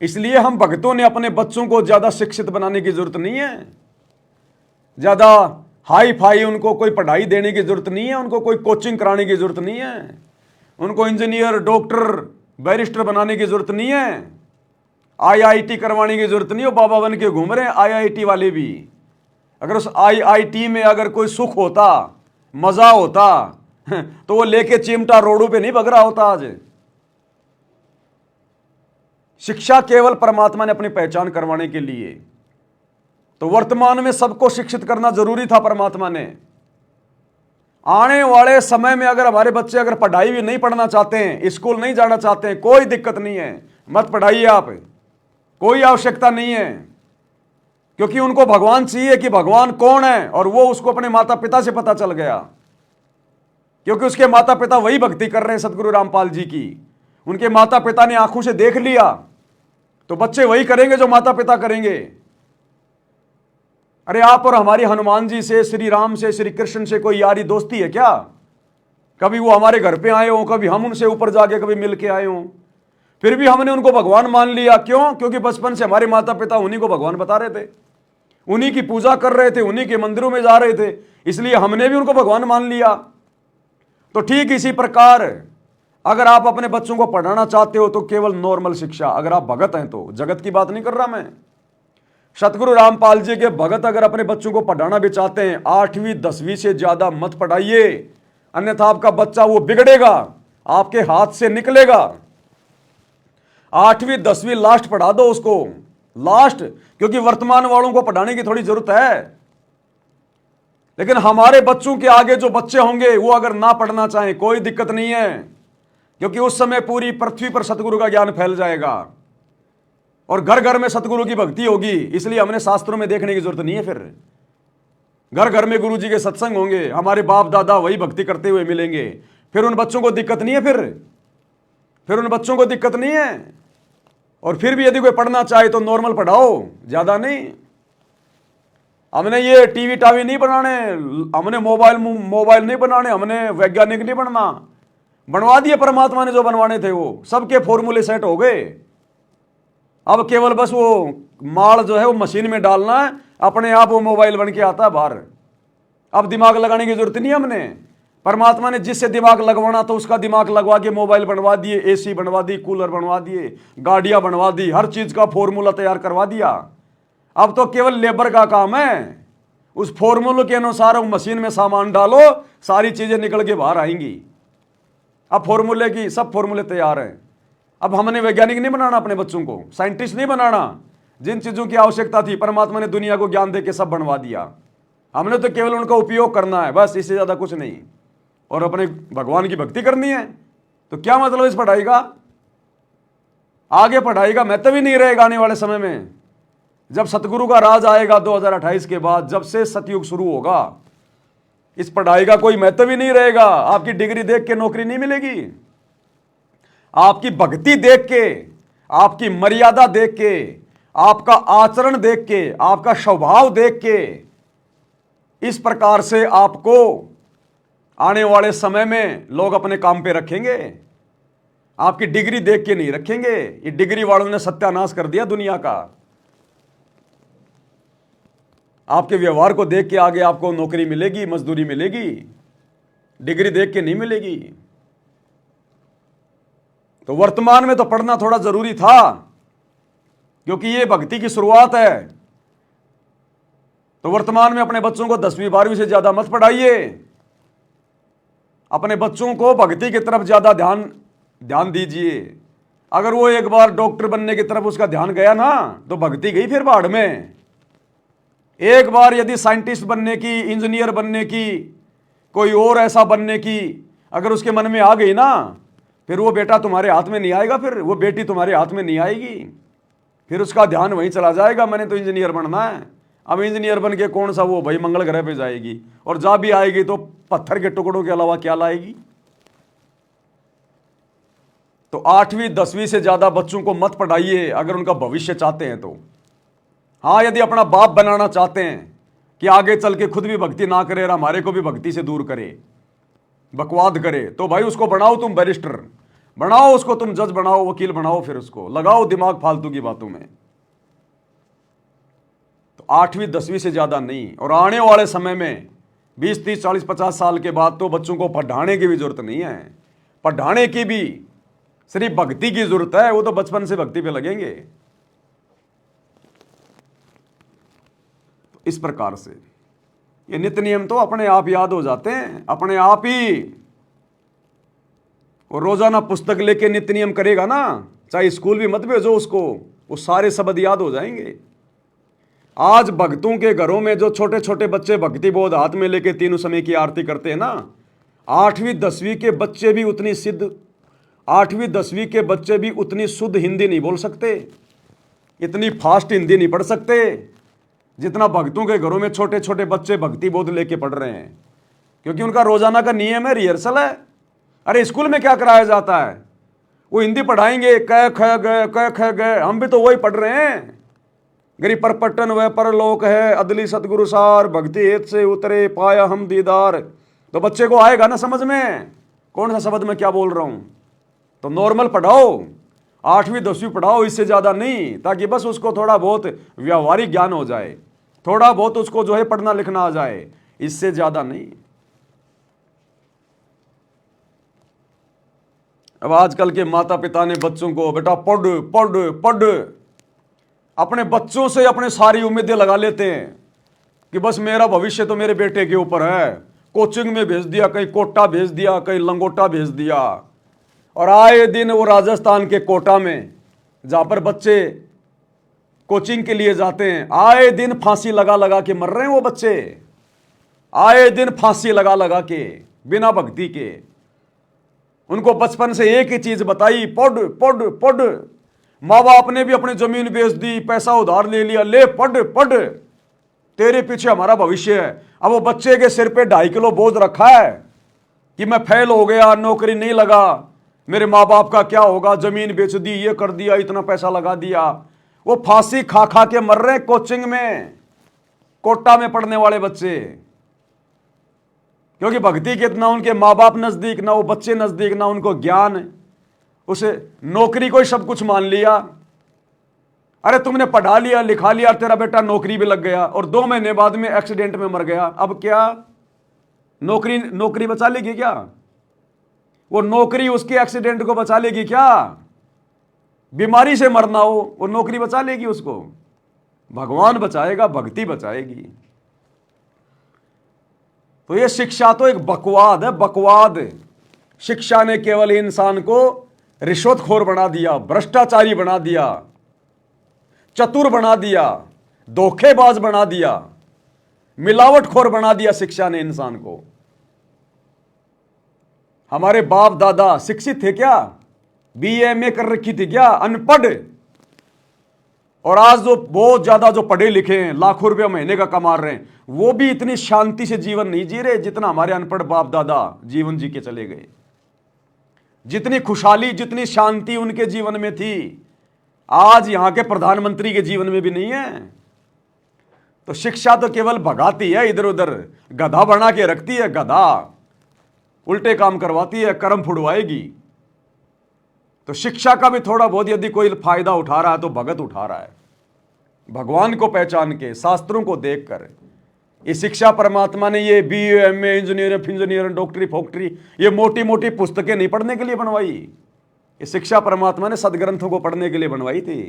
इसलिए हम भक्तों ने अपने बच्चों को ज़्यादा शिक्षित बनाने की जरूरत नहीं है, ज़्यादा हाई फाई उनको कोई पढ़ाई देने की जरूरत नहीं है, उनको कोई कोचिंग कराने की जरूरत नहीं है, उनको इंजीनियर, डॉक्टर, बैरिस्टर बनाने की जरूरत नहीं है, आईआईटी करवाने की जरूरत नहीं हो। बाबा बन के घूम रहे हैं आईआईटी वाले भी। अगर उस आईआईटी में अगर कोई सुख होता, मजा होता, तो वो लेके चिमटा रोडों पे नहीं भग रहा होता आज। शिक्षा केवल परमात्मा ने अपनी पहचान करवाने के लिए, तो वर्तमान में सबको शिक्षित करना जरूरी था परमात्मा ने। आने वाले समय में अगर हमारे बच्चे अगर पढ़ाई भी नहीं पढ़ना चाहते हैं, स्कूल नहीं जाना चाहते हैं, कोई दिक्कत नहीं है, मत पढ़ाइए आप, कोई आवश्यकता नहीं है, क्योंकि उनको भगवान चाहिए कि भगवान कौन है, और वो उसको अपने माता पिता से पता चल गया, क्योंकि उसके माता पिता वही भक्ति कर रहे हैं सतगुरु रामपाल जी की। उनके माता पिता ने आंखों से देख लिया, तो बच्चे वही करेंगे जो माता पिता करेंगे। अरे आप और हमारी हनुमान जी से, श्री राम से, श्री कृष्ण से कोई यारी दोस्ती है क्या? कभी वो हमारे घर पे आए हो, कभी हम उनसे ऊपर जाके कभी मिल के आए हो, फिर भी हमने उनको भगवान मान लिया। क्यों? क्योंकि बचपन से हमारे माता पिता उन्हीं को भगवान बता रहे थे, उन्हीं की पूजा कर रहे थे, उन्हीं के मंदिरों में जा रहे थे, इसलिए हमने भी उनको भगवान मान लिया। तो ठीक इसी प्रकार अगर आप अपने बच्चों को पढ़ाना चाहते हो तो केवल नॉर्मल शिक्षा, अगर आप भगत हैं तो, जगत की बात नहीं कर रहा मैं, सतगुरु रामपाल जी के भगत अगर अपने बच्चों को पढ़ाना भी चाहते हैं, 8वीं 10वीं से ज्यादा मत पढ़ाइए, अन्यथा आपका बच्चा वो बिगड़ेगा, आपके हाथ से निकलेगा। 8वीं 10वीं लास्ट पढ़ा दो उसको, लास्ट, क्योंकि वर्तमान वालों को पढ़ाने की थोड़ी जरूरत है। लेकिन हमारे बच्चों के आगे जो बच्चे होंगे वो अगर ना पढ़ना चाहें कोई दिक्कत नहीं है, क्योंकि उस समय पूरी पृथ्वी पर सतगुरु का ज्ञान फैल जाएगा और घर घर में सतगुरु की भक्ति होगी। इसलिए हमने शास्त्रों में देखने की जरूरत नहीं है, फिर घर घर में गुरु जी के सत्संग होंगे, हमारे बाप दादा वही भक्ति करते हुए मिलेंगे, फिर उन बच्चों को दिक्कत नहीं है, फिर उन बच्चों को दिक्कत नहीं है। और फिर भी यदि कोई पढ़ना चाहे तो नॉर्मल पढ़ाओ, ज्यादा नहीं। हमने ये टीवी टावी नहीं बनाने, हमने मोबाइल नहीं बनाने, हमने वैज्ञानिक नहीं बनना, बनवा दिए परमात्मा ने जो बनवाने थे, वो सबके फॉर्मूले सेट हो गए। अब केवल बस वो माल जो है वो मशीन में डालना है, अपने आप वो मोबाइल बन के आता है बाहर। अब दिमाग लगाने की जरूरत नहीं है हमने, परमात्मा ने जिससे दिमाग लगवाना तो उसका दिमाग लगवा के मोबाइल बनवा दिए, एसी बनवा दी, कूलर बनवा दिए, गाड़ियां बनवा दी, हर चीज का फॉर्मूला तैयार करवा दिया। अब तो केवल लेबर का काम है, उस फॉर्मूले के अनुसार वो मशीन में सामान डालो, सारी चीजें निकल के बाहर आएंगी। अब फॉर्मूले की सब फॉर्मूले तैयार हैं। अब हमने वैज्ञानिक नहीं बनाना अपने बच्चों को, साइंटिस्ट नहीं बनाना। जिन चीजों की आवश्यकता थी परमात्मा ने दुनिया को ज्ञान दे के सब बनवा दिया, हमने तो केवल उनका उपयोग करना है, बस, इससे ज्यादा कुछ नहीं। और अपने भगवान की भक्ति करनी है, तो क्या मतलब इस पढ़ाई का? आगे पढ़ाई का महत्व ही नहीं रहेगा आने वाले समय में। जब सतगुरु का राज आएगा 2028 के बाद, जब से सतयुग शुरू होगा, इस पढ़ाई का कोई महत्व ही नहीं रहेगा। आपकी डिग्री देख के नौकरी नहीं मिलेगी, आपकी भक्ति देख के, आपकी मर्यादा देख के, आपका आचरण देख के, आपका स्वभाव देख के, इस प्रकार से आपको आने वाले समय में लोग अपने काम पे रखेंगे। आपकी डिग्री देख के नहीं रखेंगे। ये डिग्री वालों ने सत्यानाश कर दिया दुनिया का। आपके व्यवहार को देख के आगे आपको नौकरी मिलेगी, मजदूरी मिलेगी, डिग्री देख के नहीं मिलेगी। तो वर्तमान में तो पढ़ना थोड़ा जरूरी था, क्योंकि ये भक्ति की शुरुआत है। तो वर्तमान में अपने बच्चों को 10वीं 12वीं से ज्यादा मत पढ़ाइए। अपने बच्चों को भक्ति की तरफ ज्यादा ध्यान दीजिए। अगर वो एक बार डॉक्टर बनने की तरफ उसका ध्यान गया ना, तो भक्ति गई फिर बाढ़ में। एक बार यदि साइंटिस्ट बनने की, इंजीनियर बनने की, कोई और ऐसा बनने की अगर उसके मन में आ गई ना, फिर वो बेटा तुम्हारे हाथ में नहीं आएगा, फिर वो बेटी तुम्हारे हाथ में नहीं आएगी, फिर उसका ध्यान वहीं चला जाएगा, मैंने तो इंजीनियर बनना है। अब इंजीनियर बन के कौन सा वो भाई मंगल ग्रह पे जाएगी, और जा भी आएगी तो पत्थर के टुकड़ों के अलावा क्या लाएगी। तो 8वीं 10वीं से ज्यादा बच्चों को मत पढ़ाइए अगर उनका भविष्य चाहते हैं तो। हाँ, यदि अपना बाप बनाना चाहते हैं कि आगे चल के खुद भी भक्ति ना करे और हमारे को भी भक्ति से दूर करे, बकवाद करे, तो भाई उसको बनाओ तुम बैरिस्टर। बनाओ उसको, तुम जज बनाओ, वकील बनाओ, फिर उसको लगाओ दिमाग फालतू की बातों में। तो 8वीं 10वीं से ज्यादा नहीं। और आने वाले समय में 20 30 40 50 साल के बाद तो बच्चों को पढ़ाने की भी जरूरत नहीं है। पढ़ाने की भी सिर्फ भक्ति की जरूरत है, वो तो बचपन से भक्ति पे लगेंगे। तो इस प्रकार से ये नित्य नियम तो अपने आप याद हो जाते हैं, अपने आप ही। और रोजाना पुस्तक लेके नित्य नियम करेगा ना, चाहे स्कूल भी मत भेजो उसको, वो सारे शब्द याद हो जाएंगे। आज भक्तों के घरों में जो छोटे छोटे बच्चे भक्ति बोध हाथ में लेके तीनों समय की आरती करते हैं ना, 8वीं 10वीं के बच्चे भी उतनी सिद्ध, 8वीं 10वीं के बच्चे भी उतनी शुद्ध हिंदी नहीं बोल सकते, इतनी फास्ट हिंदी नहीं पढ़ सकते जितना भक्तों के घरों में छोटे छोटे बच्चे भक्ति बोध लेके पढ़ रहे हैं। क्योंकि उनका रोजाना का नियम है, रिहर्सल है। अरे स्कूल में क्या कराया जाता है? वो हिंदी पढ़ाएंगे, क ख ग क ख ग, हम भी तो वही पढ़ रहे हैं। गिरि पर पट्टन वह परलोक है, अदली सतगुरु सार, भक्ति हेत से उतरे पाया हम दीदार। तो बच्चे को आएगा ना समझ में कौन सा शब्द मैं क्या बोल रहा हूं। तो नॉर्मल पढ़ाओ, 8वीं 10वीं पढ़ाओ, इससे ज्यादा नहीं, ताकि बस उसको थोड़ा बहुत व्यावहारिक ज्ञान हो जाए, थोड़ा बहुत उसको जो है पढ़ना लिखना आ जाए, इससे ज्यादा नहीं। अब आजकल के माता पिता ने बच्चों को बेटा पढ़ पढ़ पढ़, अपने बच्चों से अपने सारी उम्मीदें लगा लेते हैं कि बस मेरा भविष्य तो मेरे बेटे के ऊपर है। कोचिंग में भेज दिया, कहीं कोटा भेज दिया, कहीं लंगोटा भेज दिया, और आए दिन वो राजस्थान के कोटा में जहां पर बच्चे कोचिंग के लिए जाते हैं, आए दिन फांसी लगा लगा के मर रहे हैं वो बच्चे, आए दिन फांसी लगा लगा के, बिना भक्ति के। उनको बचपन से एक ही चीज बताई, पढ़ पढ़ पढ़। माँ बाप ने भी अपनी जमीन बेच दी, पैसा उधार ले लिया, ले पढ़ पढ़, तेरे पीछे हमारा भविष्य है। अब वो बच्चे के सिर पे 2.5 किलो बोझ रखा है कि मैं फेल हो गया, नौकरी नहीं लगा, मेरे माँ बाप का क्या होगा, जमीन बेच दी, ये कर दिया, इतना पैसा लगा दिया। वो फांसी खा खा के मर रहे कोचिंग में, कोटा में पढ़ने वाले बच्चे, क्योंकि भक्ति के ना उनके माँ बाप नजदीक, ना वो बच्चे नजदीक, ना उनको ज्ञान। उसे नौकरी को ही सब कुछ मान लिया। अरे तुमने पढ़ा लिया लिखा लिया, तेरा बेटा नौकरी भी लग गया और 2 महीने बाद में एक्सीडेंट में मर गया, अब क्या नौकरी बचा लेगी क्या? वो नौकरी उसके एक्सीडेंट को बचा लेगी क्या? बीमारी से मरना हो वो नौकरी बचा लेगी उसको? भगवान बचाएगा, भक्ति बचाएगी। तो ये शिक्षा तो एक बकवाद है, बकवाद। शिक्षा ने केवल इंसान को रिश्वतखोर बना दिया, भ्रष्टाचारी बना दिया, चतुर बना दिया, धोखेबाज बना दिया, मिलावटखोर बना दिया शिक्षा ने इंसान को। हमारे बाप दादा शिक्षित थे क्या? BA कर रखी थी क्या? अनपढ़। और आज जो बहुत ज्यादा जो पढ़े लिखे हैं, लाखों रुपया महीने का कमा रहे हैं, वो भी इतनी शांति से जीवन नहीं जी रहे जितना हमारे अनपढ़ बाप दादा जीवन जी के चले गए। जितनी खुशहाली, जितनी शांति उनके जीवन में थी, आज यहां के प्रधानमंत्री के जीवन में भी नहीं है। तो शिक्षा तो केवल भगाती है, इधर उधर गधा बना के रखती है, गधा उल्टे काम करवाती है, कर्म फुड़वाएगी। तो शिक्षा का भी थोड़ा बहुत यदि कोई फायदा उठा रहा है तो भगत उठा रहा है, भगवान को पहचान के, शास्त्रों को देखकर। ये शिक्षा परमात्मा ने ये BA MA इंजीनियर डॉक्टरी फोक्टरी, ये मोटी मोटी पुस्तकें नहीं पढ़ने के लिए बनवाई। ये शिक्षा परमात्मा ने सदग्रंथों को पढ़ने के लिए बनवाई थी।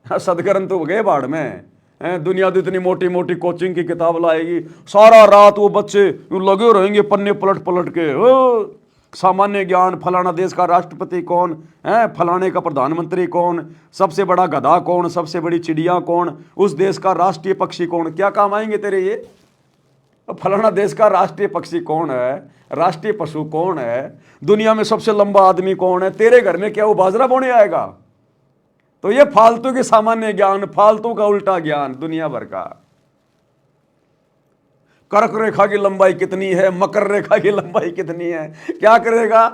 सदग्रंथ तो गए बाढ़ में, दुनिया तो इतनी मोटी मोटी कोचिंग की किताब लाएगी, सारा रात वो बच्चे लगे रहेंगे पन्ने पलट पलट के। ओ सामान्य ज्ञान, फलाना देश का राष्ट्रपति कौन है, फलाने का प्रधानमंत्री कौन, सबसे बड़ा गधा कौन, सबसे बड़ी चिड़िया कौन, उस देश का राष्ट्रीय पक्षी कौन। क्या काम आएंगे तेरे ये? फलाना देश का राष्ट्रीय पक्षी कौन है, राष्ट्रीय पशु कौन है, दुनिया में सबसे लंबा आदमी कौन है, तेरे घर में क्या वो बाजरा बोने आएगा? तो ये फालतू के सामान्य ज्ञान, फालतू का उल्टा ज्ञान दुनिया भर का। कर्क रेखा की लंबाई कितनी है, मकर रेखा की लंबाई कितनी है, क्या करेगा?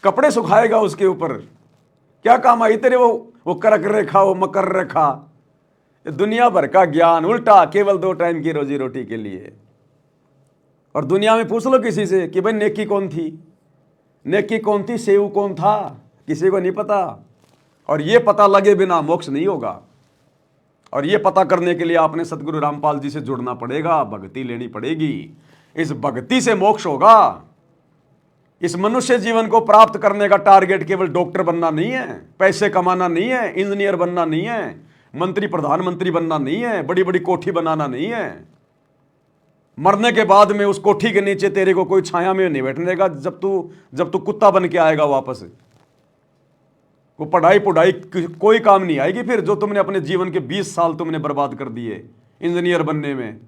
कपड़े सुखाएगा उसके ऊपर, क्या काम आई तेरे वो कर्क रेखा, वो मकर रेखा। दुनिया भर का ज्ञान उल्टा, केवल 2 टाइम की रोजी रोटी के लिए। और दुनिया में पूछ लो किसी से कि भाई नेकी कौन थी, नेकी कौन थी, सेव कौन था, किसी को नहीं पता। और ये पता लगे बिना मोक्ष नहीं होगा। और ये पता करने के लिए आपने सतगुरु रामपाल जी से जुड़ना पड़ेगा, भक्ति लेनी पड़ेगी। इस भक्ति से मोक्ष होगा। इस मनुष्य जीवन को प्राप्त करने का टारगेट केवल डॉक्टर बनना नहीं है, पैसे कमाना नहीं है, इंजीनियर बनना नहीं है, मंत्री प्रधानमंत्री बनना नहीं है, बड़ी बड़ी कोठी बनाना नहीं है। मरने के बाद में उस कोठी के नीचे तेरे को कोई छाया में नहीं बैठने देगा जब तू कुत्ता बन के आएगा वापस। वो पढ़ाई कोई काम नहीं आएगी फिर, जो तुमने अपने जीवन के 20 साल तुमने बर्बाद कर दिए इंजीनियर बनने में।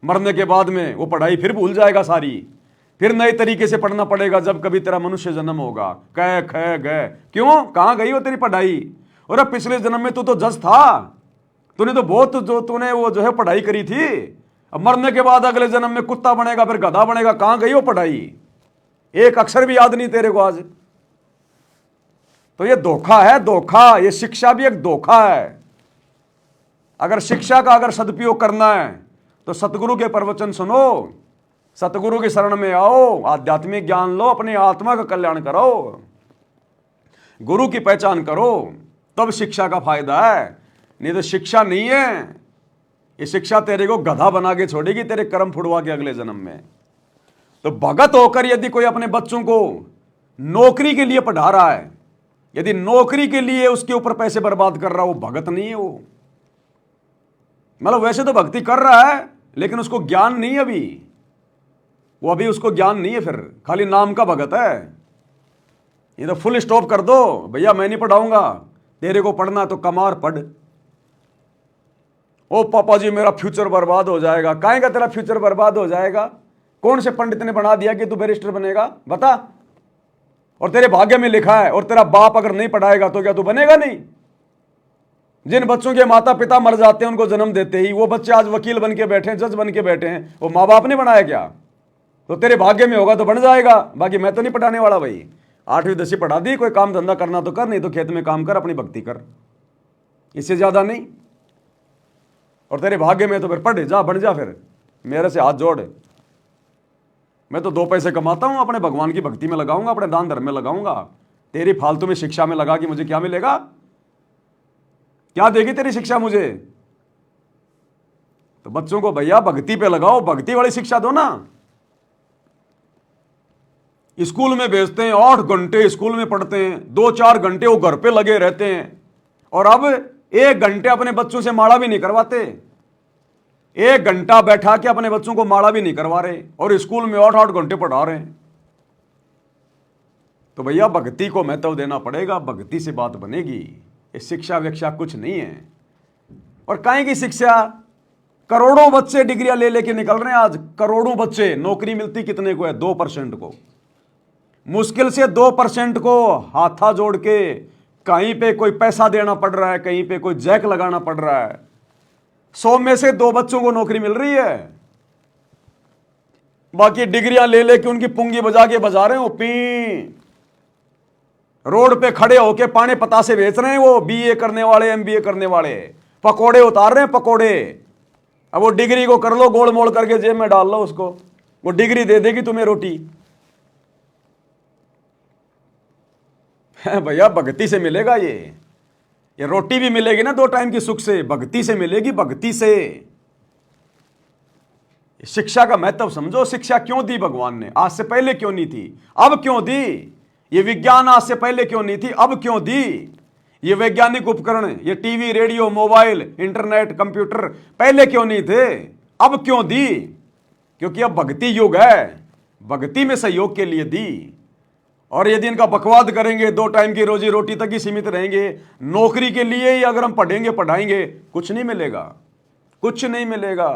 मरने के बाद में वो पढ़ाई फिर भूल जाएगा सारी, फिर नए तरीके से पढ़ना पड़ेगा जब कभी तेरा मनुष्य जन्म होगा। कह ख गए क्यों, कहाँ गई हो तेरी पढ़ाई? और अब पिछले जन्म में तू तो जज था, तूने तो बहुत तूने वो जो है पढ़ाई करी थी। अब मरने के बाद अगले जन्म में कुत्ता बनेगा, फिर गधा बनेगा। कहाँ गई हो पढ़ाई? एक अक्षर भी याद नहीं तेरे को आज। तो ये धोखा है, धोखा। ये शिक्षा भी एक धोखा है। अगर शिक्षा का अगर सदुपयोग करना है तो सतगुरु के प्रवचन सुनो, सतगुरु की शरण में आओ, आध्यात्मिक ज्ञान लो, अपनी आत्मा का कल्याण करो, गुरु की पहचान करो, तब शिक्षा का फायदा है। नहीं तो शिक्षा नहीं है, ये शिक्षा तेरे को गधा बना के छोड़ेगी, तेरे कर्म फुड़वा के अगले जन्म में। तो भगत होकर यदि कोई अपने बच्चों को नौकरी के लिए पढ़ा रहा है, यदि नौकरी के लिए उसके ऊपर पैसे बर्बाद कर रहा है, वो भगत नहीं है। वो मतलब वैसे तो भक्ति कर रहा है लेकिन उसको ज्ञान नहीं है अभी, वो अभी उसको ज्ञान नहीं है, फिर खाली नाम का भगत है। ये तो फुल स्टॉप कर दो भैया, मैं नहीं पढ़ाऊंगा, तेरे को पढ़ना तो कमार पढ़। ओ पापा जी मेरा फ्यूचर बर्बाद हो जाएगा। काहे का तेरा फ्यूचर बर्बाद हो जाएगा? कौन से पंडित ने बना दिया कि तू बैरिस्टर बनेगा? बता। और तेरे भाग्य में लिखा है, और तेरा बाप अगर नहीं पढ़ाएगा तो क्या तू बनेगा नहीं? जिन बच्चों के माता पिता मर जाते हैं उनको जन्म देते ही, वो बच्चे आज वकील बन के बैठे हैं, जज बन के बैठे हैं, वो माँ बाप ने बनाया क्या? तो तेरे भाग्य में होगा तो बन जाएगा। बाकी मैं तो नहीं पढ़ाने वाला भाई। 8वीं 10वीं पढ़ा दी, कोई काम धंधा करना तो कर, नहीं तो खेत में काम कर, अपनी भक्ति कर, इससे ज्यादा नहीं। और तेरे भाग्य में तो फिर पढ़ जा, बन जा, फिर मेरे से हाथ जोड़। मैं तो 2 पैसे कमाता हूं, अपने भगवान की भक्ति में लगाऊंगा, अपने दान धर्म में लगाऊंगा। तेरी फालतू में शिक्षा में लगा कि मुझे क्या मिलेगा? क्या देगी तेरी शिक्षा मुझे? तो बच्चों को भैया भक्ति पे लगाओ, भक्ति वाली शिक्षा दो ना। स्कूल में भेजते हैं, 8 घंटे स्कूल में पढ़ते हैं, 2-4 घंटे वो घर पे लगे रहते हैं, और अब 1 घंटे अपने बच्चों से माला भी नहीं करवाते। 1 घंटा बैठा के अपने बच्चों को माला भी नहीं करवा रहे, और स्कूल में 8-8 घंटे पढ़ा रहे हैं। तो भैया भक्ति को महत्व देना पड़ेगा, भक्ति से बात बनेगी। ये शिक्षा विक्षा कुछ नहीं है। और काहे की शिक्षा? करोड़ों बच्चे डिग्रियां ले लेके निकल रहे हैं आज, करोड़ों बच्चे। नौकरी मिलती कितने को है? 2% को, मुश्किल से 2% को हाथा जोड़ के। कहीं पे कोई पैसा देना पड़ रहा है, कहीं पे कोई जैक लगाना पड़ रहा है। 100 में से 2 बच्चों को नौकरी मिल रही है। बाकी डिग्रियां ले लेके उनकी पुंगी बजा के बजा रहे हो। पी रोड पे खड़े होके पाने पतासे बेच रहे हैं वो, बीए करने वाले, एमबीए करने वाले, पकोड़े उतार रहे हैं, पकोड़े। अब वो डिग्री को कर लो, गोल मोड़ करके जेब में डाल लो उसको, वो डिग्री दे देगी तुम्हें रोटी। भैया भक्ति से मिलेगा ये रोटी भी मिलेगी ना 2 टाइम की सुख से, भक्ति से मिलेगी, भक्ति से। शिक्षा का महत्व समझो। शिक्षा क्यों दी भगवान ने? आज से पहले क्यों नहीं थी, अब क्यों दी? ये विज्ञान आज से पहले क्यों नहीं थी, अब क्यों दी? ये वैज्ञानिक उपकरण, ये TV, radio, mobile, internet, computer पहले क्यों नहीं थे, अब क्यों दी? क्योंकि अब भक्ति युग है, भक्ति में सहयोग के लिए दी। और यदि इनका बकवाद करेंगे, 2 टाइम की रोजी रोटी तक ही सीमित रहेंगे, नौकरी के लिए ही अगर हम पढ़ेंगे पढ़ाएंगे, कुछ नहीं मिलेगा, कुछ नहीं मिलेगा।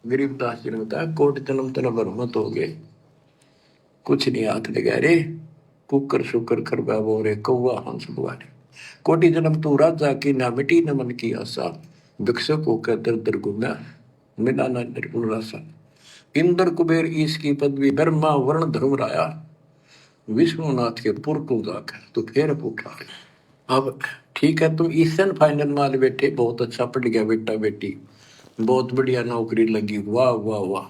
गरीबदास जी ने बताया, कोट जन्म तेरा बरमत हो गए, कुछ नहीं हाथ लगा रे, कुकर शुकर कर बाबो रे, कौआ हंस बुआरे। कोटि जन्म तू राजा की ना मिटी न मन की आशा, भिक्षक होकर दर दर घूमा मिला ना निर्गुण रासा। इंद्र कुबेर ईश की पदवी, ब्रह्मा वर्ण धर्म राया, विष्णुनाथ के पुर को जाकर तो फिर पूछा। अब ठीक है, तुम ईशन फाइनल माल बैठे, बहुत अच्छा पढ़ गया बेटा बेटी, बहुत बढ़िया नौकरी लगी, वाह वाह वाह।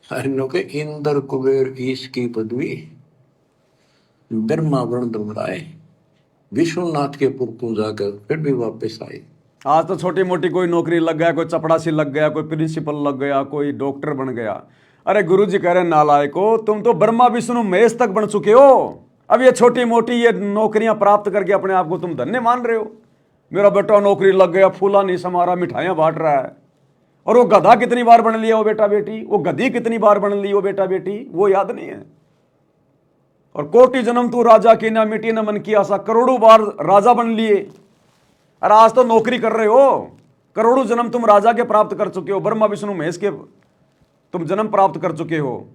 अरे के इंद्र कुबेर ईश की पदवी, ब्रह्मा वरुण धुमराए, विश्वनाथ के पुरतों जाकर फिर भी वापस आए। आज तो छोटी मोटी कोई नौकरी लग गया, कोई चपड़ासी लग गया, कोई प्रिंसिपल लग गया, कोई डॉक्टर बन गया। अरे गुरुजी कह रहे नालायको, तुम तो ब्रह्मा विष्णु महेश तक बन चुके हो। अब ये छोटी मोटी ये नौकरियां प्राप्त करके अपने आप को तुम धन्य मान रहे हो। मेरा बेटा नौकरी लग गया, फूला नहीं समारा, मिठाइयां बांट रहा है। और वो गधा कितनी बार बन लिया वो बेटा बेटी, वो गधी कितनी बार बन ली वो बेटा बेटी, वो याद नहीं है। और कोटि जन्म तू राजा की ना मिटी न मन की आशा, करोड़ों बार राजा बन लिए। अरे आज तो नौकरी कर रहे हो, करोड़ों जन्म तुम राजा के प्राप्त कर चुके हो, ब्रह्मा विष्णु महेश के तुम जन्म प्राप्त कर चुके हो।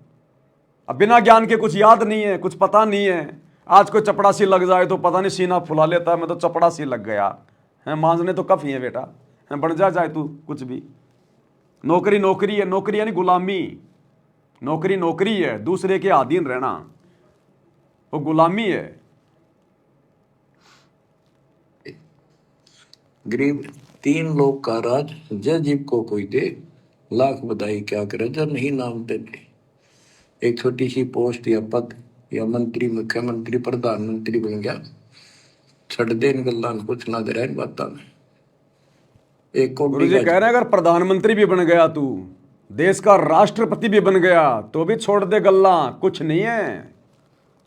अब बिना ज्ञान के कुछ याद नहीं है, कुछ पता नहीं है। आज कोई चपड़ासी लग जाए तो पता नहीं सीना फुला लेता है, मैं तो चपड़ासी लग गया है, मांझने तो कफ ही है बेटा है, बन जाए तू कुछ भी। नौकरी नौकरी है, नौकरी यानी गुलामी। नौकरी नौकरी है, दूसरे के अधीन रहना, वो गुलामी है। गरीब 3 लोग का राज, जय जीव को कोई दे, लाख बधाई क्या करे जब नहीं नाम तेरे। एक छोटी सी पोस्ट या पद या मंत्री, मुख्यमंत्री, प्रधानमंत्री बन गया, छड़ दे इन गल्लां कुछ ना दे रहा इन बातां में। एक गुरु जी कह रहे हैं अगर प्रधानमंत्री भी बन गया, तू देश का राष्ट्रपति भी बन गया, तो भी छोड़ दे गल्ला, कुछ नहीं है।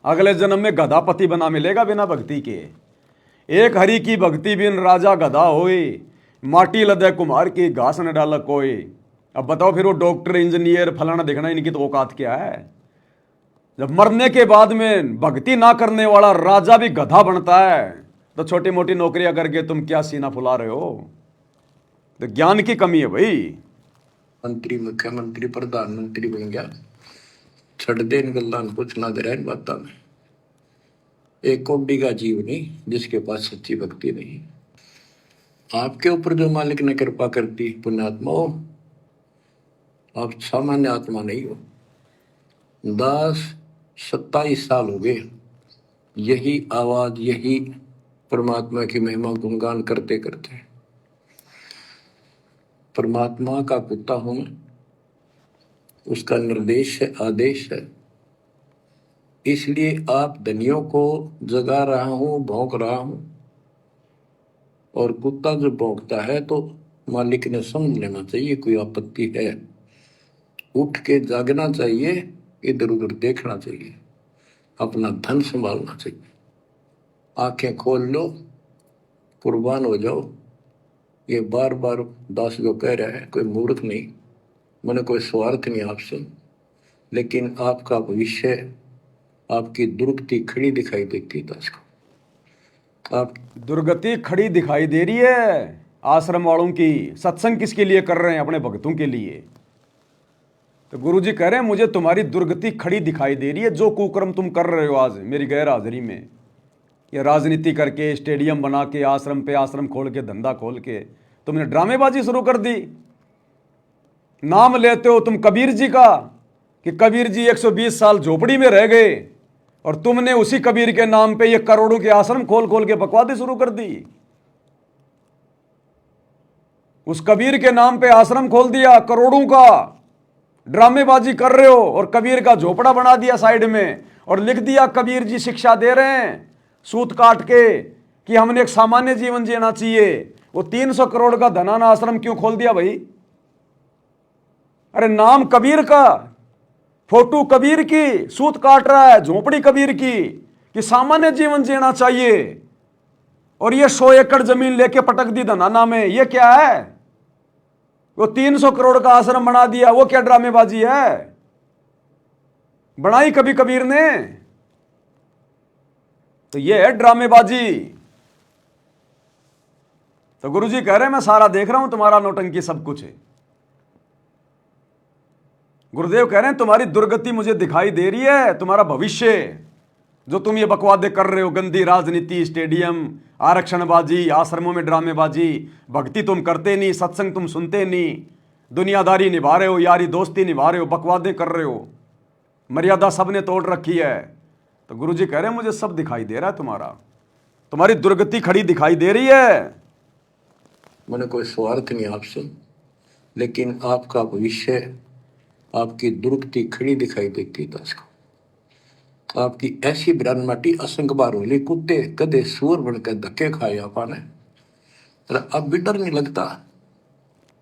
अगले जन्म में गधापति बना मिलेगा बिना भक्ति के। एक हरि की भक्ति बिन राजा गधा होए, माटी लदे कुम्हार की घास न डाल कोई। अब बताओ फिर वो डॉक्टर इंजीनियर फलाना देखना, इनकी तो औकात क्या है। जब मरने के बाद में भक्ति ना करने वाला राजा भी गधा बनता है, तो छोटी मोटी नौकरियां करके तुम क्या सीना फुला रहे हो। तो ज्ञान की कमी है भाई। मंत्री, मुख्यमंत्री, प्रधानमंत्री बन गया, छड़ दे इन गल्लां कुछ ना दे रहा इन बातां में। एक कोडी का जीव नहीं जिसके पास सच्ची भक्ति नहीं। आपके ऊपर जो मालिक ने कृपा करती, पुण्यात्मा हो, आप सामान्य आत्मा नहीं हो। 27 साल हो गए यही आवाज, यही परमात्मा की महिमा गुणगान करते करते। परमात्मा का कुत्ता हूं मैं, उसका निर्देश है, आदेश है, इसलिए आप धनियों को जगा रहा हूं, भौंक रहा हूं। और कुत्ता जो भौंकता है तो मालिक ने समझ लेना चाहिए कोई आपत्ति है, उठ के जागना चाहिए, इधर उधर देखना चाहिए, अपना धन संभालना चाहिए। आंखें खोल लो, कुर्बान हो जाओ। ये बार बार दास जो कह रहा है, कोई मूर्ख नहीं, मैंने कोई स्वार्थ नहीं आपसे, लेकिन आपका भविष्य, आपकी दुर्गति खड़ी दिखाई देती दास को। आप दुर्गति खड़ी दिखाई दे रही है आश्रम वालों की। सत्संग किसके लिए कर रहे हैं? अपने भक्तों के लिए। तो गुरुजी कह रहे हैं मुझे तुम्हारी दुर्गति खड़ी दिखाई दे रही है। जो कुकर्म तुम कर रहे हो आज मेरी गैर हाजिरी में, ये राजनीति करके, स्टेडियम बना के, आश्रम पे आश्रम खोल के, धंधा खोल के तुमने ड्रामेबाजी शुरू कर दी। नाम लेते हो तुम कबीर जी का कि कबीर जी 120 साल झोपड़ी में रह गए, और तुमने उसी कबीर के नाम पे ये करोड़ों के आश्रम खोल खोल के बकवादी शुरू कर दी। उस कबीर के नाम पे आश्रम खोल दिया, करोड़ों का ड्रामेबाजी कर रहे हो, और कबीर का झोपड़ा बना दिया साइड में, और लिख दिया कबीर जी शिक्षा दे रहे हैं सूत काट के कि हमने एक सामान्य जीवन जीना चाहिए। वो 300 करोड़ का धनाना आश्रम क्यों खोल दिया भाई? अरे नाम कबीर का, फोटो कबीर की, सूत काट रहा है, झोपड़ी कबीर की कि सामान्य जीवन जीना चाहिए, और ये 100 एकड़ जमीन लेके पटक दी धनाना में। ये क्या है? वो 300 करोड़ का आश्रम बना दिया। वो क्या ड्रामेबाजी है? बनाई कभी कबीर ने? तो ये है ड्रामेबाजी। तो गुरुजी कह रहे हैं मैं सारा देख रहा हूं, तुम्हारा नौटंकी सब कुछ है। गुरुदेव कह रहे हैं तुम्हारी दुर्गति मुझे दिखाई दे रही है, तुम्हारा भविष्य जो तुम ये बकवादे कर रहे हो, गंदी राजनीति, स्टेडियम, आरक्षणबाजी, आश्रमों में ड्रामेबाजी, भक्ति तुम करते नहीं, सत्संग तुम सुनते नहीं, दुनियादारी निभा रहे हो, यारी दोस्ती निभा रहे हो, बकवादे कर रहे हो, मर्यादा सबने तोड़ रखी है। तो गुरुजी कह रहे हैं मुझे सब दिखाई दे रहा है, तुम्हारी दुर्गति खड़ी दिखाई दे रही है। मैंने कोई स्वार्थ नहीं आपसे, लेकिन आपका भविष्य, आपकी दुर्गति खड़ी दिखाई देती है दास को। आपकी ऐसी बिरान माटी असंग बार होली, कुत्ते कदे सूर बनकर धक्के खाए आपने। अब भी डर नहीं लगता।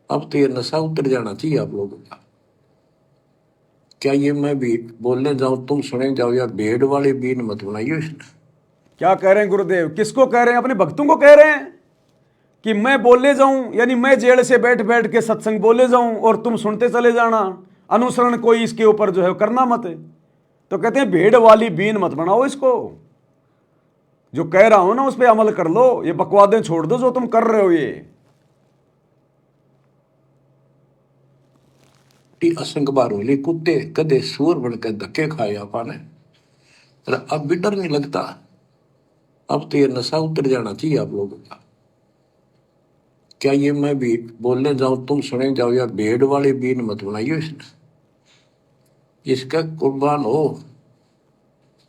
अब तो ये नशा उतर जाना चाहिए आप लोगों का। क्या ये मैं भी बोलने जाऊं तुम सुने जाओ, या भेड़ वाले बीन मत बनाइयो इसने। क्या कह रहे हैं गुरुदेव? किसको कह रहे हैं? अपने भक्तों को कह रहे हैं कि मैं बोले जाऊं, यानी मैं जेल से बैठ बैठ के सत्संग बोले जाऊं और तुम सुनते चले जाना, अनुसरण कोई इसके ऊपर जो है करना मत। तो कहते हैं भेड़ वाली बीन मत बनाओ इसको। जो कह रहा हूं ना उस पर अमल कर लो, ये बकवादें छोड़ दो जो तुम कर रहे हो। ये असंग बार होली, कुत्ते कदे सूर बनकर धक्के खाए आपने। अब भी डर नहीं लगता। अब तो ये नशा उतर जाना चाहिए आप लोगों का। क्या ये मैं भी बोलने जाऊं तुम सुने जाओ, या भेड़ वाले बीन मत बनाइयो इसने। इसका कुर्बान हो,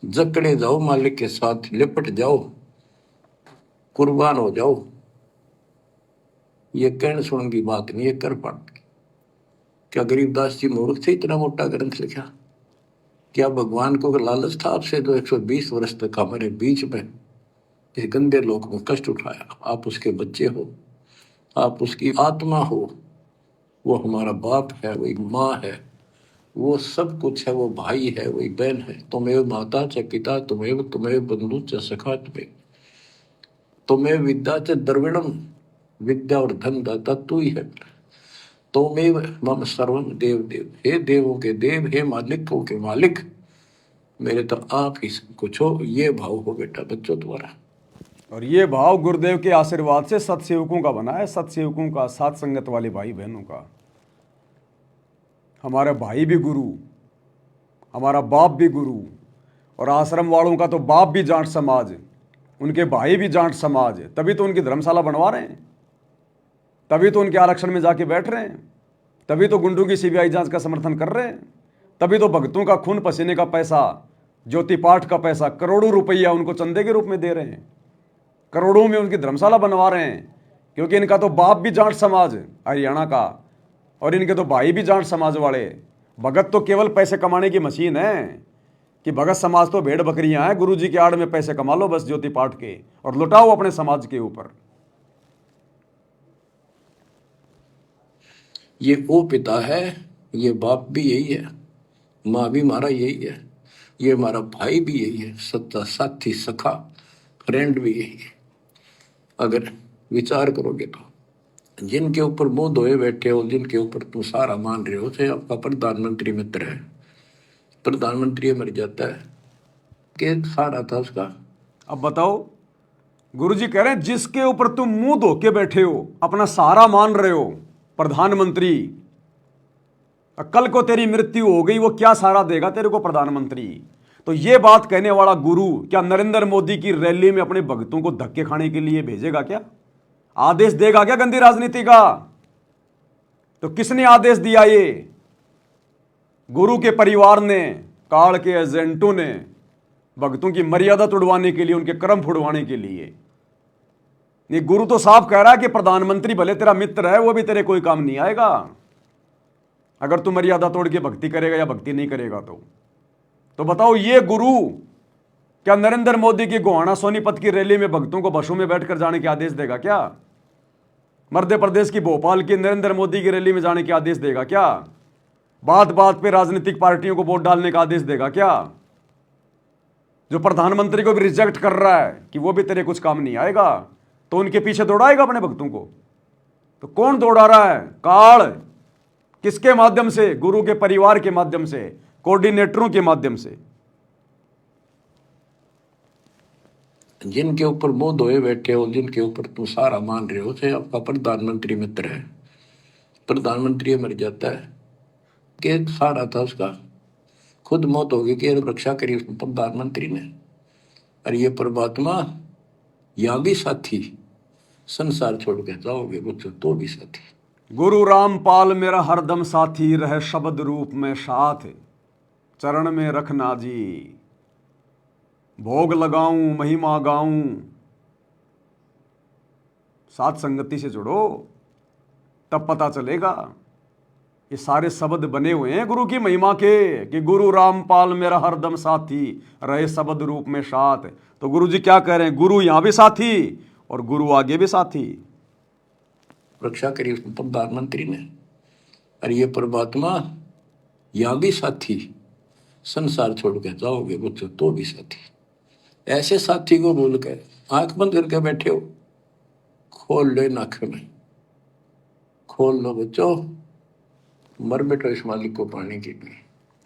जकड़े जाओ मालिक के साथ, लिपट जाओ, कुर्बान हो जाओ। ये कहने सुन की बात नहीं, ये कर पाट की। क्या गरीबदास जी मूर्ख थे इतना मोटा ग्रंथ लिखा? क्या भगवान को लालच था आपसे जो 120 वर्ष तक हमारे बीच में इस गंदे लोक में कष्ट उठाया? आप उसके बच्चे हो, आप उसकी आत्मा हो। वो हमारा बाप है, वही माँ है, वो सब कुछ है, वो भाई है, वही बहन है। तुम्हें माता च पिता, तुम्हें बंधु च सखा, तुम्हें विद्या च द्रविणम, विद्या और धन दाता तू ही है। तुम्हें मम सर्वम देव देव, हे देवों के देव, हे मालिकों के मालिक, मेरे तो आप ही सब कुछ हो। ये भाव हो बेटा बच्चों तुम्हारा। और ये भाव गुरुदेव के आशीर्वाद से सत्सेवकों का बना है, सत्सेवकों का, साथ संगत वाले भाई बहनों का। हमारा भाई भी गुरु, हमारा बाप भी गुरु, और आश्रम वालों का तो बाप भी जाट समाज, उनके भाई भी जाट समाज। तभी तो उनकी धर्मशाला बनवा रहे हैं, तभी तो उनके आरक्षण में जाके बैठ रहे हैं, तभी तो गुंडों की सीबीआई जांच का समर्थन कर रहे हैं, तभी तो भक्तों का खून पसीने का पैसा, ज्योति पाठ का पैसा, करोड़ों रुपया उनको चंदे के रूप में दे रहे हैं, करोड़ों में उनकी धर्मशाला बनवा रहे हैं। क्योंकि इनका तो बाप भी जाट समाज हरियाणा का, और इनके तो भाई भी जाट समाज वाले। भगत तो केवल पैसे कमाने की मशीन है कि भगत समाज तो भेड़ बकरियां हैं, गुरु जी की आड़ में पैसे कमा लो बस ज्योति पाठ के, और लुटाओ अपने समाज के ऊपर। ये वो पिता है, ये बाप भी यही है, माँ भी हमारा यही है, ये हमारा भाई भी यही है, सच्चा साथी सखा फ्रेंड भी यही है। अगर विचार करोगे तो जिनके ऊपर मुंह धोए बैठे हो, जिनके ऊपर तुम सारा मान रहे हो, चाहे आपका प्रधानमंत्री मित्र है, प्रधानमंत्री मर जाता है कि सारा था उसका। अब बताओ, गुरुजी कह रहे हैं जिसके ऊपर तुम मुंह धो के बैठे हो, अपना सहारा मान रहे हो, प्रधानमंत्री, कल को तेरी मृत्यु हो गई, वो क्या सहारा देगा तेरे को प्रधानमंत्री? तो ये बात कहने वाला गुरु क्या नरेंद्र मोदी की रैली में अपने भक्तों को धक्के खाने के लिए भेजेगा क्या? आदेश देगा क्या गंदी राजनीति का? तो किसने आदेश दिया? ये गुरु के परिवार ने, काल के एजेंटों ने, भक्तों की मर्यादा तोड़वाने के लिए, उनके कर्म फुड़वाने के लिए। ये गुरु तो साफ कह रहा है कि प्रधानमंत्री भले तेरा मित्र है, वो भी तेरे कोई काम नहीं आएगा अगर तू मर्यादा तोड़ के भक्ति करेगा या भक्ति नहीं करेगा। तो बताओ, ये गुरु क्या नरेंद्र मोदी की गोहाना सोनीपत की रैली में भक्तों को बसों में बैठकर जाने के आदेश देगा क्या? मध्य प्रदेश की भोपाल की नरेंद्र मोदी की रैली में जाने के आदेश देगा क्या? बात बात पे राजनीतिक पार्टियों को वोट डालने का आदेश देगा क्या? जो प्रधानमंत्री को भी रिजेक्ट कर रहा है कि वो भी तेरे कुछ काम नहीं आएगा, तो उनके पीछे दौड़ाएगा अपने भक्तों को? तो कौन दौड़ा रहा है? काल। किसके माध्यम से? गुरु के परिवार के माध्यम से, कोऑर्डिनेटरों के माध्यम से। जिनके ऊपर मुंह धोए बैठे हो, जिनके ऊपर तुम सारा मान रहे हो, चाहे आपका प्रधानमंत्री मित्र है, प्रधानमंत्री मर जाता है कि सारा था उसका, खुद मौत होगी कि रक्षा करी उसने प्रधानमंत्री ने। और ये परमात्मा यहाँ भी साथी, संसार छोड़ के जाओगे बच्चों तो भी साथी। गुरु रामपाल मेरा हरदम साथी, रहे शब्द रूप में साथ, चरण में रखना जी, भोग लगाऊं महिमा गाऊं। साथ संगति से जुड़ो, तब पता चलेगा ये सारे शब्द बने हुए हैं गुरु की महिमा के, कि गुरु रामपाल मेरा हरदम साथी रहे शब्द रूप में साथ। तो गुरु जी क्या कह रहे हैं, गुरु यहां भी साथी और गुरु आगे भी साथी। रक्षा करी उसने प्रधानमंत्री ने, और ये परमात्मा यहाँ भी साथी, संसार छोड़ के जाओगे बच्चों तो भी साथी। ऐसे साथी को भूल कर आंख बंद करके बैठे हो, खोल लो इन आंखों में, खोल लो बच्चों, मर बैठो इस मालिक को पाने के लिए।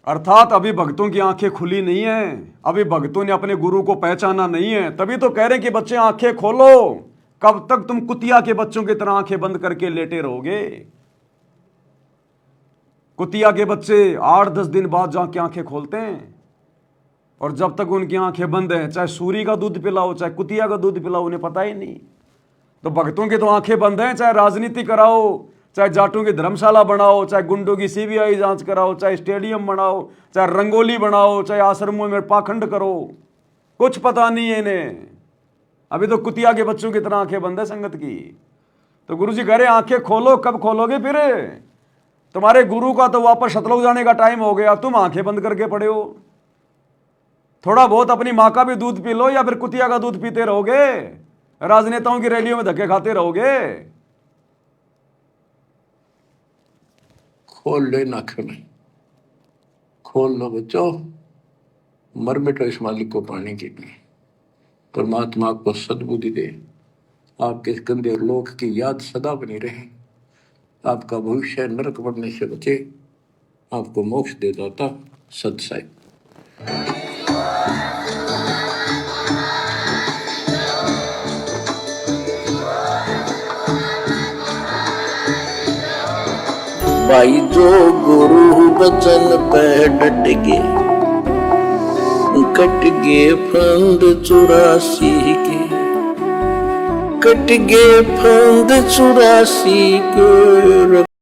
अर्थात अभी भक्तों की आंखें खुली नहीं है, अभी भक्तों ने अपने गुरु को पहचाना नहीं है, तभी तो कह रहे हैं कि बच्चे आंखें खोलो। कब तक तुम कुतिया के बच्चों की तरह आंखें बंद करके लेटे रहोगे? कुतिया के बच्चे 8-10 दिन बाद जाके आंखें खोलते हैं, और जब तक उनकी आंखें बंद हैं, चाहे सूरी का दूध पिलाओ चाहे कुतिया का दूध पिलाओ, उन्हें पता ही नहीं। तो भक्तों की तो आंखें बंद हैं, चाहे राजनीति कराओ, चाहे जाटों की धर्मशाला बनाओ, चाहे गुंडों की सीबीआई जांच कराओ, चाहे स्टेडियम बनाओ, चाहे रंगोली बनाओ, चाहे आश्रमों में पाखंड करो, कुछ पता नहीं है इन्हें। अभी तो कुतिया के बच्चों की तरह आंखें बंद है संगत की। तो गुरु जी कह रहे आंखें खोलो, कब खोलोगे फिर? तुम्हारे गुरु का तो वापस सतलुज जाने का टाइम हो गया, तुम आंखें बंद करके पड़े हो। थोड़ा बहुत अपनी माँ का भी दूध पी लो, या फिर कुतिया का दूध पीते रहोगे, राजनेताओं की रैलियों में धक्के खाते रहोगे। खोल लो इन आंखों में, खोल लो बच्चों, मर बैठो इस मालिक को पाने के लिए। परमात्मा आपको सद्बुद्धि दे, आपके गंदे लोक की याद सदा बनी रहे, आपका भविष्य नरक बढ़ने से बचे, आपको मोक्ष दे दाता सत साई। भाई जो गुरु बचन पे डट के, कट गे फंद 84 के, कट गे फंद 84 के।